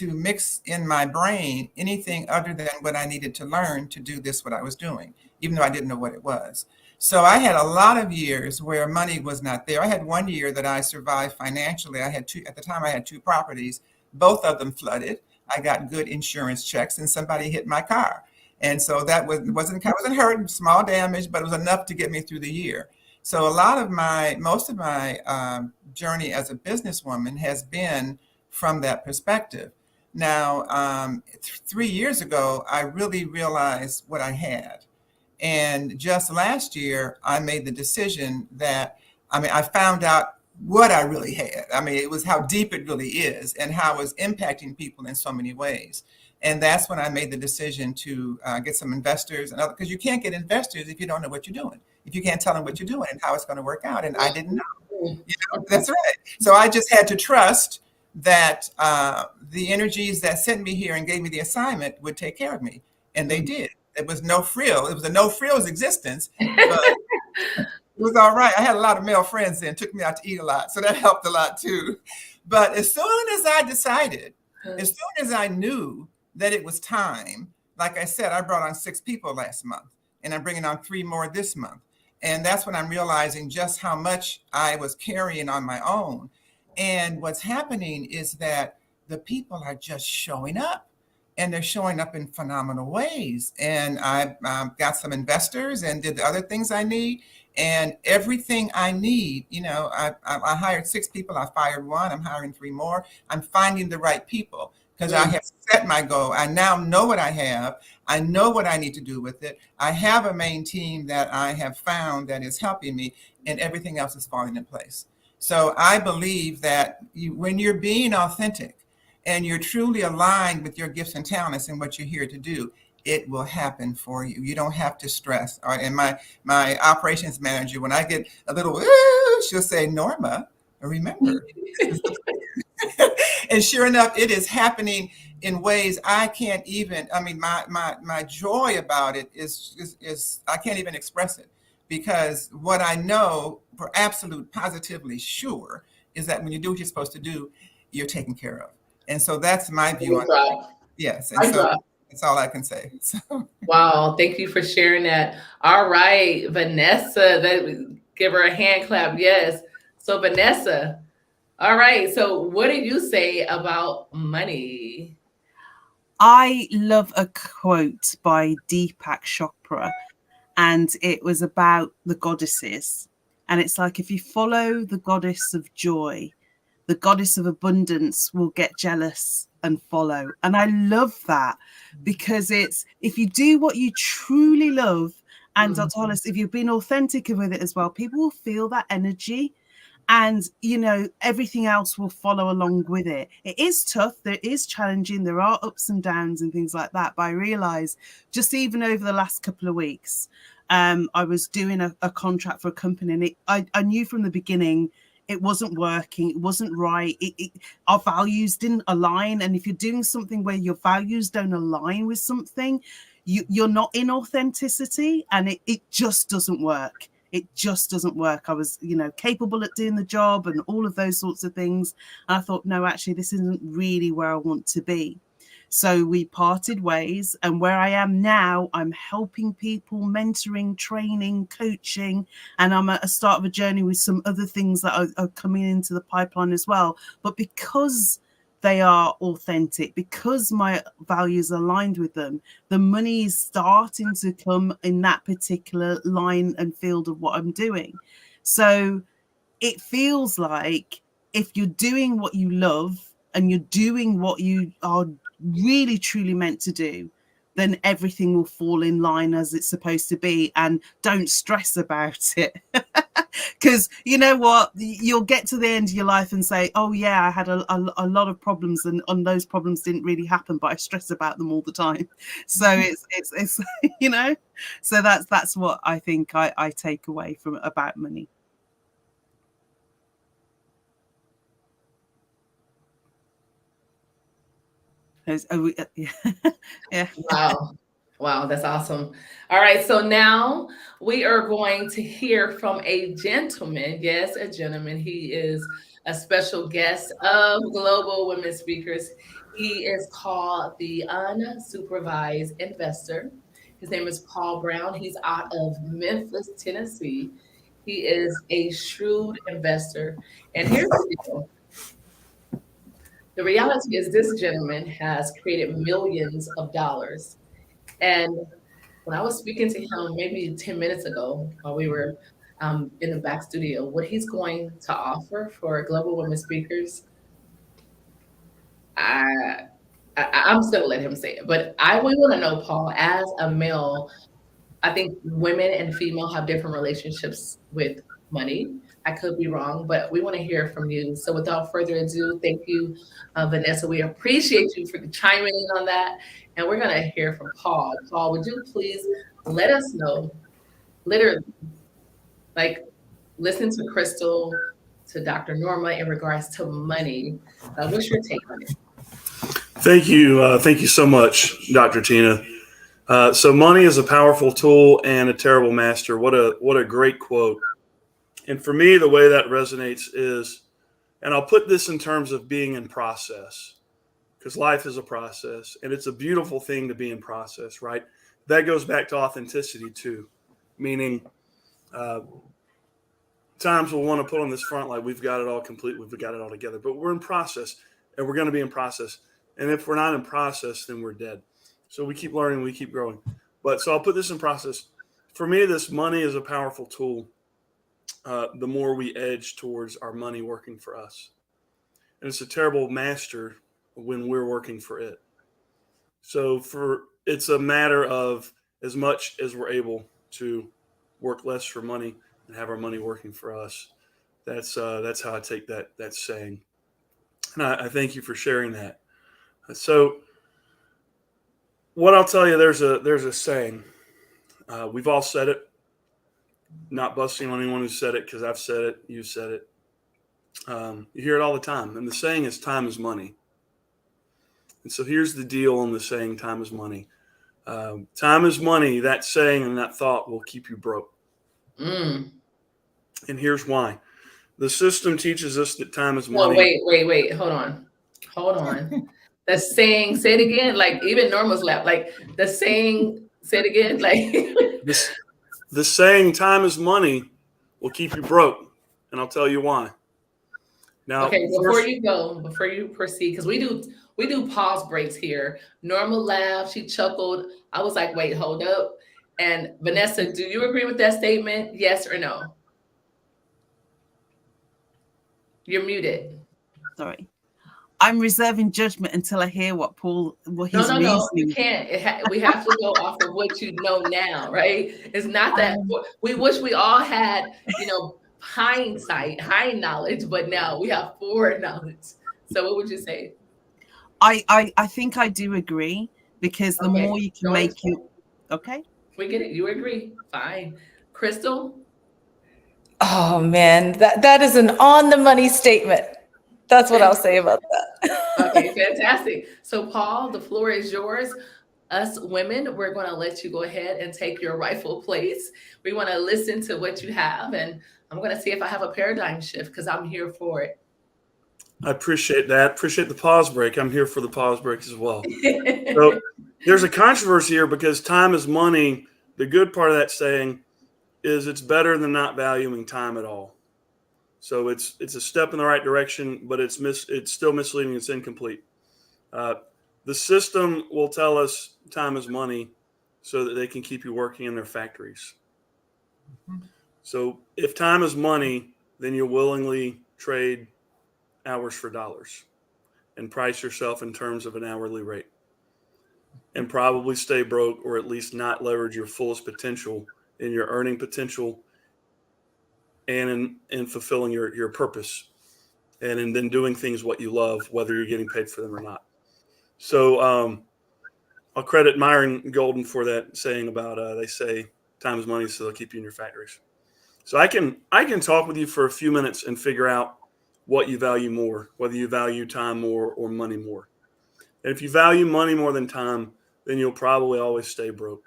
mix in my brain anything other than what I needed to learn to do this, what I was doing, even though I didn't know what it was. So I had a lot of years where money was not there. I had one year that I survived financially. At the time I had two properties, both of them flooded. I got good insurance checks, and somebody hit my car. And so that wasn't hurt, small damage, but it was enough to get me through the year. So most of my journey as a businesswoman has been from that perspective. Now, 3 years ago, I really realized what I had. And just last year, I made the decision that, I found out what I really had. It was how deep it really is and how it was impacting people in so many ways. And that's when I made the decision to get some investors, and because you can't get investors if you don't know what you're doing, if you can't tell them what you're doing and how it's going to work out. And I didn't know. That's right. So I just had to trust that the energies that sent me here and gave me the assignment would take care of me. And they did. It was no frill. It was a no frills existence. But was all right. I had a lot of male friends then, took me out to eat a lot. So that helped a lot too. But as soon as I decided, as soon as I knew that it was time, like I said, I brought on 6 people last month and I'm bringing on 3 more this month. And that's when I'm realizing just how much I was carrying on my own. And what's happening is that the people are just showing up. And they're showing up in phenomenal ways. And I got some investors and did the other things I need. And everything I need, you know, I hired 6 people. I fired 1. I'm hiring 3 more. I'm finding the right people because I have set my goal. I now know what I have. I know what I need to do with it. I have a main team that I have found that is helping me, and everything else is falling in place. So I believe that when you're being authentic, and you're truly aligned with your gifts and talents and what you're here to do, it will happen for you. You don't have to stress. And my operations manager, when I get a little, she'll say, Norma, remember. And sure enough, it is happening in ways I can't even, I mean, my joy about it is I can't even express it, because what I know for absolute positively sure is that when you do what you're supposed to do, you're taken care of. And so that's my view on it. Yes. And so that's all I can say. So. Wow. Thank you for sharing that. All right, Vanessa, give her a hand clap. Yes. So Vanessa, all right. So what do you say about money? I love a quote by Deepak Chopra, and it was about the goddesses. And it's like, if you follow the goddess of joy, the goddess of abundance will get jealous and follow. And I love that, because it's, if you do what you truly love, and Dr. Hollis, if you've been authentic with it as well, people will feel that energy, and, you know, everything else will follow along with it. It is tough. There is challenging. There are ups and downs and things like that. But I realized just even over the last couple of weeks, I was doing a contract for a company, and I knew from the beginning, it wasn't working. It wasn't right. Our values didn't align. And if you're doing something where your values don't align with something, you're not in authenticity, and it just doesn't work. It just doesn't work. I was, you know, capable at doing the job and all of those sorts of things. And I thought, no, actually, this isn't really where I want to be. So we parted ways, and where I am now, I'm helping people, mentoring, training, coaching, and I'm at a start of a journey with some other things that are coming into the pipeline as well. But because they are authentic, because my values are aligned with them, the money is starting to come in that particular line and field of what I'm doing. So it feels like if you're doing what you love and you're doing what you are really truly meant to do, then everything will fall in line as it's supposed to be, and don't stress about it. Because you know what, you'll get to the end of your life and say, oh yeah, I had a lot of problems, and those problems didn't really happen, but I stress about them all the time. So it's you know, so that's what I think I take away from about money. Yeah. Wow, that's awesome. All right, so now we are going to hear from a gentleman. Yes, a gentleman. He is a special guest of Global Women Speakers. He is called the Unsupervised Investor. His name is Paul Brown. He's out of Memphis, Tennessee. He is a shrewd investor. And here's the deal. The reality is this gentleman has created millions of dollars. And when I was speaking to him maybe 10 minutes ago, while we were in the back studio, what he's going to offer for Global Women Speakers, I'm just going to let him say it. But we want to know, Paul, as a male, I think women and female have different relationships with money. I could be wrong, but we want to hear from you. So without further ado, thank you, Vanessa. We appreciate you for chiming in on that. And we're going to hear from Paul. Paul, would you please let us know, literally, like, listen to Crystal, to Dr. Norma in regards to money. What's your take on it? Thank you. Thank you so much, Dr. Tina. So money is a powerful tool and a terrible master. What a great quote And for me, the way that resonates is, and I'll put this in terms of being in process, because life is a process, and it's a beautiful thing to be in process, right? That goes back to authenticity too, meaning times we'll want to put on this front like we've got it all complete, we've got it all together, but we're in process, and we're going to be in process. And if we're not in process, then we're dead. So we keep learning, we keep growing. But so I'll put this in process. For me, this money is a powerful tool. The more we edge towards our money working for us, and it's a terrible master when we're working for it. So it's a matter of, as much as we're able to work less for money and have our money working for us. That's how I take that saying, and I thank you for sharing that. So what I'll tell you, there's a saying. We've all said it. Not busting on anyone who said it, because I've said it, you said it. You hear it all the time, and the saying is time is money. And so here's the deal on the saying time is money. Time is money. That saying and that thought will keep you broke. And here's why. The system teaches us that time is money. Wait. Hold on. The saying, say it again. Like even Norma's laugh. Like the saying, say it again. Like the saying time is money will keep you broke. And I'll tell you why. Now, okay, before you proceed, because we do pause breaks here. Norma laughed, she chuckled. I was like, wait, hold up. And Vanessa, do you agree with that statement? Yes or no? You're muted. Sorry. I'm reserving judgment until I hear what his reasoning. No, you can't. We have to go off of what you know now, right? It's not that we wish we all had, hindsight, high knowledge, but now we have forward knowledge. So what would you say? I think I do agree, because the more you can make you. Okay. We get it. You agree. Fine. Crystal? Oh man, that is an on the money statement. That's what I'll say about that. Okay, fantastic. So Paul, the floor is yours. Us women, we're going to let you go ahead and take your rightful place. We want to listen to what you have, and I'm going to see if I have a paradigm shift, because I'm here for it. I appreciate that. Appreciate the pause break. I'm here for the pause break as well. So there's a controversy here, because time is money. The good part of that saying is it's better than not valuing time at all. So it's a step in the right direction, but it's still misleading. It's incomplete. The system will tell us time is money so that they can keep you working in their factories. So if time is money, then you'll willingly trade hours for dollars and price yourself in terms of an hourly rate, and probably stay broke, or at least not leverage your fullest potential in your earning potential and in fulfilling your purpose, and in then doing things what you love, whether you're getting paid for them or not. So I'll credit Myron Golden for that saying about they say time is money, so they'll keep you in your factories. So I can talk with you for a few minutes and figure out what you value more, whether you value time more or money more. And if you value money more than time, then you'll probably always stay broke.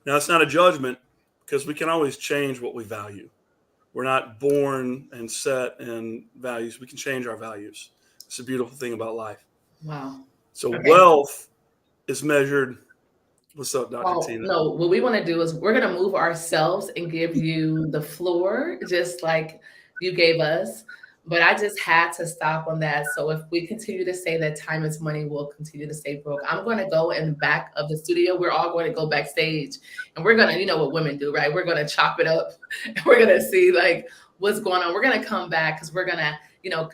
Now, it's not a judgment, because we can always change what we value. We're not born and set in values. We can change our values. It's a beautiful thing about life. Wow. So wealth is measured. What's up, Dr. Tina? No, what we want to do is we're going to move ourselves and give you the floor, just like you gave us. But I just had to stop on that. So if we continue to say that time is money, we'll continue to stay broke. I'm going to go in the back of the studio. We're all going to go backstage, and we're going to, you know what women do, right? We're going to chop it up, and we're going to see like what's going on. We're going to come back, because we're going to,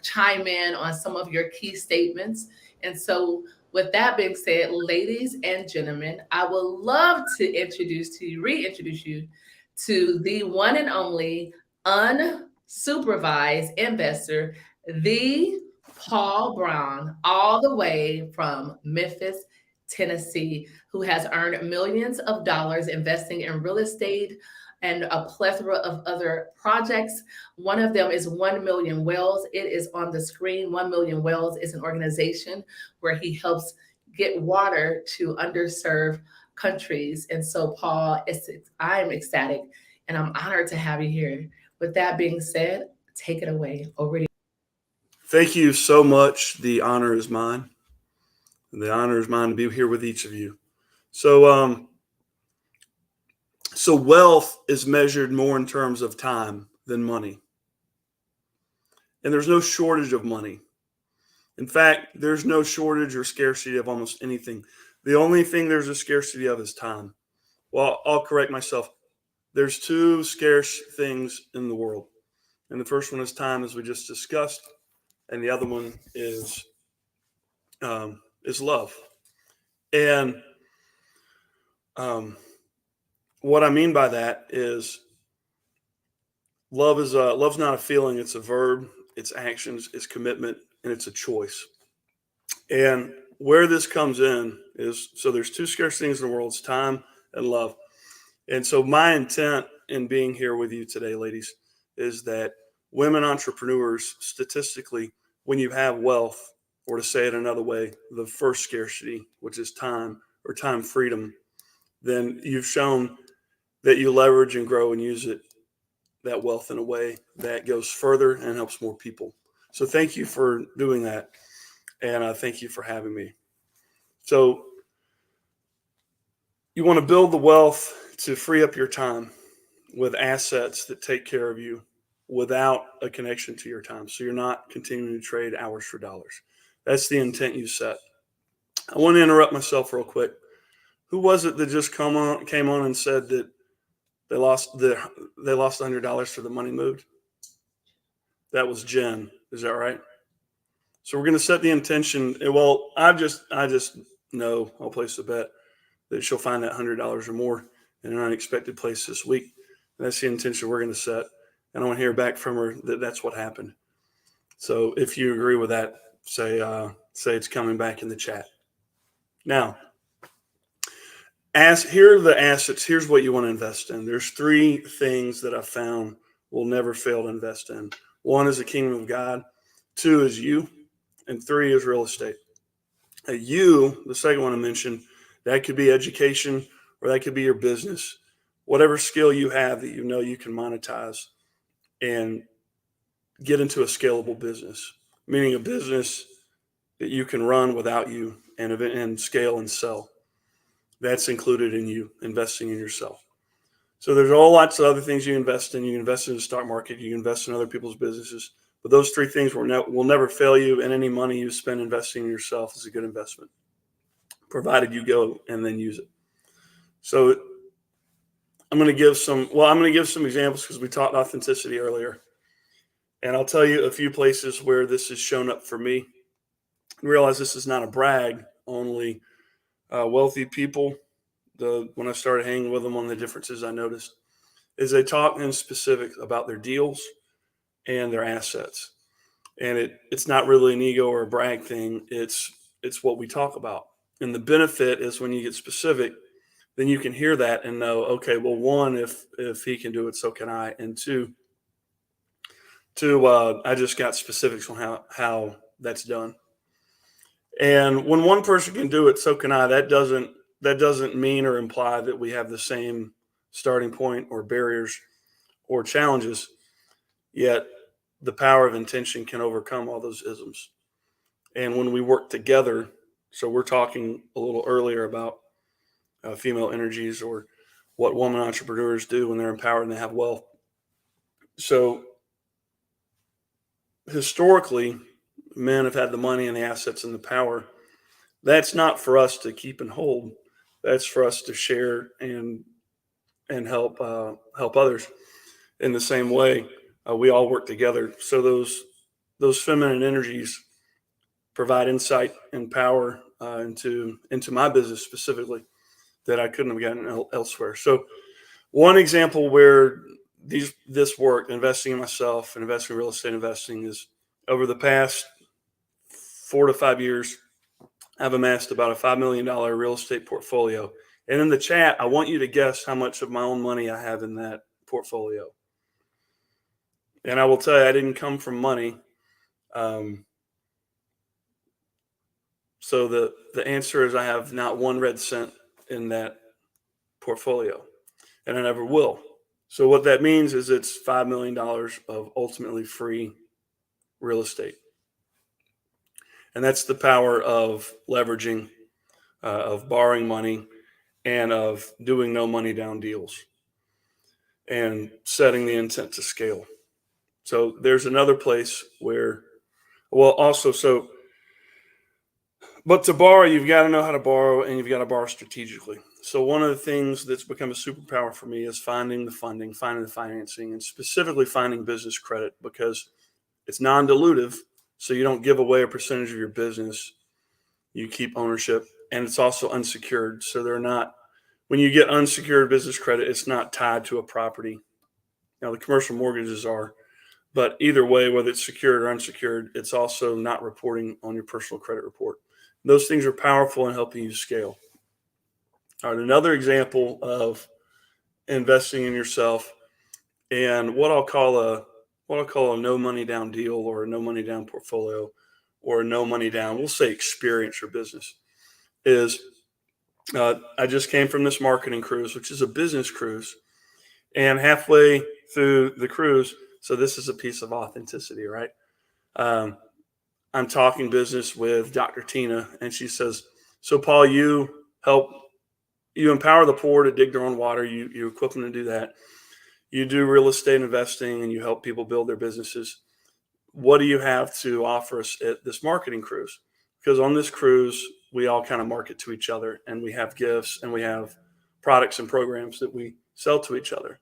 chime in on some of your key statements. And so with that being said, ladies and gentlemen, I would love to reintroduce you to the one and only unsupervised investor, the Paul Brown, all the way from Memphis, Tennessee, who has earned millions of dollars investing in real estate and a plethora of other projects. One of them is 1 Million Wells. It is on the screen. 1 Million Wells is an organization where he helps get water to underserved countries. And so, Paul, I'm ecstatic, and I'm honored to have you here With that being said, take it away. Over to you. Thank you so much. The honor is mine. The honor is mine to be here with each of you. So, so wealth is measured more in terms of time than money. And there's no shortage of money. In fact, there's no shortage or scarcity of almost anything. The only thing there's a scarcity of is time. Well, I'll correct myself. There's two scarce things in the world. And the first one is time, as we just discussed. And the other one is love. And what I mean by that is love's not a feeling, it's a verb, it's actions, it's commitment, and it's a choice. And where this comes in is, so there's two scarce things in the world, it's time and love. And so my intent in being here with you today, ladies, is that women entrepreneurs, statistically, when you have wealth, or to say it another way, the first scarcity, which is time or time freedom, then you've shown that you leverage and grow and use that wealth in a way that goes further and helps more people. So thank you for doing that. And thank you for having me. So you want to build the wealth to free up your time with assets that take care of you without a connection to your time. So you're not continuing to trade hours for dollars. That's the intent you set. I want to interrupt myself real quick. Who was it that just came on and said that they lost $100 for the money moved? That was Jen. Is that right? So we're going to set the intention. Well, I just know, I'll place a bet that she'll find that $100 or more in an unexpected place this week. And that's the intention we're going to set. And I want to hear back from her that that's what happened. So if you agree with that, say it's coming back in the chat. Now, here are the assets. Here's what you want to invest in. There's three things that I've found will never fail to invest in. One is the kingdom of God. Two is you. And three is real estate. You, the second one I mentioned, that could be education or that could be your business. Whatever skill you have that you know you can monetize and get into a scalable business, meaning a business that you can run without you and scale and sell. That's included in you investing in yourself. So there's all lots of other things you invest in. You can invest in the stock market. You can invest in other people's businesses. But those three things will never fail you, and any money you spend investing in yourself is a good investment, provided you go and then use it. So I'm going to give some examples because we talked authenticity earlier. And I'll tell you a few places where this has shown up for me. And realize this is not a brag, only wealthy people, when I started hanging with them, one of the differences I noticed is they talk in specific about their deals and their assets. And it's not really an ego or a brag thing. It's what we talk about. And the benefit is when you get specific, then you can hear that and know, okay, well, one, if he can do it, so can I. And two, I just got specifics on how that's done. And when one person can do it, so can I. That doesn't mean or imply that we have the same starting point or barriers or challenges, yet the power of intention can overcome all those isms. And when we work together, so we're talking a little earlier about female energies or what women entrepreneurs do when they're empowered and they have wealth. So historically, men have had the money and the assets and the power. That's not for us to keep and hold. That's for us to share and help others. In the same way, we all work together. So those feminine energies provide insight and power into my business specifically that I couldn't have gotten elsewhere. So one example where this work, investing in myself and investing in real estate investing, is over the past 4 to 5 years, I've amassed about a $5 million real estate portfolio. And in the chat, I want you to guess how much of my own money I have in that portfolio. And I will tell you, I didn't come from money. So the answer is I have not one red cent in that portfolio, and I never will. So what that means is it's $5 million of ultimately free real estate. And that's the power of leveraging, of borrowing money, and of doing no money down deals and setting the intent to scale. So there's another place where, well, also, but to borrow, you've got to know how to borrow, and you've got to borrow strategically. So one of the things that's become a superpower for me is finding the funding, finding the financing, and specifically finding business credit, because it's non-dilutive. So you don't give away a percentage of your business. You keep ownership, and it's also unsecured. So they're not, when you get unsecured business credit, it's not tied to a property. Now, the commercial mortgages are, but either way, whether it's secured or unsecured, it's also not reporting on your personal credit report. Those things are powerful in helping you scale. All right, another example of investing in yourself, and what I'll call a no money down deal, or a no money down portfolio, or a no money down, we'll say, experience or business, is I just came from this marketing cruise, which is a business cruise, and halfway through the cruise, so this is a piece of authenticity, right? I'm talking business with Dr. Tina, and she says, so Paul, you empower the poor to dig their own water. You equip them to do that. You do real estate investing, and you help people build their businesses. What do you have to offer us at this marketing cruise? Because on this cruise, we all kind of market to each other, and we have gifts, and we have products and programs that we sell to each other.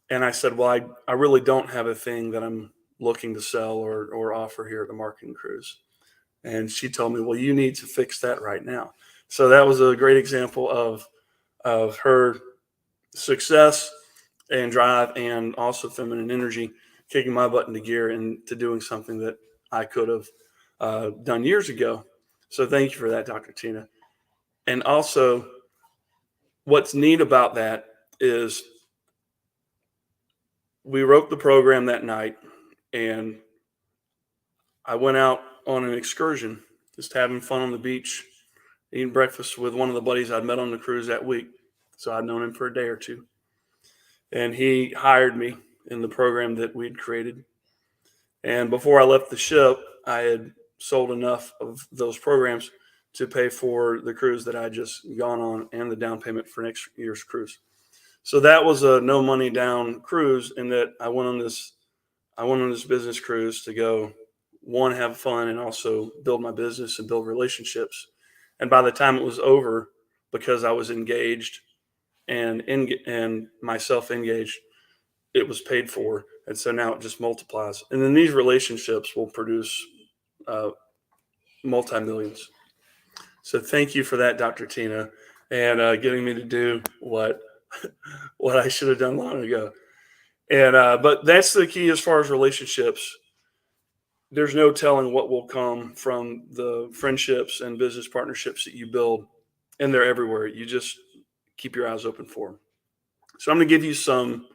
And I said, well, I really don't have a thing that I'm looking to sell or offer here at the marketing cruise. And she told me, well, you need to fix that right now. So that was a great example of her success and drive, and also feminine energy, kicking my butt into gear into doing something that I could have done years ago. So thank you for that, Dr. Tina. And also, what's neat about that is we wrote the program that night, and I went out on an excursion, just having fun on the beach, eating breakfast with one of the buddies I'd met on the cruise that week. So I'd known him for a day or two. And he hired me in the program that we'd created. And before I left the ship, I had sold enough of those programs to pay for the cruise that I just gone on, and the down payment for next year's cruise. So that was a no money down cruise, in that I went on this business cruise to go, one, have fun, and also build my business and build relationships. And by the time it was over, because I was engaged and myself engaged, it was paid for. And so now it just multiplies. And then these relationships will produce multi-millions. So thank you for that, Dr. Tina, and getting me to do what I should have done long ago. And but that's the key as far as relationships. There's no telling what will come from the friendships and business partnerships that you build, and they're everywhere. You just keep your eyes open for them. So I'm going to give you some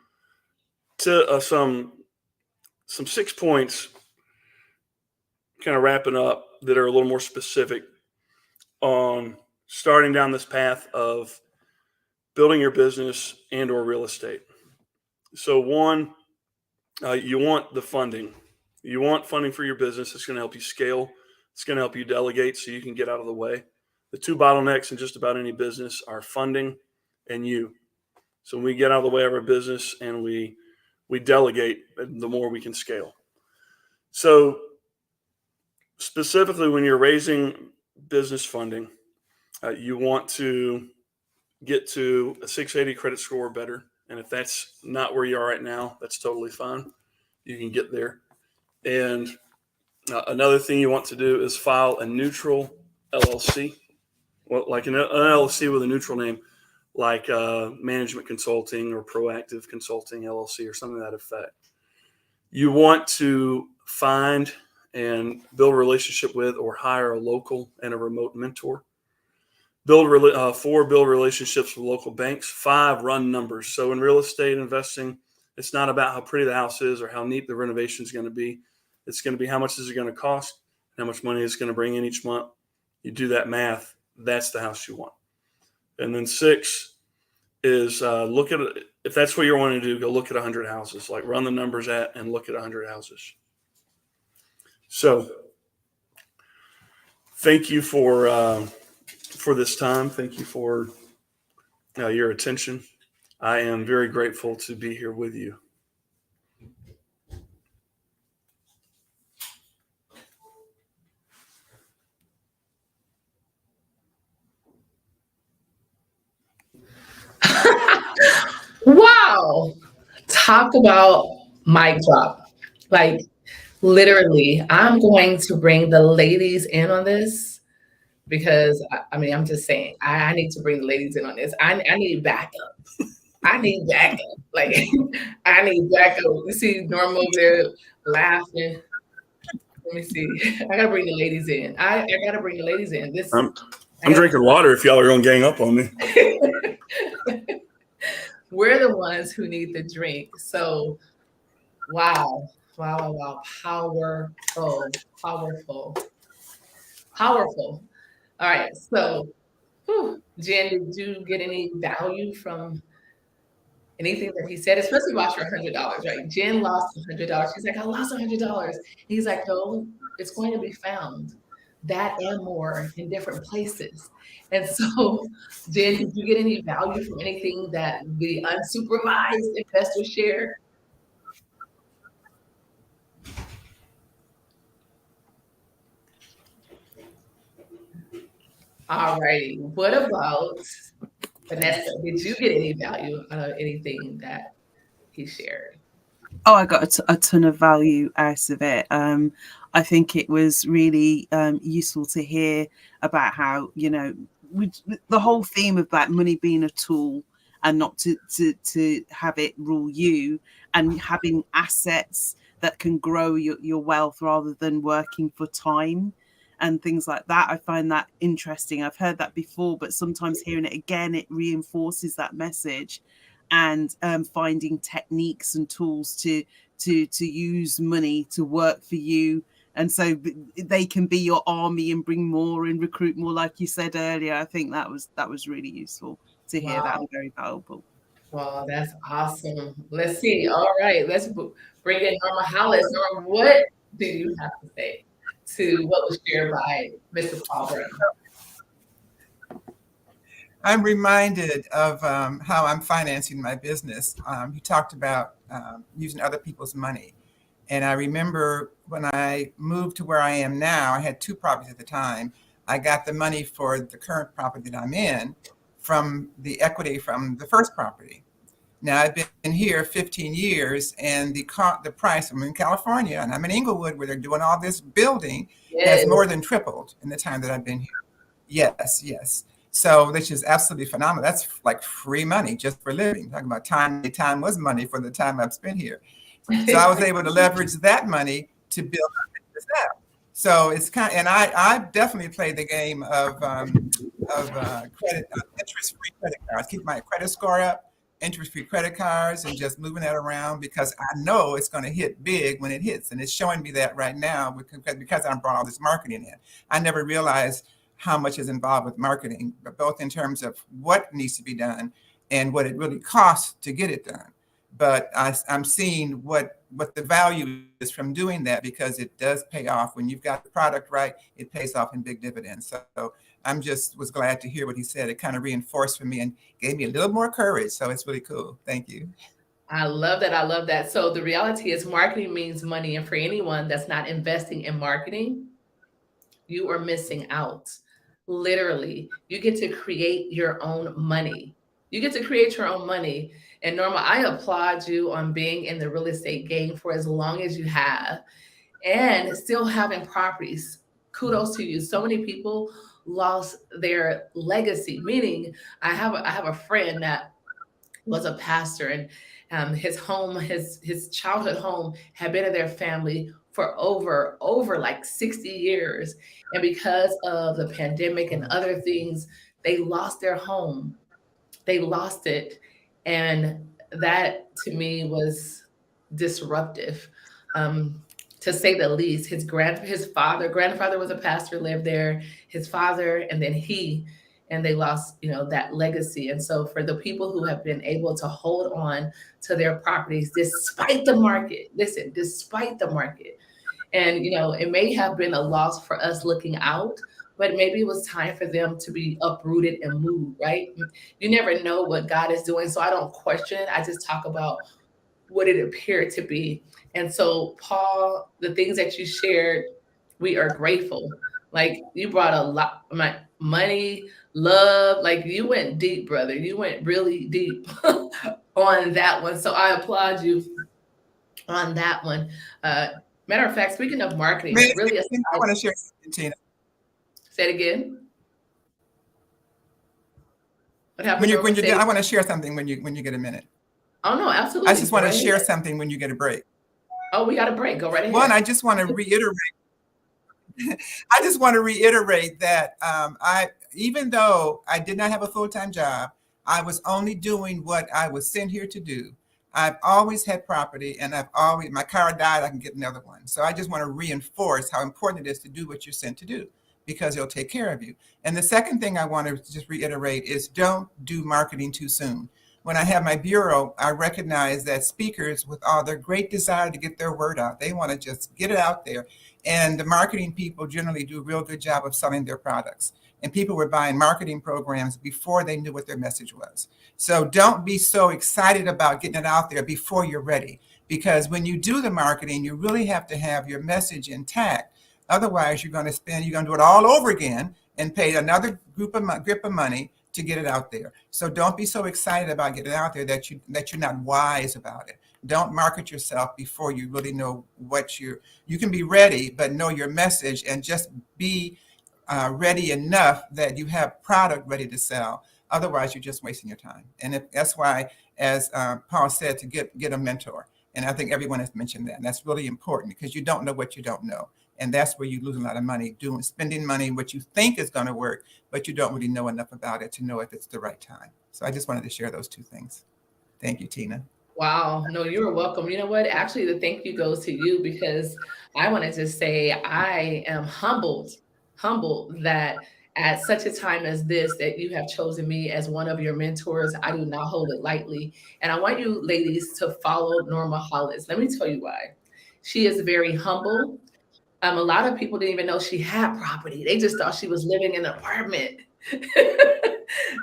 6 points, kind of wrapping up, that are a little more specific on starting down this path of building your business and or real estate. So one, you want the funding. You want funding for your business. It's going to help you scale. It's going to help you delegate so you can get out of the way. The two bottlenecks in just about any business are funding and you. So when we get out of the way of our business and we delegate, the more we can scale. So specifically, when you're raising business funding, you want to get to a 680 credit score or better. And if that's not where you are right now, that's totally fine. You can get there. And another thing you want to do is file a neutral LLC, well, like an LLC with a neutral name, like Management Consulting or Proactive Consulting LLC or something to that effect. You want to find and build a relationship with or hire a local and a remote mentor. Build relationships with local banks. 5, run numbers. So in real estate investing, it's not about how pretty the house is or how neat the renovation is going to be. It's going to be how much is it going to cost, how much money it's going to bring in each month. You do that math. That's the house you want. And then 6 is look at if that's what you're wanting to do, go look at 100 houses, like run the numbers at and look at 100 houses. So thank you for this time. Thank you for your attention. I am very grateful to be here with you. Wow. Talk about mic drop. Like, literally, I'm going to bring the ladies in on this because, I mean, I'm just saying, I need to bring the ladies in on this. I need backup. I need backup. Like, I need backup. You see Norma over there laughing. Let me see. I got to bring the ladies in. I got to bring the ladies in. I'm drinking water if y'all are going to gang up on me. We're the ones who need the drink. So, wow. Powerful. All right. So, Jen, did you get any value from anything that he said, especially about your $100, right? Jen lost $100. She's like, I lost $100. He's like, no, it's going to be found. That and more in different places. And so, Jen, did you get any value from anything that the unsupervised investors shared? All righty. What about Vanessa? Did you get any value out of anything that he shared? Oh, I got a ton of value out of it. I think it was really useful to hear about how, the whole theme about money being a tool and not to have it rule you, and having assets that can grow your wealth rather than working for time and things like that. I find that interesting. I've heard that before, but sometimes hearing it again, it reinforces that message. And finding techniques and tools to use money to work for you, and so they can be your army and bring more and recruit more, like you said earlier. I think that was really useful to hear. That, and very valuable. Wow, that's awesome. Let's see. All right, let's bring in Norma Hollis. Norma, what do you have to say to what was shared by Mr. Paul Brown? I'm reminded of how I'm financing my business. You talked about using other people's money. And I remember when I moved to where I am now, I had 2 properties at the time. I got the money for the current property that I'm in from the equity from the first property. Now, I've been here 15 years, and the price, I'm in California, and I'm in Inglewood, where they're doing all this building, has more than tripled in the time that I've been here. Yes. So, which is absolutely phenomenal. That's like free money just for living. Talking about time was money for the time I've spent here. So I was able to leverage that money to build this out. So it's and I definitely played the game of credit, interest-free credit cards. Keep my credit score up, interest-free credit cards, and just moving that around, because I know it's going to hit big when it hits, and it's showing me that right now because I brought all this marketing in. I never realized how much is involved with marketing, but both in terms of what needs to be done and what it really costs to get it done. But I'm seeing what the value is from doing that, because it does pay off. When you've got the product right, it pays off in big dividends. So was glad to hear what he said. It kind of reinforced for me and gave me a little more courage. So it's really cool. Thank you. I love that. So the reality is marketing means money. And for anyone that's not investing in marketing, you are missing out. Literally, you get to create your own money. And Norma, I applaud you on being in the real estate game for as long as you have and still having properties. Kudos to you. So many people lost their legacy, meaning I have a friend that was a pastor, and his home, his childhood home had been in their family for over like 60 years. And because of the pandemic and other things, they lost their home. They lost it. And that to me was disruptive, to say the least. His grandfather was a pastor, lived there, his father, and then he. and they lost, that legacy. And so for the people who have been able to hold on to their properties despite the market, listen, despite the market, and it may have been a loss for us looking out, but maybe it was time for them to be uprooted and moved, right? You never know what God is doing. So I don't question it. I just talk about what it appeared to be. And so, Paul, the things that you shared, we are grateful. Like, you brought a lot, my money, love, like, you went deep, brother. You went really deep on that one. So I applaud you on that one. Matter of fact, speaking of marketing, I want to share something, Tina. Say it again. What happened? I want to share something when you get a minute. Oh no, absolutely. I just want to share something when you get a break. Oh, we got a break. Go right ahead. One, I just want to reiterate. I just want to reiterate that even though I did not have a full-time job, I was only doing what I was sent here to do. I've always had property, and my car died, I can get another one. So I just want to reinforce how important it is to do what you're sent to do, because it'll take care of you. And the second thing I want to just reiterate is don't do marketing too soon. When I have my bureau, I recognize that speakers, with all their great desire to get their word out, they want to just get it out there. And the marketing people generally do a real good job of selling their products. And people were buying marketing programs before they knew what their message was. So don't be so excited about getting it out there before you're ready. Because when you do the marketing, you really have to have your message intact. Otherwise, you're going to do it all over again and pay another grip of money to get it out there. So don't be so excited about getting it out there that you're not wise about it. Don't market yourself before you really know you can be ready, but know your message, and just be ready enough that you have product ready to sell. Otherwise, you're just wasting your time. And that's why, as Paul said, to get a mentor. And I think everyone has mentioned that. And that's really important, because you don't know what you don't know. And that's where you lose a lot of money, spending money what you think is going to work, but you don't really know enough about it to know if it's the right time. So I just wanted to share those two things. Thank you, Tina. Wow. No, you're welcome. You know what? Actually, the thank you goes to you, because I wanted to say I am humbled that at such a time as this, that you have chosen me as one of your mentors. I do not hold it lightly. And I want you ladies to follow Norma Hollis. Let me tell you why. She is very humble. A lot of people didn't even know she had property. They just thought she was living in an apartment.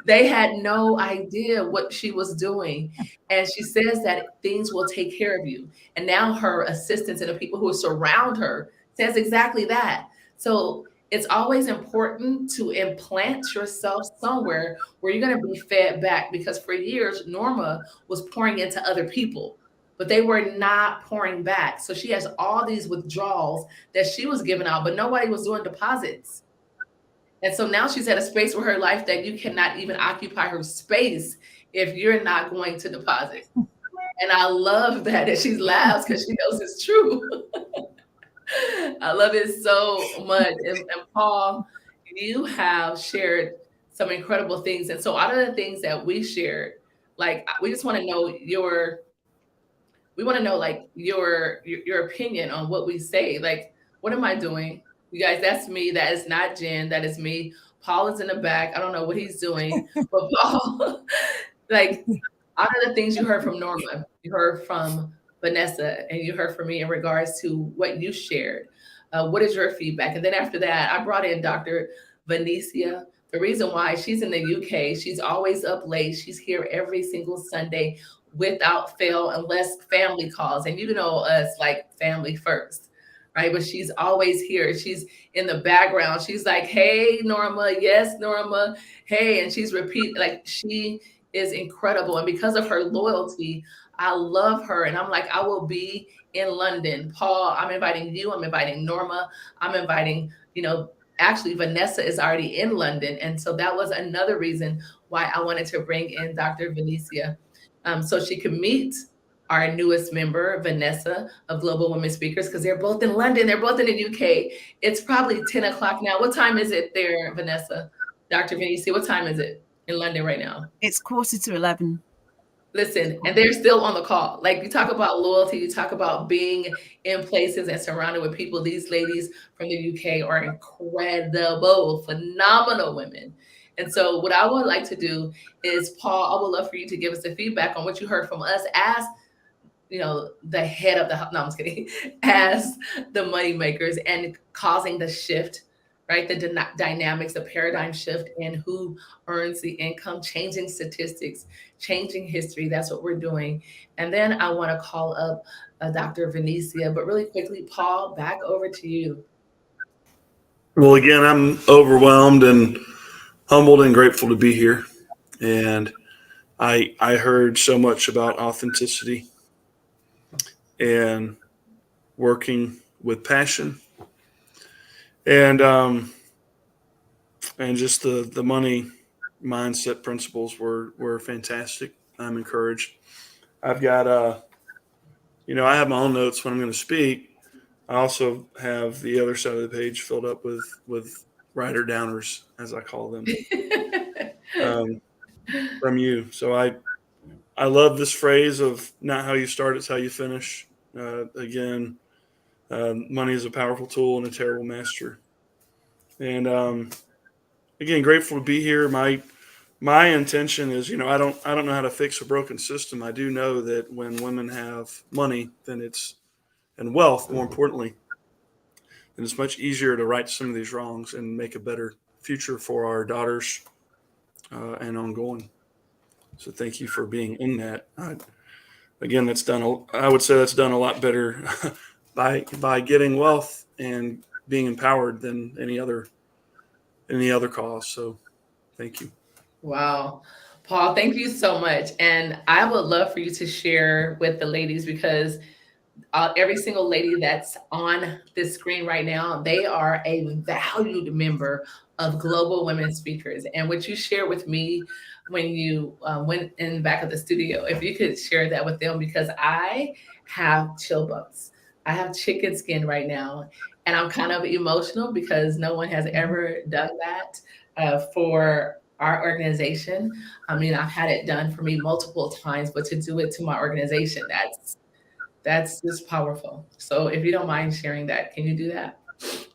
They had no idea what she was doing. And she says that things will take care of you. And now her assistants and the people who surround her says exactly that. So it's always important to implant yourself somewhere where you're going to be fed back, because for years, Norma was pouring into other people, but they were not pouring back. So she has all these withdrawals that she was giving out, but nobody was doing deposits. And so now she's at a space with her life that you cannot even occupy her space if you're not going to deposit. And I love that she laughs, because she knows it's true. I love it so much. And Paul, you have shared some incredible things. And so out of the things that we shared, like, we just want to know your opinion on what we say. Like, what am I doing? You guys, that's me. That is not Jen. That is me. Paul is in the back. I don't know what he's doing. But Paul, like, out of the things you heard from Norma, you heard from Vanessa, and you heard from me in regards to what you shared. What is your feedback? And then after that, I brought in Dr. Venetia. The reason why, she's in the UK. She's always up late. She's here every single Sunday without fail, unless family calls. And you know us, like, family first, right? But she's always here. She's in the background. She's like, hey, Norma. Yes, Norma. Hey. And she's repeating, like, she is incredible. And because of her loyalty, I love her. And I'm like, I will be in London. Paul, I'm inviting you. I'm inviting Norma. I'm inviting, actually Vanessa is already in London. And so that was another reason why I wanted to bring in Dr. Venetia, so she could meet our newest member, Vanessa, of Global Women Speakers, because they're both in London. They're both in the UK. It's probably 10 o'clock now. What time is it there, Vanessa? Dr. Venetia, what time is it in London right now? It's 11:15. Listen, and they're still on the call. Like, you talk about loyalty, you talk about being in places and surrounded with people. These ladies from the UK are incredible, phenomenal women. And so what I would like to do is, Paul, I would love for you to give us the feedback on what you heard from us as, the head of the, no, I'm just kidding, as the money makers and causing the shift, right? The dynamics, the paradigm shift in who earns the income, changing statistics, changing history. That's what we're doing. And then I want to call up Dr. Venetia, but really quickly, Paul, back over to you. Well, again, I'm overwhelmed and humbled and grateful to be here. And I heard so much about authenticity and working with passion, and just the money mindset principles were fantastic. I'm encouraged. I've got I have my own notes when I'm going to speak. I also have the other side of the page filled up with writer downers, as I call them, from you. So I love this phrase of not how you start, it's how you finish. Again, money is a powerful tool and a terrible master. And again, grateful to be here. My intention is, I don't know how to fix a broken system. I do know that when women have money, and wealth, more importantly, then it's much easier to right some of these wrongs and make a better future for our daughters and ongoing. So thank you for being in that. Again, I would say that's done a lot better by getting wealth and being empowered than any other cause. So thank you. Wow. Paul, thank you so much. And I would love for you to share with the ladies, because every single lady that's on this screen right now, they are a valued member of Global Women Speakers. And what you share with me when you went in the back of the studio, if you could share that with them, because I have chill bumps. I have chicken skin right now. And I'm kind of emotional because no one has ever done that for our organization. I mean, I've had it done for me multiple times, but to do it to my organization, that's just powerful. So if you don't mind sharing that, can you do that?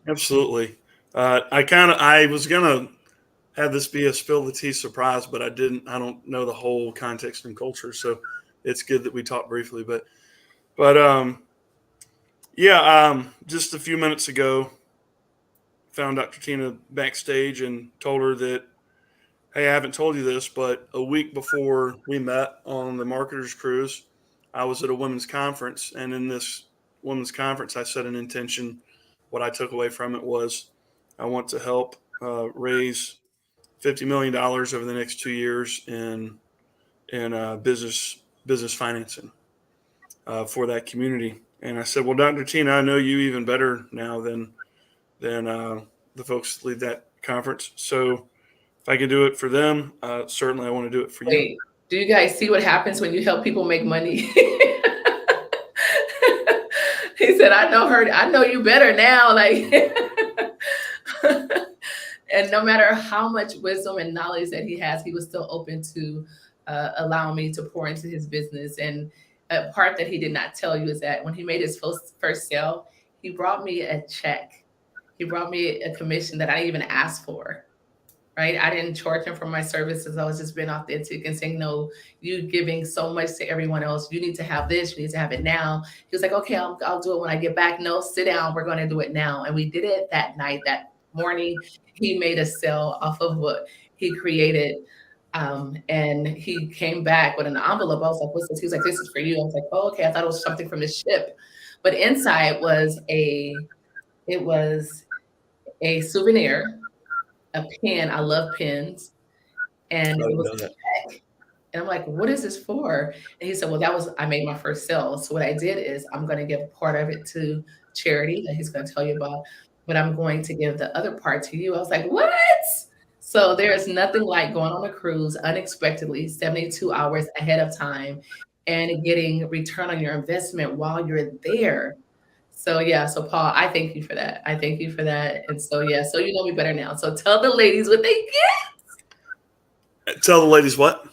Absolutely. I was gonna have this be a spill the tea surprise, but I didn't. I don't know the whole context and culture, so it's good that we talked briefly. But just a few minutes ago, found Dr. Tina backstage and told her that, hey, I haven't told you this, but a week before we met on the marketers cruise, I was at a women's conference, and in this women's conference, I set an intention. What I took away from it was, I want to help raise $50 million over the next 2 years in business financing for that community. And I said, well, Dr. Tina, I know you even better now than the folks that lead that conference. So if I can do it for them, certainly I want to do it for you. Wait, do you guys see what happens when you help people make money? He said, I know you better now. Like, and no matter how much wisdom and knowledge that he has, he was still open to allow me to pour into his business. And a part that he did not tell you is that when he made his first sale, he brought me a check. He brought me a commission that I didn't even ask for. Right? I didn't charge him for my services. I was just being authentic and saying, no, you giving so much to everyone else. You need to have this. You need to have it now. He was like, okay, I'll do it when I get back. No, sit down. We're going to do it now. And we did it that night, that morning. He made a sale off of what he created. And he came back with an envelope. I was like, what's this? He was like, this is for you. I was like, oh, okay. I thought it was something from the ship. But inside was a souvenir, a pen. I love pens. And it was a check. And I'm like, what is this for? And he said, well, I made my first sale. So what I did is I'm going to give part of it to charity that he's going to tell you about, but I'm going to give the other part to you. I was like, what? So there's nothing like going on a cruise unexpectedly, 72 hours ahead of time, and getting return on your investment while you're there. So Paul, I thank you for that. I thank you for that. And so you know me better now. So tell the ladies what they get. Tell the ladies what?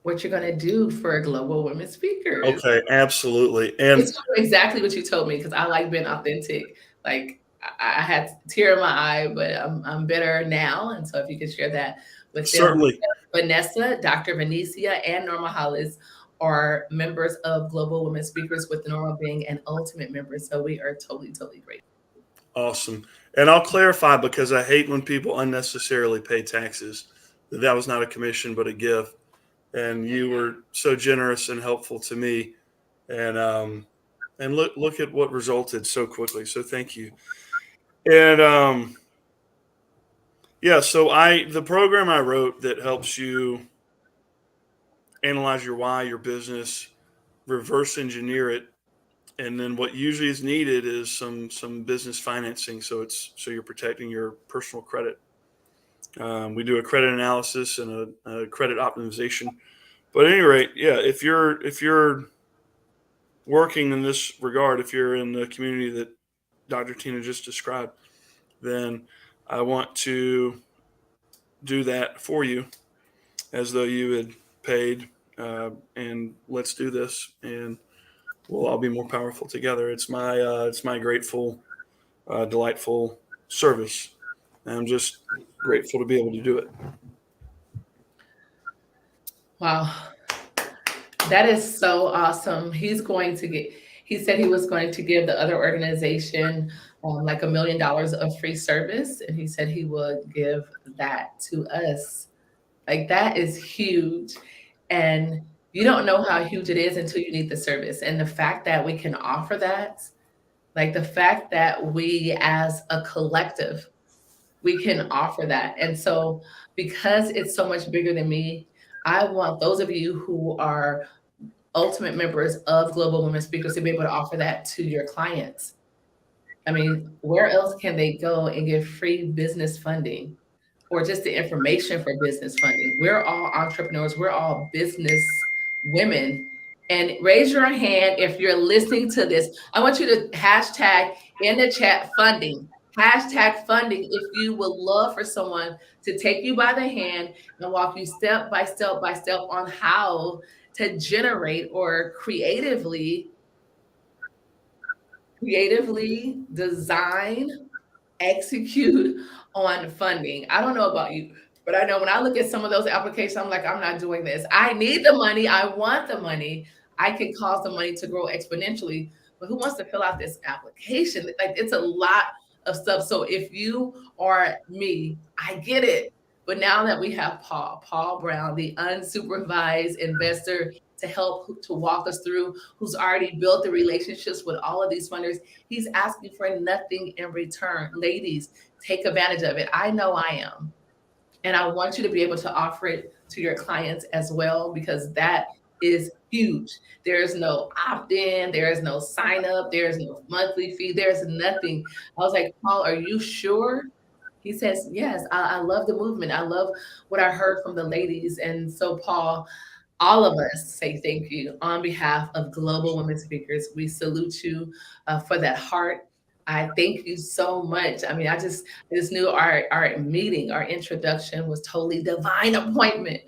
What you're gonna do for Global Women Speakers. Okay, absolutely. And it's exactly what you told me, because I like being authentic. Like, I had a tear in my eye, but I'm better now. And so if you could share that with them. Certainly. Vanessa, Dr. Venetia, and Norma Hollis are members of Global Women Speakers, with Norma being an ultimate member. So we are totally, totally grateful. Awesome. And I'll clarify, because I hate when people unnecessarily pay taxes, that was not a commission, but a gift. And you were so generous and helpful to me. And look at what resulted so quickly. So thank you. And yeah, so the program I wrote that helps you analyze your why, your business, reverse engineer it, and then what usually is needed is some business financing. So you're protecting your personal credit. We do a credit analysis and a credit optimization. But at any rate, yeah, if you're working in this regard, if you're in the community that Dr. Tina just described, then I want to do that for you as though you had paid, and let's do this, and we'll all be more powerful together. It's my grateful, delightful service. And I'm just grateful to be able to do it. Wow. That is so awesome. He said he was going to give the other organization like $1 million of free service. And he said he would give that to us. Like, that is huge. And you don't know how huge it is until you need the service. And the fact that we can offer that, like the fact that we as a collective, we can offer that. And so because it's so much bigger than me, I want those of you who are ultimate members of Global Women Speakers to be able to offer that to your clients. I mean, where else can they go and get free business funding or just the information for business funding? We're all entrepreneurs. We're all business women. And raise your hand if you're listening to this. I want you to hashtag in the chat funding. Hashtag funding if you would love for someone to take you by the hand and walk you step by step by step on how to generate or creatively design, execute on funding. I don't know about you, but I know when I look at some of those applications, I'm like, I'm not doing this. I need the money. I want the money. I can cause the money to grow exponentially, but who wants to fill out this application? Like, it's a lot of stuff. So if you are me, I get it. But now that we have Paul Brown, the unsupervised investor, to help to walk us through, who's already built the relationships with all of these funders, he's asking for nothing in return. Ladies, take advantage of it. I know I am. And I want you to be able to offer it to your clients as well, because that is huge. There's no opt-in, there is no sign up, there's no monthly fee, there's nothing. I was like, Paul, are you sure? He says, yes, I love the movement. I love what I heard from the ladies. And so, Paul, all of us say thank you on behalf of Global Women Speakers. We salute you for that heart. I thank you so much. I mean, I just knew our meeting, our introduction was totally divine appointment.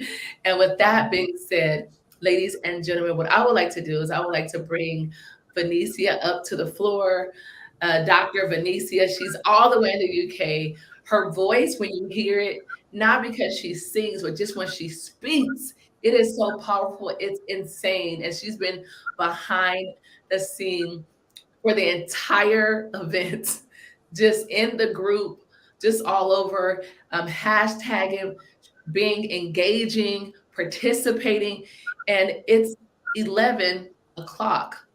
And with that being said, ladies and gentlemen, what I would like to do is I would like to bring Venetia up to the floor. Dr. Venetia, she's all the way in the UK. Her voice, when you hear it, not because she sings, but just when she speaks, it is so powerful. It's insane. And she's been behind the scene for the entire event, just in the group, just all over, hashtagging, being engaging, participating. And it's 11 o'clock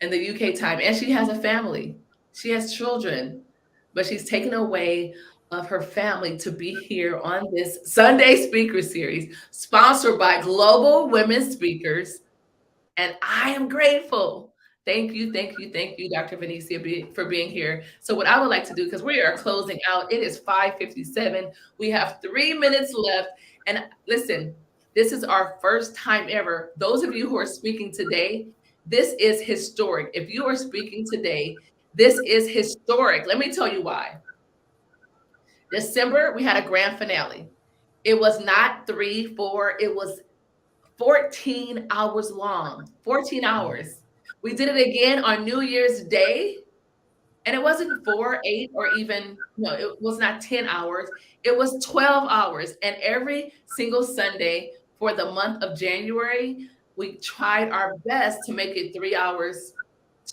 in the UK time. And she has a family. She has children, but she's taken away of her family to be here on this Sunday speaker series sponsored by Global Women Speakers. And I am grateful. Thank you, Dr. Venetia, for being here. So what I would like to do, because we are closing out, it is 5:57. We have 3 minutes left. And listen, this is our first time ever. Those of you who are speaking today, this is historic. If you are speaking today, this is historic. Let me tell you why. December, we had a grand finale. It was not 3, 4, it was 14 hours long, 14 hours. We did it again on New Year's Day. And it wasn't 4, 8, or even, no, it was not 10 hours. It was 12 hours. And every single Sunday for the month of January, we tried our best to make it 3 hours,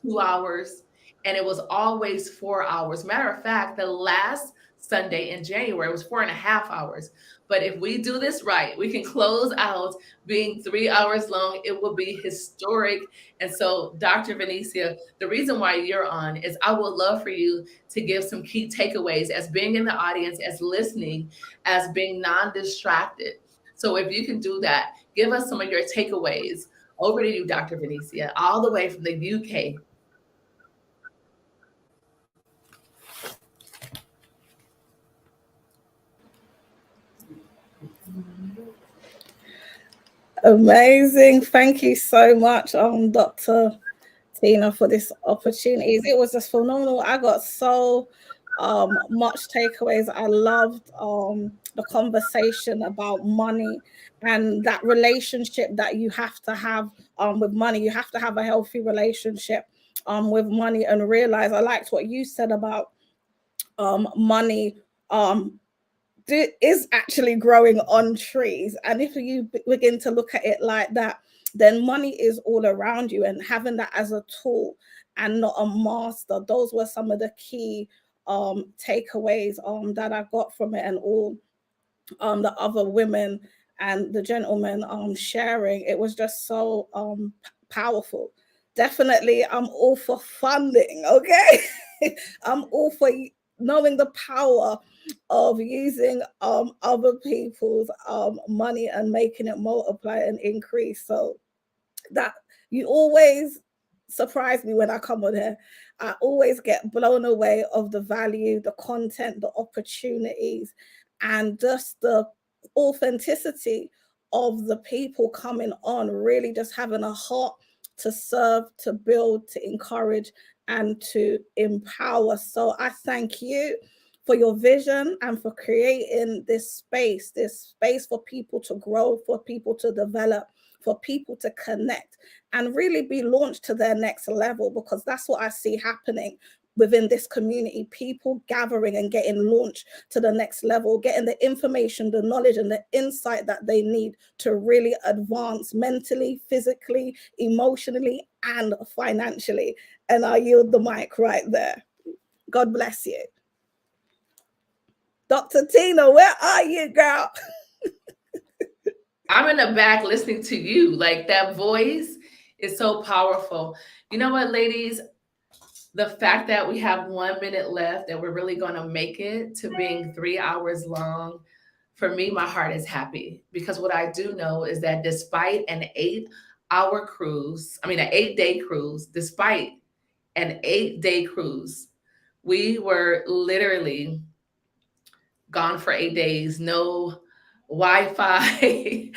2 hours, and it was always 4 hours. Matter of fact, the last Sunday in January was 4.5 hours. But if we do this right, we can close out being 3 hours long. It will be historic. And so, Dr. Venesia, the reason why you're on is I would love for you to give some key takeaways as being in the audience, as listening, as being non distracted. So, if you can do that, give us some of your takeaways. Over to you, Dr. Venesia, all the way from the UK. Amazing. Thank you so much, Dr. Tina, for this opportunity. It was just phenomenal. I got so much takeaways. I loved the conversation about money and that relationship that you have to have with money. You have to have a healthy relationship with money and realize. I liked what you said about money is actually growing on trees. And if you begin to look at it like that, then money is all around you, and having that as a tool and not a master. Those were some of the key takeaways that I got from it, and all the other women and the gentlemen sharing. It was just so powerful. Definitely, I'm all for funding, okay? I'm all for knowing the power of using other people's money and making it multiply and increase. So that you always surprise me when I come on here. I always get blown away of the value, the content, the opportunities, and just the authenticity of the people coming on, really just having a heart to serve, to build, to encourage, and to empower. So I thank you for your vision and for creating this space for people to grow, for people to develop, for people to connect and really be launched to their next level, because that's what I see happening within this community. People gathering and getting launched to the next level, getting the information, the knowledge, and the insight that they need to really advance mentally, physically, emotionally, and financially. And I yield the mic right there. God bless you. Dr. Tina, where are you, girl? I'm in the back listening to you. Like, that voice is so powerful. You know what, ladies? The fact that we have 1 minute left, that we're really going to make it to being 3 hours long, for me, my heart is happy, because what I do know is that despite an 8-hour cruise, an 8-day cruise, despite an 8-day cruise, we were literally gone for 8 days, no Wi-Fi.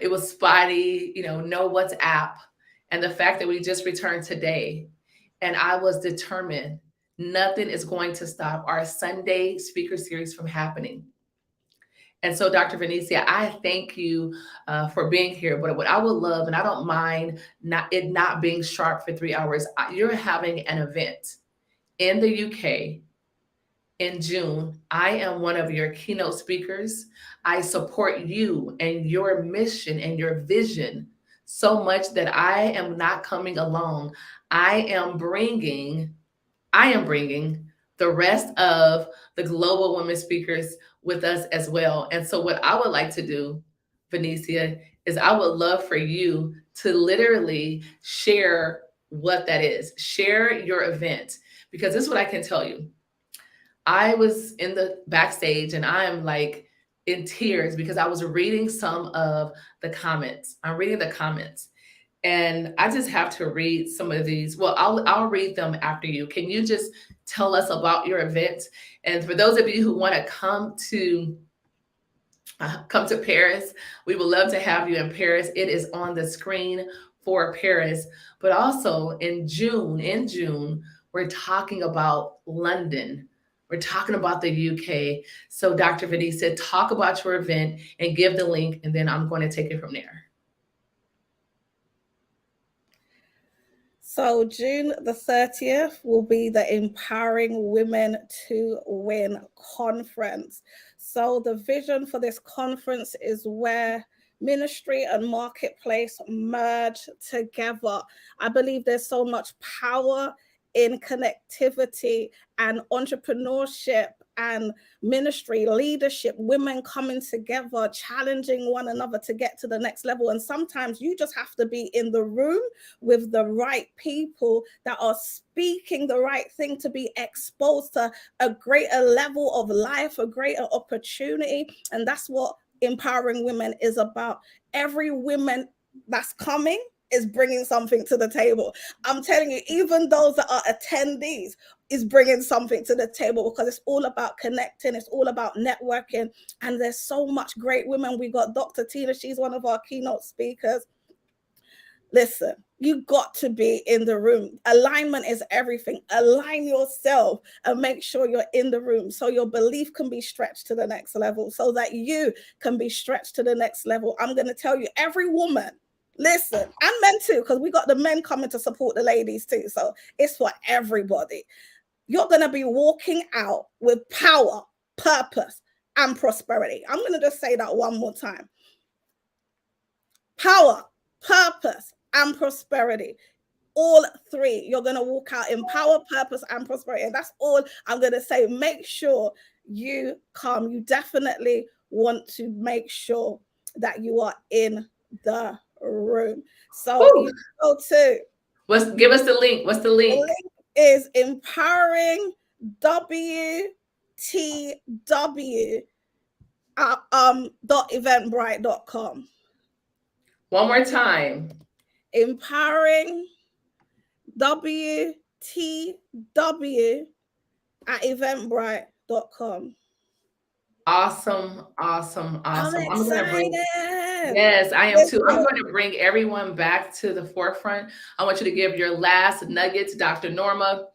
It was spotty, no WhatsApp. And the fact that we just returned today, and I was determined, nothing is going to stop our Sunday speaker series from happening. And so, Dr. Venesia, I thank you for being here. But what I would love, and I don't mind it not being sharp for 3 hours, you're having an event in the UK in June. I am one of your keynote speakers. I support you and your mission and your vision so much that I am not coming alone. I am bringing the rest of the global women speakers with us as well. And so what I would like to do, Venesia, is I would love for you to literally share what that is. Share your event, because this is what I can tell you. I was in the backstage and I am like in tears because I was reading some of the comments. I'm reading the comments, and I just have to read some of these. Well, I'll read them after you. Can you just tell us about your event? And for those of you who want to come to Paris, we would love to have you in Paris. It is on the screen for Paris, but also in June, we're talking about London. We're talking about the UK. So Dr. Venesia, talk about your event and give the link, and then I'm going to take it from there. So June the 30th will be the Empowering Women to Win conference. So the vision for this conference is where ministry and marketplace merge together. I believe there's so much power in connectivity and entrepreneurship and ministry, leadership, women coming together, challenging one another to get to the next level. And sometimes you just have to be in the room with the right people that are speaking the right thing to be exposed to a greater level of life, a greater opportunity. And that's what Empowering Women is about. Every woman that's coming is bringing something to the table. I'm telling you, even those that are attendees is bringing something to the table, because it's all about connecting, it's all about networking, and there's so much great women. We got Dr. Tina, she's one of our keynote speakers. Listen, you got to be in the room. Alignment is everything. Align yourself and make sure you're in the room so your belief can be stretched to the next level, so that you can be stretched to the next level. I'm going to tell you, every woman, listen, and men too, because we got the men coming to support the ladies too. So it's for everybody. You're going to be walking out with power, purpose, and prosperity. I'm going to just say that one more time. Power, purpose, and prosperity. All three. You're going to walk out in power, purpose, and prosperity. And that's all I'm going to say. Make sure you come. You definitely want to make sure that you are in the room. So you go to. Give us the link. What's the link? The link is empowering WTW .eventbrite.com. One more time. Empowering WTW @eventbrite.com. Awesome. I'm excited. Yes, I am too. I'm going to bring everyone back to the forefront. I want you to give your last nuggets, Dr. Norma.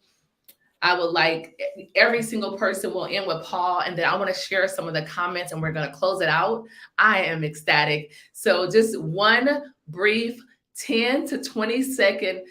I would like every single person will end with Paul, and then I want to share some of the comments and we're going to close it out. I am ecstatic. So just one brief 10 to 20 second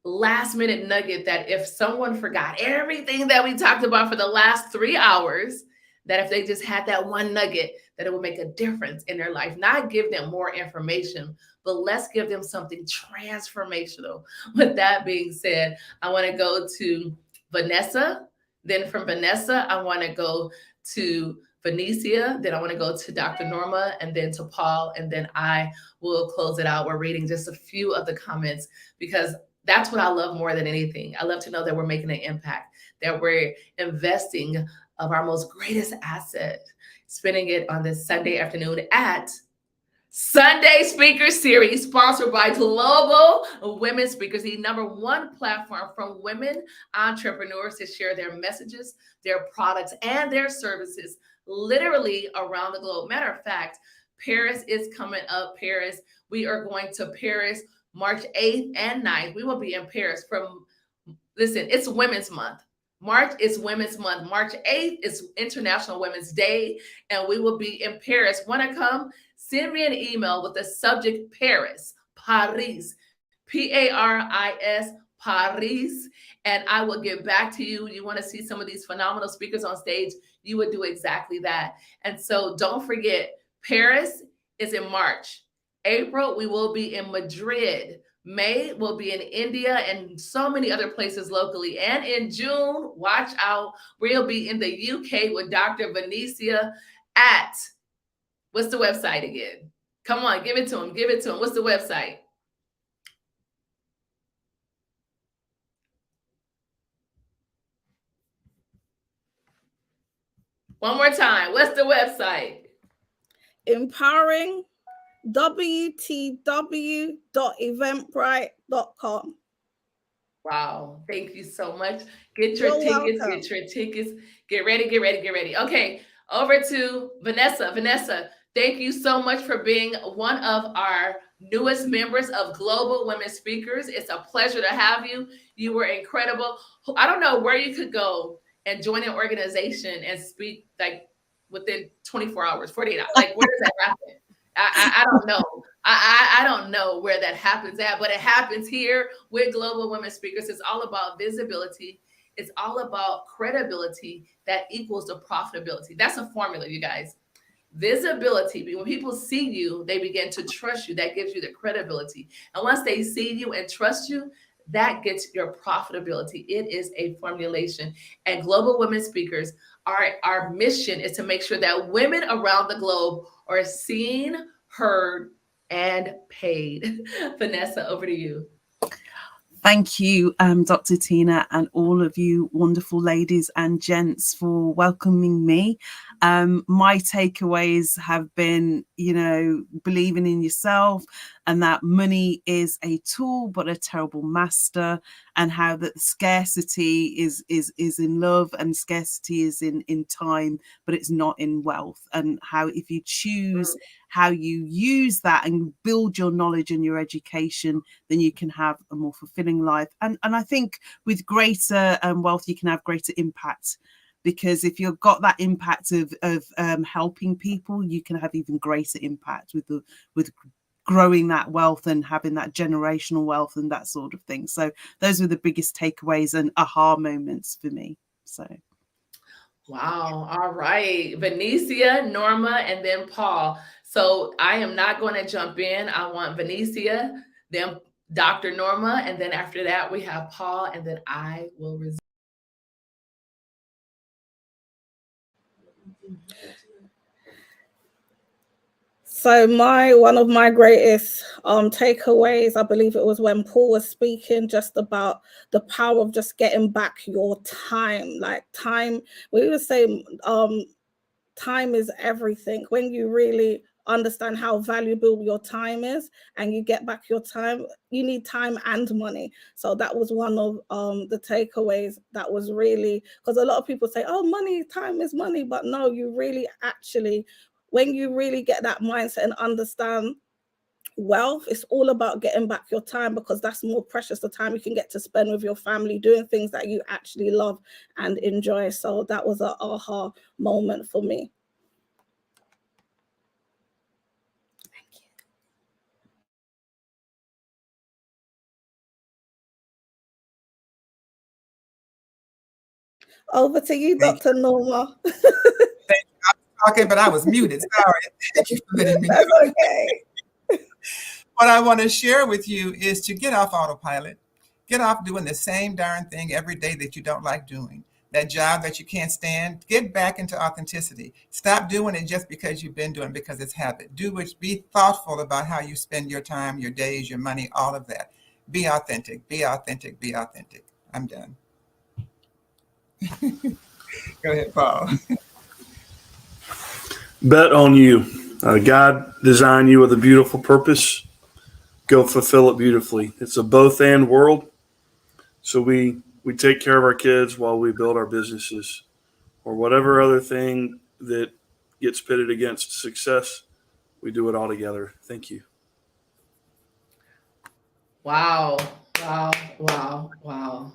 last minute nugget that if someone forgot everything that we talked about for the last 3 hours, that if they just had that one nugget, that it will make a difference in their life. Not give them more information, but let's give them something transformational. With that being said, I want to go to Vanessa. Then from Vanessa, I want to go to Venetia. Then I want to go to Dr. Norma, and then to Paul, and then I will close it out. We're reading just a few of the comments because that's what I love more than anything. I love to know that we're making an impact, that we're investing of our most greatest asset, spending it on this Sunday afternoon at Sunday Speaker Series, sponsored by Global Women Speakers, the #1 platform from women entrepreneurs to share their messages, their products, and their services literally around the globe. Matter of fact, Paris is coming up. Paris, we are going to Paris March 8th and 9th. We will be in Paris listen, it's Women's Month. March is Women's Month. March 8th is International Women's Day, and we will be in Paris. Want to come? Send me an email with the subject Paris, Paris, Paris, Paris, and I will get back to you. You want to see some of these phenomenal speakers on stage, you would do exactly that. And so don't forget, Paris is in March. April, we will be in Madrid. May, we'll be in India and so many other places locally. And in June, watch out, we'll be in the UK with Dr. Venetia at, what's the website again? Come on, give it to him. What's the website? One more time. What's the website? Empowering WTW.eventbrite.com. Wow. Thank you so much. Get your tickets. Get ready. Okay. Over to Vanessa. Vanessa, thank you so much for being one of our newest members of Global Women Speakers. It's a pleasure to have you. You were incredible. I don't know where you could go and join an organization and speak like within 24 hours, 48 hours. Like, where does that happen? I don't know. I don't know where that happens at, but it happens here with Global Women Speakers. It's all about visibility. It's all about credibility that equals the profitability. That's a formula, you guys. Visibility. When people see you, they begin to trust you. That gives you the credibility. And once they see you and trust you, that gets your profitability. It is a formulation. And Global Women Speakers, our mission is to make sure that women around the globe are seen, heard, and paid. Vanessa, over to you. Thank you, Dr. Tina, and all of you wonderful ladies and gents for welcoming me. My takeaways have been, believing in yourself, and that money is a tool but a terrible master, and how that scarcity is in love, and scarcity is in time, but it's not in wealth. And how if you choose how you use that and build your knowledge and your education, then you can have a more fulfilling life. And I think with greater wealth, you can have greater impact, because if you've got that impact of helping people, you can have even greater impact with growing that wealth and having that generational wealth and that sort of thing. So those were the biggest takeaways and aha moments for me. So. Wow. All right. Venetia, Norma, and then Paul. So I am not going to jump in. I want Venetia, then Dr. Norma, and then after that we have Paul, and then I will resume. So one of my greatest takeaways, I believe it was when Paul was speaking just about the power of just getting back your time. Like time, we would say time is everything. When you really understand how valuable your time is and you get back your time, you need time and money. So that was one of the takeaways that was really, because a lot of people say, oh, money, time is money. But no, you really actually, when you really get that mindset and understand wealth, it's all about getting back your time, because that's more precious, the time you can get to spend with your family doing things that you actually love and enjoy. So that was an aha moment for me. Thank you. Over to you, Dr. Norma. Thank you. I was talking, but I was muted. Sorry. Thank you for letting me know. That's okay. What I want to share with you is to get off autopilot. Get off doing the same darn thing every day that you don't like doing. That job that you can't stand. Get back into authenticity. Stop doing it just because you've been doing it because it's habit. Be thoughtful about how you spend your time, your days, your money, all of that. Be authentic, be authentic, be authentic. I'm done. Go ahead, Paul. Bet on you. God designed you with a beautiful purpose. Go fulfill it beautifully. It's a both and world. So we take care of our kids while we build our businesses, or whatever other thing that gets pitted against success. We do it all together. Thank you. Wow. Wow. Wow. Wow.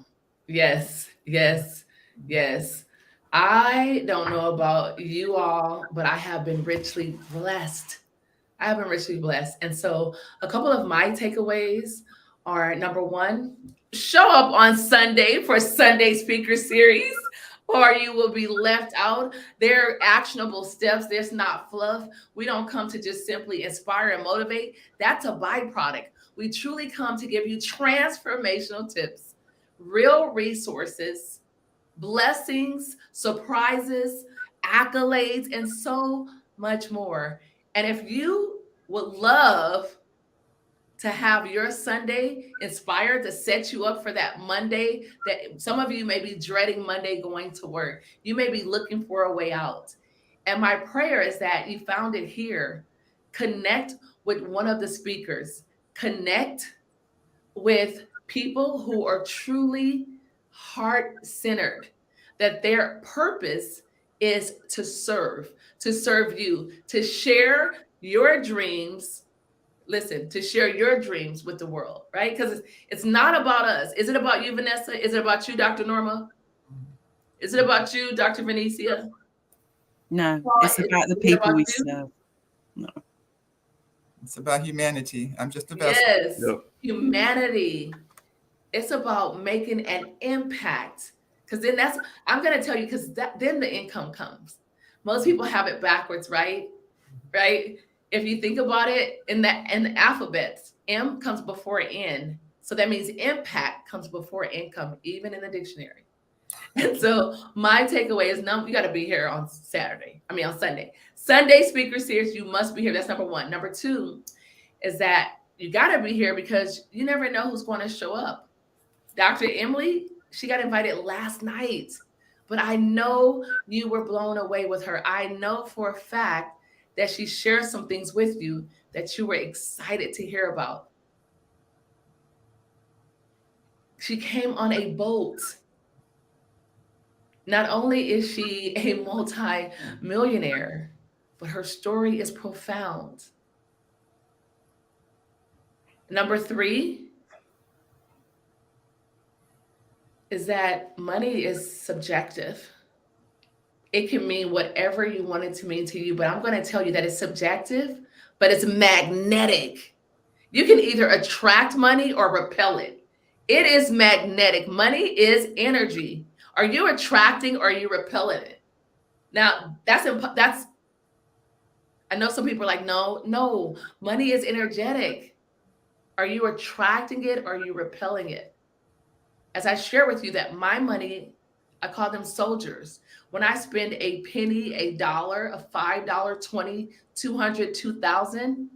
Yes. Yes. Yes. I don't know about you all, but I have been richly blessed. I have been richly blessed. And so a couple of my takeaways are, number one, show up on Sunday for Sunday Speaker Series, or you will be left out. There are actionable steps. There's not fluff. We don't come to just simply inspire and motivate. That's a byproduct. We truly come to give you transformational tips, real resources, blessings, surprises, accolades, and so much more. And if you would love to have your Sunday inspired to set you up for that Monday, that some of you may be dreading Monday going to work, you may be looking for a way out. And my prayer is that you found it here. Connect with one of the speakers, connect with people who are truly heart-centered, that their purpose is to serve you, to share your dreams. Listen, to share your dreams with the world, right? Because it's not about us. Is it about you, Vanessa? Is it about you, Dr. Norma? Is it about you, Dr. Venetia? No, it's about the people we serve. No. It's about humanity. I'm just a vessel. Yes, Yep. humanity. It's about making an impact. Because then I'm going to tell you, because then the income comes. Most people have it backwards, right? Right? If you think about it, in the alphabets, M comes before N. So that means impact comes before income, even in the dictionary. And so my takeaway is, you got to be here on Sunday. Sunday speaker series, you must be here. That's number one. Number two is that you got to be here because you never know who's going to show up. Dr. Emily, she got invited last night, but I know you were blown away with her. I know for a fact that she shared some things with you that you were excited to hear about. She came on a boat. Not only is she a multi-millionaire, but her story is profound. Number three is that money is subjective. It can mean whatever you want it to mean to you, but I'm going to tell you that it's subjective, but it's magnetic. You can either attract money or repel it. It is magnetic. Money is energy. Are you attracting or are you repelling it? Now, that's I know some people are like, no, money is energetic. Are you attracting it or are you repelling it? As I share with you that my money, I call them soldiers. When I spend a penny, a dollar, a $5, $20, $200, $2,000,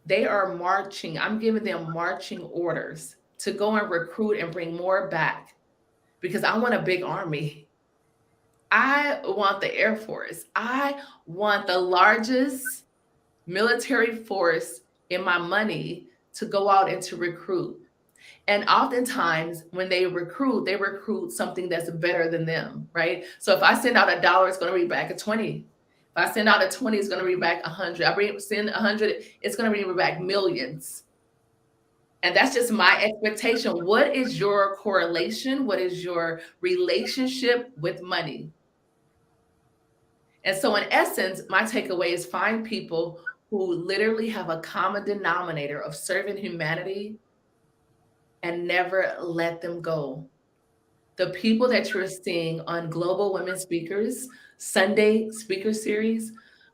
they are marching. I'm giving them marching orders to go and recruit and bring more back because I want a big army. I want the Air Force. I want the largest military force in my money to go out and to recruit. And oftentimes when they recruit something that's better than them, right? So if I send out $1, it's going to read back a 20. If I send out a 20, it's going to read back 100. I send 100, it's going to read back millions. And that's just my expectation. What is your correlation? What is your relationship with money? And so in essence, my takeaway is find people who literally have a common denominator of serving humanity and never let them go. The people that you're seeing on Global Women Speakers, Sunday Speaker Series,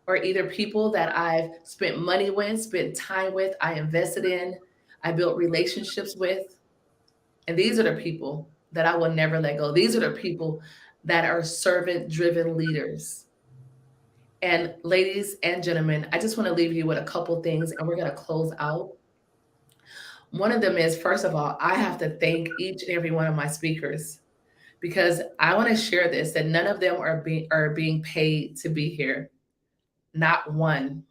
are either people that I've spent money with, spent time with, I invested in, I built relationships with. And these are the people that I will never let go. These are the people that are servant-driven leaders. And ladies and gentlemen, I just want to leave you with a couple things and we're going to close out. One of them is, first of all, I have to thank each and every one of my speakers because I want to share this, that none of them are being paid to be here. Not one.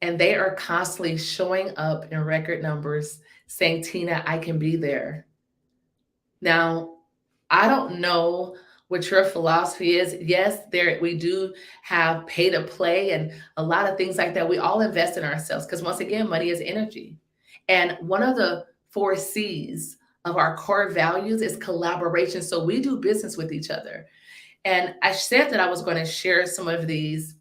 And they are constantly showing up in record numbers saying, Tina, I can be there. Now, I don't know what your philosophy is. Yes, we do have pay to play and a lot of things like that. We all invest in ourselves because once again, money is energy. And one of the 4 C's of our core values is collaboration. So we do business with each other. And I said that I was going to share some of these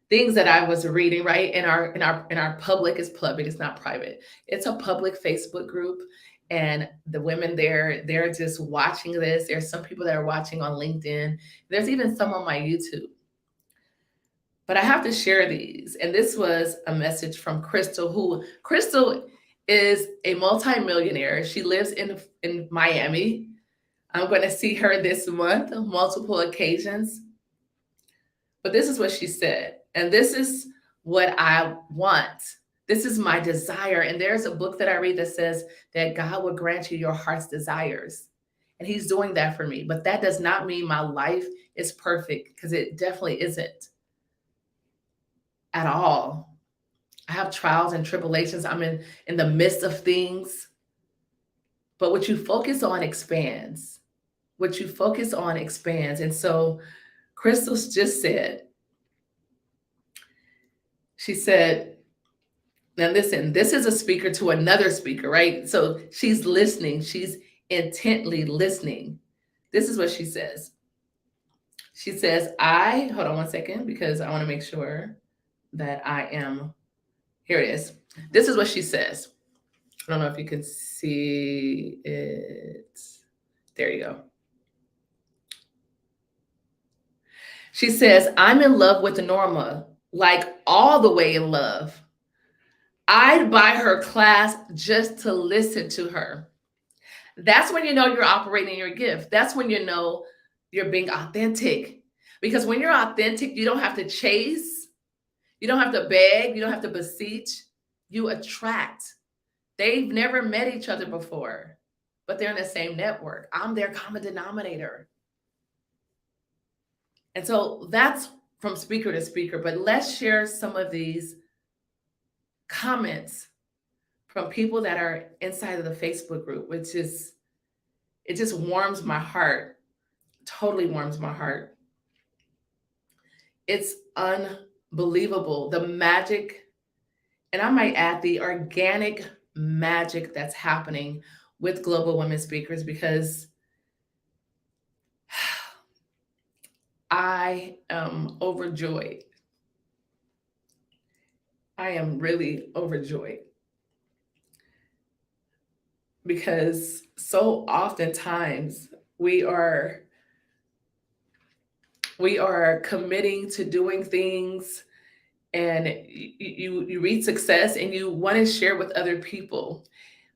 things that I was reading, right? In our public, it's public, it's not private. It's a public Facebook group. And the women there, they're just watching this. There's some people that are watching on LinkedIn. There's even some on my YouTube. But I have to share these. And this was a message from Crystal, Crystal is a multimillionaire. She lives in Miami. I'm going to see her this month on multiple occasions. But this is what she said. And this is what I want. This is my desire. And there's a book that I read that says that God will grant you your heart's desires. And he's doing that for me. But that does not mean my life is perfect because it definitely isn't. At all. I have trials and tribulations. I'm in the midst of things. But what you focus on expands. What you focus on expands. And so Crystal just said, she said, now listen, this is a speaker to another speaker, right? So she's listening. She's intently listening. This is what she says. She says, hold on one second, because I want to make sure that I am, here it is. This is what she says. I don't know if you can see it. There you go. She says, I'm in love with Norma, like all the way in love. I'd buy her class just to listen to her. That's when you know you're operating your gift. That's when you know you're being authentic. Because when you're authentic, you don't have to chase, you don't have to beg, you don't have to beseech, you attract. They've never met each other before, but they're in the same network. I'm their common denominator. And so that's from speaker to speaker, but let's share some of these comments from people that are inside of the Facebook group, which is, it just warms my heart, totally warms my heart. It's unbelievable, the magic, and I might add the organic magic that's happening with Global Women Speakers, because I am overjoyed. I am really overjoyed, because so oftentimes we are committing to doing things, and you reach success and you want to share with other people,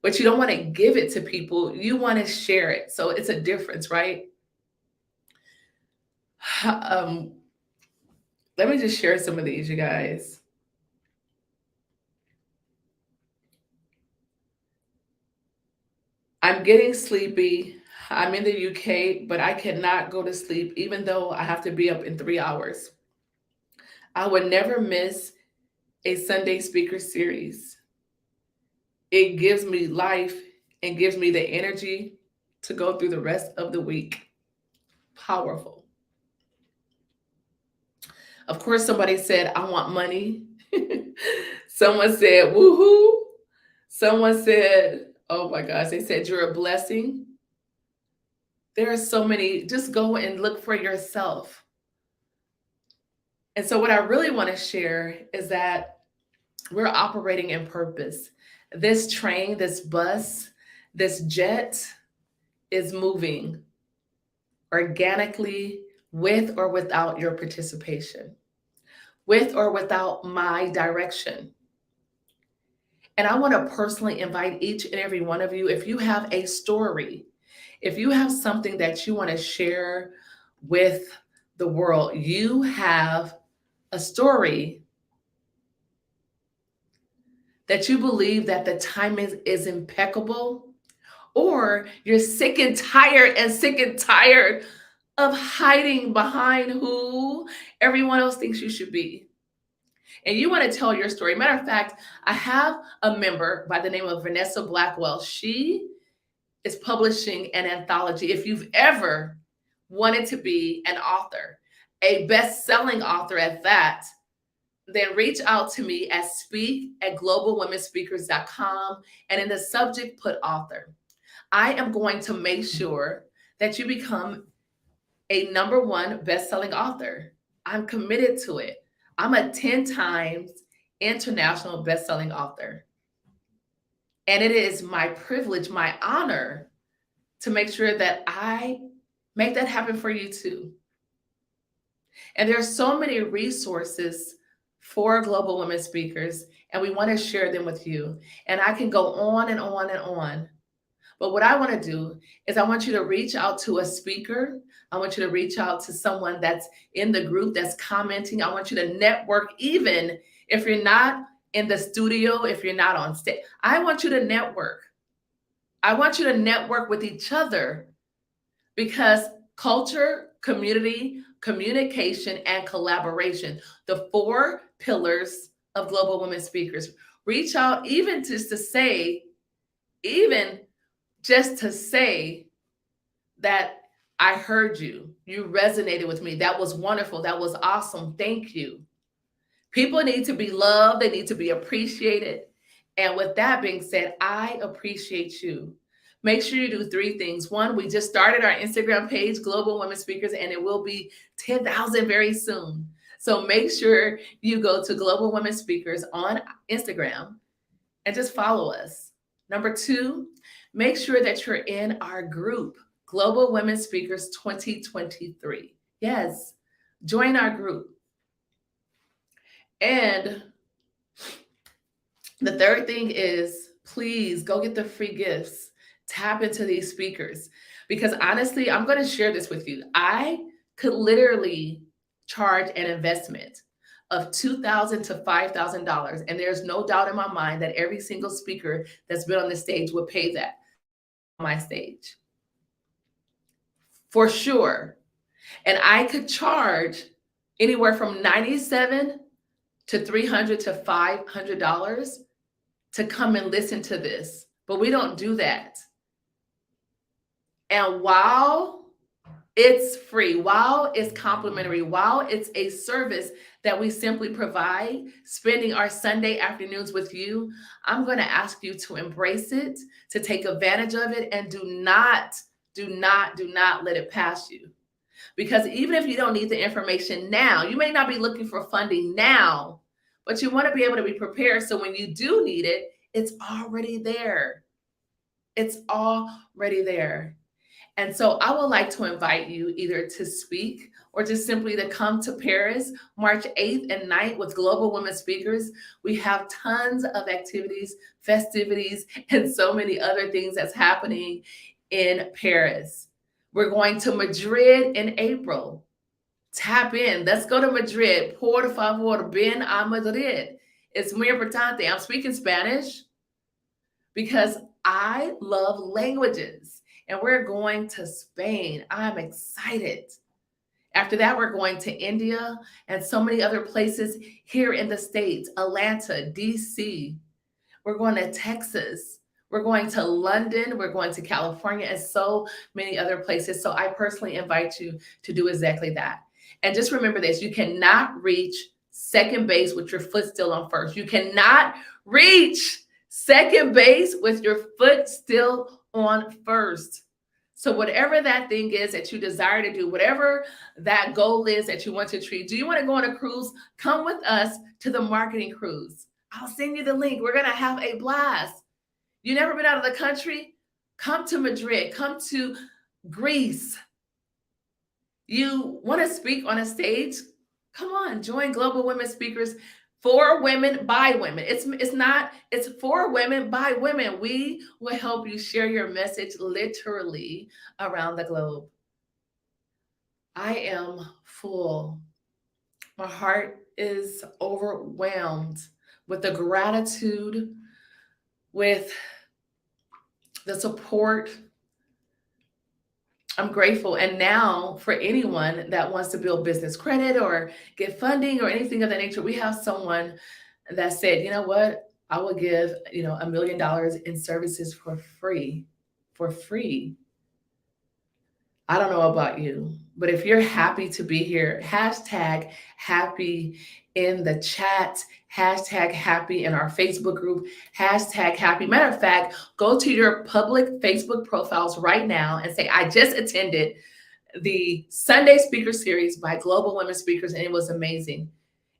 but you don't want to give it to people. You want to share it. So it's a difference, right? Let me just share some of these, you guys. I'm getting sleepy. I'm in the UK, but I cannot go to sleep even though I have to be up in 3 hours. I would never miss a Sunday speaker series. It gives me life and gives me the energy to go through the rest of the week. Powerful. Of course, somebody said, I want money. Someone said, woohoo. Someone said, oh my gosh, they said, you're a blessing. There are so many. Just go and look for yourself. And so what I really want to share is that we're operating in purpose. This train, this bus, this jet is moving organically, with or without your participation, with or without my direction. And I want to personally invite each and every one of you, if you have a story, if you have something that you want to share with the world, you have a story that you believe that the timing is impeccable, or you're sick and tired of hiding behind who everyone else thinks you should be. And you want to tell your story. Matter of fact, I have a member by the name of Vanessa Blackwell. She is publishing an anthology. If you've ever wanted to be an author, a best-selling author at that, then reach out to me at speak@globalwomenspeakers.com, and in the subject, put author. I am going to make sure that you become a #1 best-selling author. I'm committed to it. I'm a 10 times international best-selling author. And it is my privilege, my honor, to make sure that I make that happen for you too. And there are so many resources for Global Women Speakers, and we want to share them with you. And I can go on and on and on. But what I want to do is I want you to reach out to a speaker. I want you to reach out to someone that's in the group that's commenting. I want you to network, even if you're not in the studio, if you're not on stage. I want you to network. I want you to network with each other, because culture, community, communication, and collaboration, the 4 pillars of Global Women Speakers. Reach out even just to say that I heard you. You resonated with me. That was wonderful. That was awesome. Thank you. People need to be loved. They need to be appreciated. And with that being said, I appreciate you. make sure you do 3 things. 1, we just started our Instagram page, Global Women Speakers, and it will be 10,000 very soon. So make sure you go to Global Women Speakers on Instagram and just follow us. Number 2, make sure that you're in our group, Global Women Speakers 2023. Yes, join our group. And the third thing is, please go get the free gifts. Tap into these speakers. Because honestly, I'm going to share this with you. I could literally charge an investment of $2,000 to $5,000. And there's no doubt in my mind that every single speaker that's been on the stage would pay that on my stage. For sure. And I could charge anywhere from $97 to $300 to $500 to come and listen to this. But we don't do that. And while it's free, while it's complimentary, while it's a service that we simply provide, spending our Sunday afternoons with you, I'm going to ask you to embrace it, to take advantage of it, and do not let it pass you. Because even if you don't need the information now, you may not be looking for funding now, but you want to be able to be prepared so when you do need it, it's already there. It's already there. And so I would like to invite you either to speak or just simply to come to Paris, March 8th and 9th with Global Women Speakers. We have tons of activities, festivities, and so many other things that's happening in Paris. We're going to Madrid in April. Tap in. Let's go to Madrid. Por favor, ven a Madrid. Es muy importante. I'm speaking Spanish because I love languages. And we're going to Spain. I'm excited. After that, we're going to India and so many other places here in the States, Atlanta, DC. We're going to Texas. We're going to London. We're going to California and so many other places. So I personally invite you to do exactly that. And just remember this, you cannot reach second base with your foot still on first. You cannot reach second base with your foot still on first. So whatever that thing is that you desire to do, whatever that goal is that you want to achieve, do you want to go on a cruise? Come with us to the marketing cruise. I'll send you the link. We're going to have a blast. You've never been out of the country? Come to Madrid. Come to Greece. You want to speak on a stage? Come on, join Global Women Speakers. For women, by women. It's for women, by women. We will help you share your message literally around the globe. I am full. My heart is overwhelmed with the gratitude, with the support. I'm grateful. And now for anyone that wants to build business credit or get funding or anything of that nature, we have someone that said, you know what, I will give, $1 million in services for free. I don't know about you, but if you're happy to be here, hashtag happy in the chat, hashtag happy in our Facebook group, hashtag happy. Matter of fact, go to your public Facebook profiles right now and say, I just attended the Sunday Speaker Series by Global Women Speakers, and it was amazing.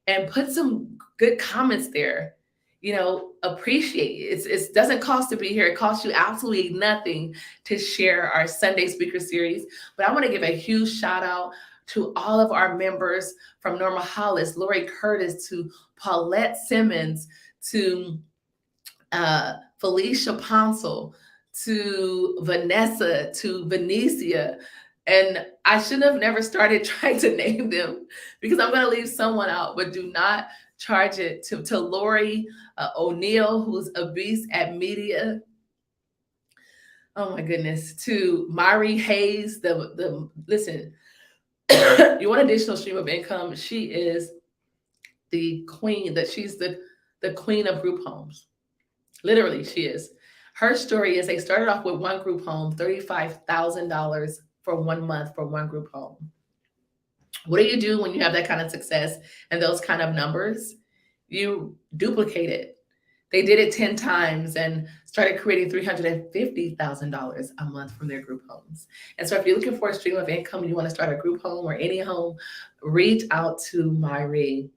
And put some good comments there. Appreciate it. It doesn't cost to be here. It costs you absolutely nothing to share our Sunday Speaker Series. But I want to give a huge shout out to all of our members, from Norma Hollis, Lori Curtis, to Paulette Simmons, to Felicia Ponsel, to Vanessa, to Venetia. And I should have never started trying to name them because I'm going to leave someone out, but do not charge it to Lori O'Neill, who's a beast at media. Oh my goodness. To Mari Hayes, listen, you want additional stream of income? She is the queen, she's the queen of group homes. Literally, she is. Her story is they started off with one group home, $35,000 for 1 month for one group home. What do you do when you have that kind of success and those kind of numbers? You duplicate it. They did it 10 times. And started creating $350,000 a month from their group homes. And so if you're looking for a stream of income, you want to start a group home or any home, reach out to Myrie.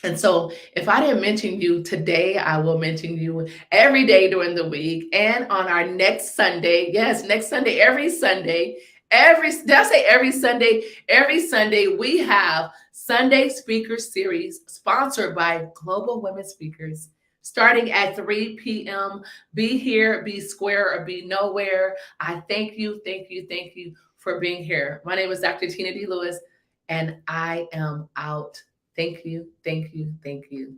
And so if I didn't mention you today, I will mention you every day during the week and on our next Sunday. Yes, next Sunday, every Sunday. Did I say every Sunday? Every Sunday, we have Sunday Speaker Series sponsored by Global Women Speakers starting at 3 p.m. Be here, be square, or be nowhere. I thank you for being here. My name is Dr. Tina D. Lewis, and I am out. Thank you, thank you, thank you.